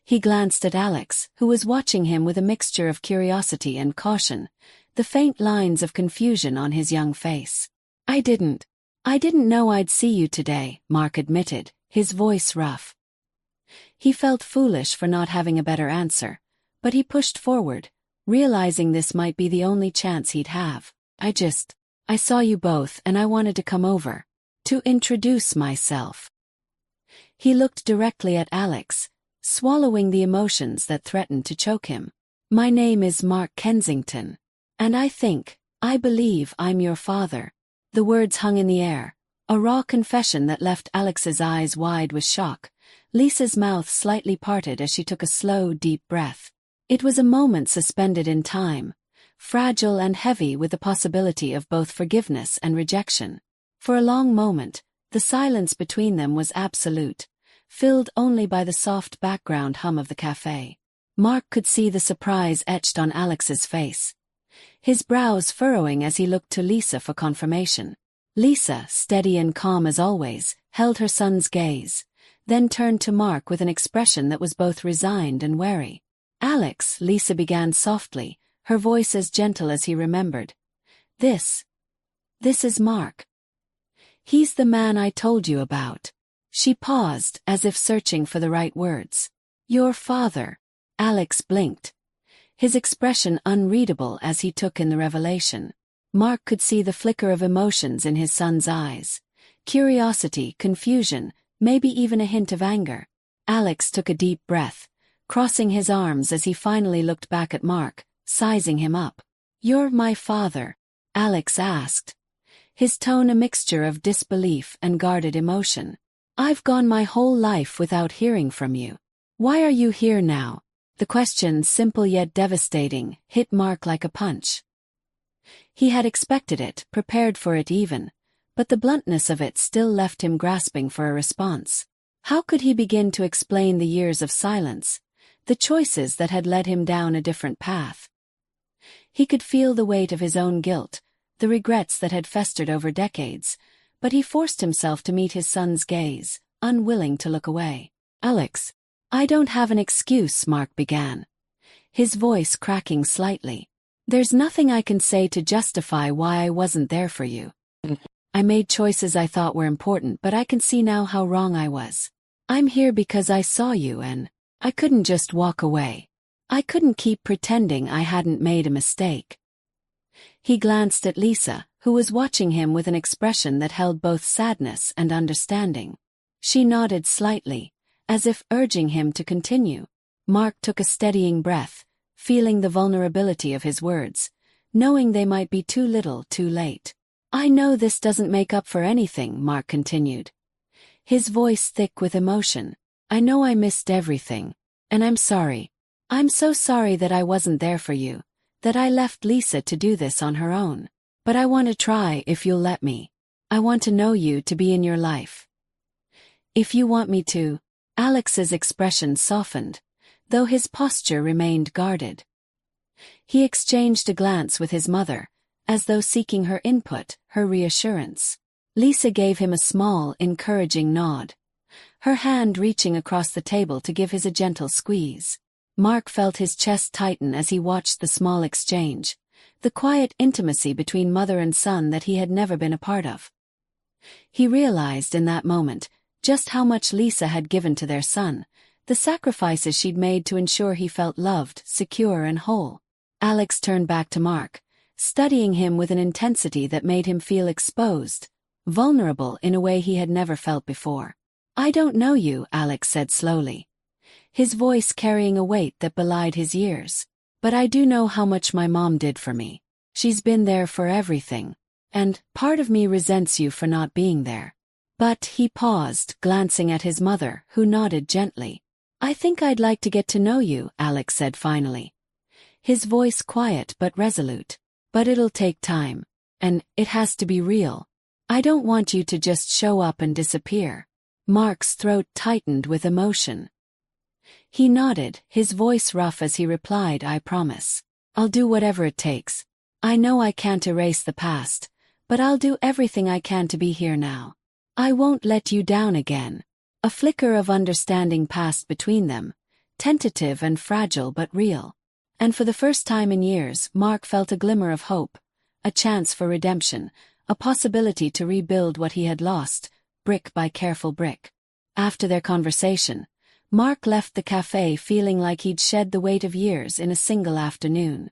He glanced at Alex, who was watching him with a mixture of curiosity and caution, the faint lines of confusion on his young face. I didn't know I'd see you today," Mark admitted, his voice rough. He felt foolish for not having a better answer, but he pushed forward, realizing this might be the only chance he'd have. I saw you both and I wanted to come over to introduce myself." He looked directly at Alex, swallowing the emotions that threatened to choke him. "My name is Mark Kensington, and I believe I'm your father." The words hung in the air, a raw confession that left Alex's eyes wide with shock. Lisa's mouth slightly parted as she took a slow, deep breath. It was a moment suspended in time, fragile and heavy with the possibility of both forgiveness and rejection. For a long moment, the silence between them was absolute, filled only by the soft background hum of the cafe. Mark could see the surprise etched on Alex's face, his brows furrowing as he looked to Lisa for confirmation. Lisa, steady and calm as always, held her son's gaze, then turned to Mark with an expression that was both resigned and wary. "Alex," Lisa began softly, her voice as gentle as he remembered. This is Mark. He's the man I told you about." She paused, as if searching for the right words. "Your father." Alex blinked, his expression unreadable as he took in the revelation. Mark could see the flicker of emotions in his son's eyes. Curiosity, confusion, maybe even a hint of anger. Alex took a deep breath, crossing his arms as he finally looked back at Mark, sizing him up. "You're my father?" Alex asked, his tone a mixture of disbelief and guarded emotion. "I've gone my whole life without hearing from you. Why are you here now?" The question, simple yet devastating, hit Mark like a punch. He had expected it, prepared for it even, but the bluntness of it still left him grasping for a response. How could he begin to explain the years of silence, the choices that had led him down a different path? He could feel the weight of his own guilt, the regrets that had festered over decades, but he forced himself to meet his son's gaze, unwilling to look away. "Alex, I don't have an excuse," Mark began, his voice cracking slightly. "There's nothing I can say to justify why I wasn't there for you. I made choices I thought were important, but I can see now how wrong I was. I'm here because I saw you and I couldn't just walk away. I couldn't keep pretending I hadn't made a mistake." He glanced at Lisa, who was watching him with an expression that held both sadness and understanding. She nodded slightly, as if urging him to continue. Mark took a steadying breath, feeling the vulnerability of his words, knowing they might be too little too late. "I know this doesn't make up for anything," Mark continued, his voice thick with emotion. "I know I missed everything, and I'm sorry. I'm so sorry that I wasn't there for you, that I left Lisa to do this on her own. But I want to try if you'll let me. I want to know you, to be in your life. If you want me to." Alex's expression softened, though his posture remained guarded. He exchanged a glance with his mother, as though seeking her input, her reassurance. Lisa gave him a small, encouraging nod, her hand reaching across the table to give his a gentle squeeze. Mark felt his chest tighten as he watched the small exchange, the quiet intimacy between mother and son that he had never been a part of. He realized in that moment just how much Lisa had given to their son, the sacrifices she'd made to ensure he felt loved, secure and whole. Alex turned back to Mark, studying him with an intensity that made him feel exposed, vulnerable in a way he had never felt before. "I don't know you," Alex said slowly, his voice carrying a weight that belied his years. "But I do know how much my mom did for me. She's been there for everything. And part of me resents you for not being there. But he paused, glancing at his mother, who nodded gently. I think I'd like to get to know you, Alex said finally. His voice quiet but resolute. But it'll take time. And it has to be real. I don't want you to just show up and disappear. Mark's throat tightened with emotion. He nodded, his voice rough as he replied, I promise. I'll do whatever it takes. I know I can't erase the past, but I'll do everything I can to be here now. I won't let you down again. A flicker of understanding passed between them, tentative and fragile but real. And for the first time in years, Mark felt a glimmer of hope, a chance for redemption, a possibility to rebuild what he had lost, brick by careful brick. After their conversation, Mark left the cafe feeling like he'd shed the weight of years in a single afternoon.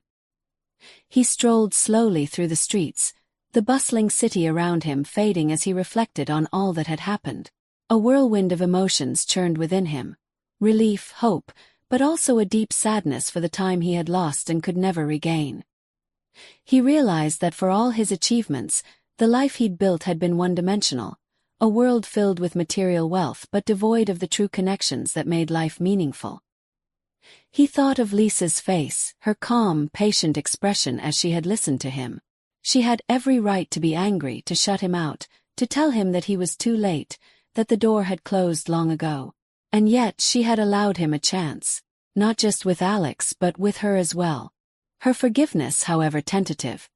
He strolled slowly through the streets, the bustling city around him fading as he reflected on all that had happened. A whirlwind of emotions churned within him. Relief, hope, but also a deep sadness for the time he had lost and could never regain. He realized that for all his achievements, the life he'd built had been one-dimensional, a world filled with material wealth but devoid of the true connections that made life meaningful. He thought of Lisa's face, her calm, patient expression as she had listened to him. She had every right to be angry, to shut him out, to tell him that he was too late, that the door had closed long ago. And yet she had allowed him a chance, not just with Alex but with her as well. Her forgiveness, however tentative,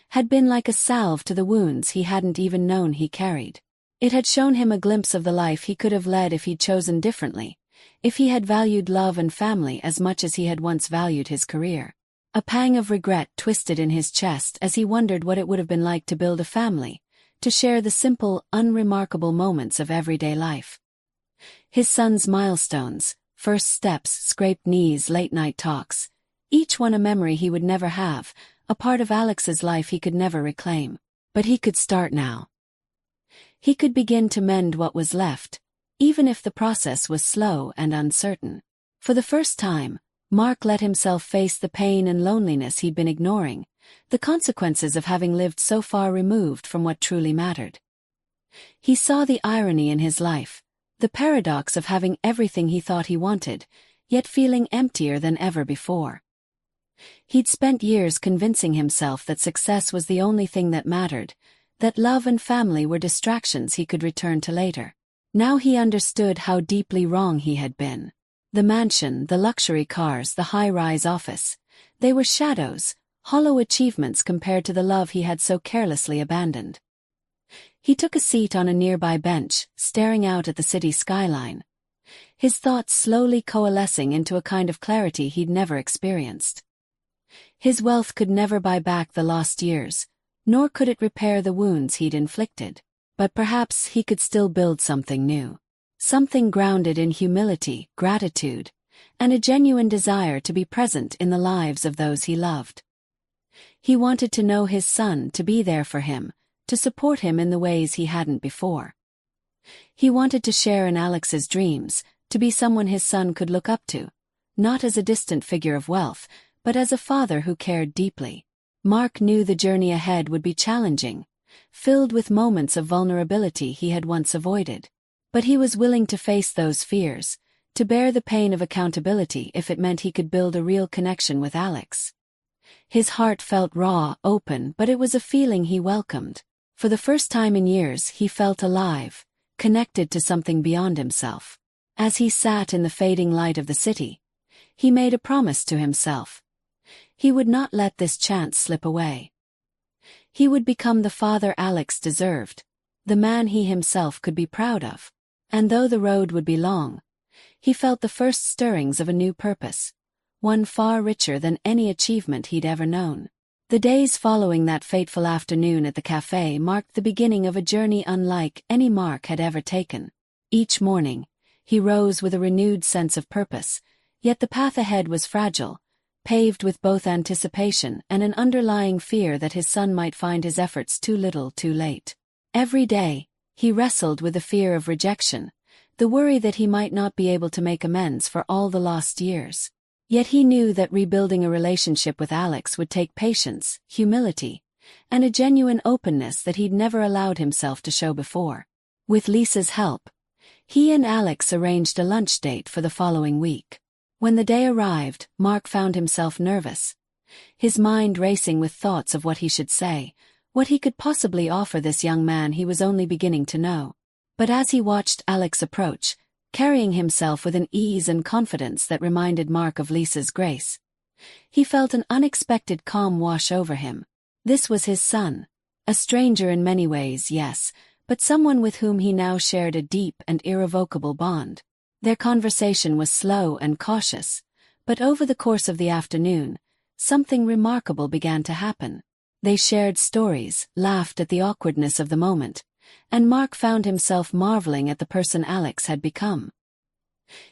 had been like a salve to the wounds he hadn't even known he carried. It had shown him a glimpse of the life he could have led if he'd chosen differently, if he had valued love and family as much as he had once valued his career. A pang of regret twisted in his chest as he wondered what it would have been like to build a family, to share the simple, unremarkable moments of everyday life. His son's milestones, first steps, scraped knees, late-night talks, each one a memory he would never have, a part of Alex's life he could never reclaim. But he could start now. He could begin to mend what was left, even if the process was slow and uncertain. For the first time, Mark let himself face the pain and loneliness he'd been ignoring, the consequences of having lived so far removed from what truly mattered. He saw the irony in his life, the paradox of having everything he thought he wanted, yet feeling emptier than ever before. He'd spent years convincing himself that success was the only thing that mattered, that love and family were distractions he could return to later. Now he understood how deeply wrong he had been. The mansion, the luxury cars, the high-rise office, they were shadows, hollow achievements compared to the love he had so carelessly abandoned. He took a seat on a nearby bench, staring out at the city skyline, his thoughts slowly coalescing into a kind of clarity he'd never experienced. His wealth could never buy back the lost years, nor could it repair the wounds he'd inflicted. But perhaps he could still build something new. Something grounded in humility, gratitude, and a genuine desire to be present in the lives of those he loved. He wanted to know his son, to be there for him, to support him in the ways he hadn't before. He wanted to share in Alex's dreams, to be someone his son could look up to, not as a distant figure of wealth, but as a father who cared deeply. Mark knew the journey ahead would be challenging, filled with moments of vulnerability he had once avoided. But he was willing to face those fears, to bear the pain of accountability if it meant he could build a real connection with Alex. His heart felt raw, open, but it was a feeling he welcomed. For the first time in years he felt alive, connected to something beyond himself. As he sat in the fading light of the city, he made a promise to himself. He would not let this chance slip away. He would become the father Alex deserved, the man he himself could be proud of. And though the road would be long, he felt the first stirrings of a new purpose, one far richer than any achievement he'd ever known. The days following that fateful afternoon at the cafe marked the beginning of a journey unlike any Mark had ever taken. Each morning, he rose with a renewed sense of purpose, yet the path ahead was fragile, paved with both anticipation and an underlying fear that his son might find his efforts too little too late. Every day, he wrestled with the fear of rejection, the worry that he might not be able to make amends for all the lost years. Yet he knew that rebuilding a relationship with Alex would take patience, humility, and a genuine openness that he'd never allowed himself to show before. With Lisa's help, he and Alex arranged a lunch date for the following week. When the day arrived, Mark found himself nervous, his mind racing with thoughts of what he should say, what he could possibly offer this young man he was only beginning to know. But as he watched Alex approach, carrying himself with an ease and confidence that reminded Mark of Lisa's grace, he felt an unexpected calm wash over him. This was his son. A stranger in many ways, yes, but someone with whom he now shared a deep and irrevocable bond. Their conversation was slow and cautious, but over the course of the afternoon, something remarkable began to happen. They shared stories, laughed at the awkwardness of the moment, and Mark found himself marveling at the person Alex had become.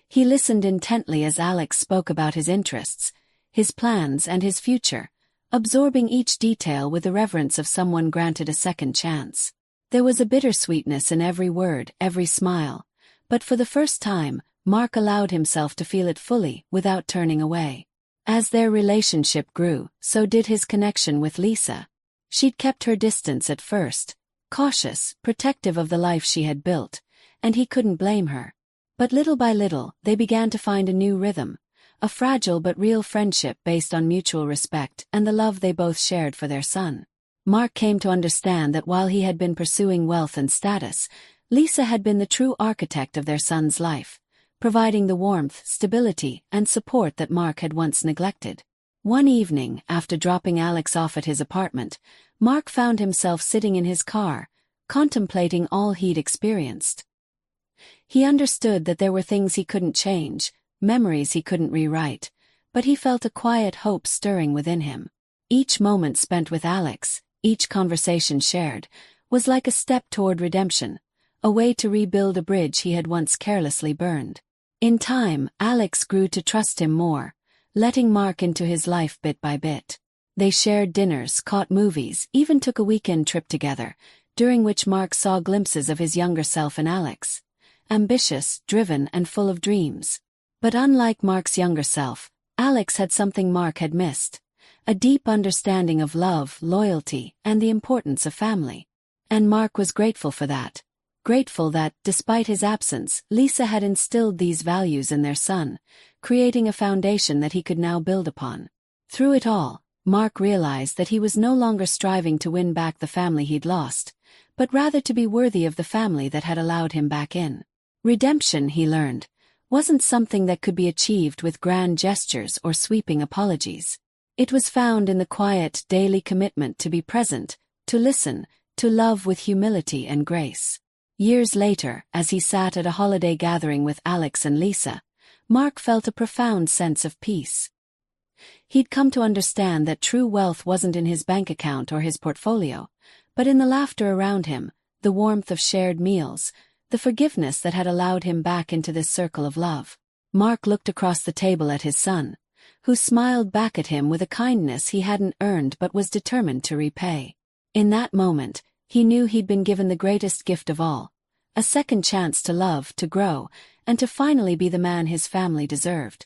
He listened intently as Alex spoke about his interests, his plans and his future, absorbing each detail with the reverence of someone granted a second chance. There was a bittersweetness in every word, every smile, but for the first time, Mark allowed himself to feel it fully without turning away. As their relationship grew, so did his connection with Lisa. She'd kept her distance at first, cautious, protective of the life she had built, and he couldn't blame her. But little by little, they began to find a new rhythm, a fragile but real friendship based on mutual respect and the love they both shared for their son. Mark came to understand that while he had been pursuing wealth and status, Lisa had been the true architect of their son's life, providing the warmth, stability, and support that Mark had once neglected. One evening, after dropping Alex off at his apartment, Mark found himself sitting in his car, contemplating all he'd experienced. He understood that there were things he couldn't change, memories he couldn't rewrite, but he felt a quiet hope stirring within him. Each moment spent with Alex, each conversation shared, was like a step toward redemption, a way to rebuild a bridge he had once carelessly burned. In time, Alex grew to trust him more, letting Mark into his life bit by bit. They shared dinners, caught movies, even took a weekend trip together, during which Mark saw glimpses of his younger self in Alex. Ambitious, driven, and full of dreams. But unlike Mark's younger self, Alex had something Mark had missed: a deep understanding of love, loyalty, and the importance of family. And Mark was grateful for that. Grateful that, despite his absence, Lisa had instilled these values in their son, creating a foundation that he could now build upon. Through it all, Mark realized that he was no longer striving to win back the family he'd lost, but rather to be worthy of the family that had allowed him back in. Redemption, he learned, wasn't something that could be achieved with grand gestures or sweeping apologies. It was found in the quiet, daily commitment to be present, to listen, to love with humility and grace. Years later, as he sat at a holiday gathering with Alex and Lisa, Mark felt a profound sense of peace. He'd come to understand that true wealth wasn't in his bank account or his portfolio, but in the laughter around him, the warmth of shared meals, the forgiveness that had allowed him back into this circle of love. Mark looked across the table at his son, who smiled back at him with a kindness he hadn't earned but was determined to repay. In that moment, he knew he'd been given the greatest gift of all: a second chance to love, to grow, and to finally be the man his family deserved.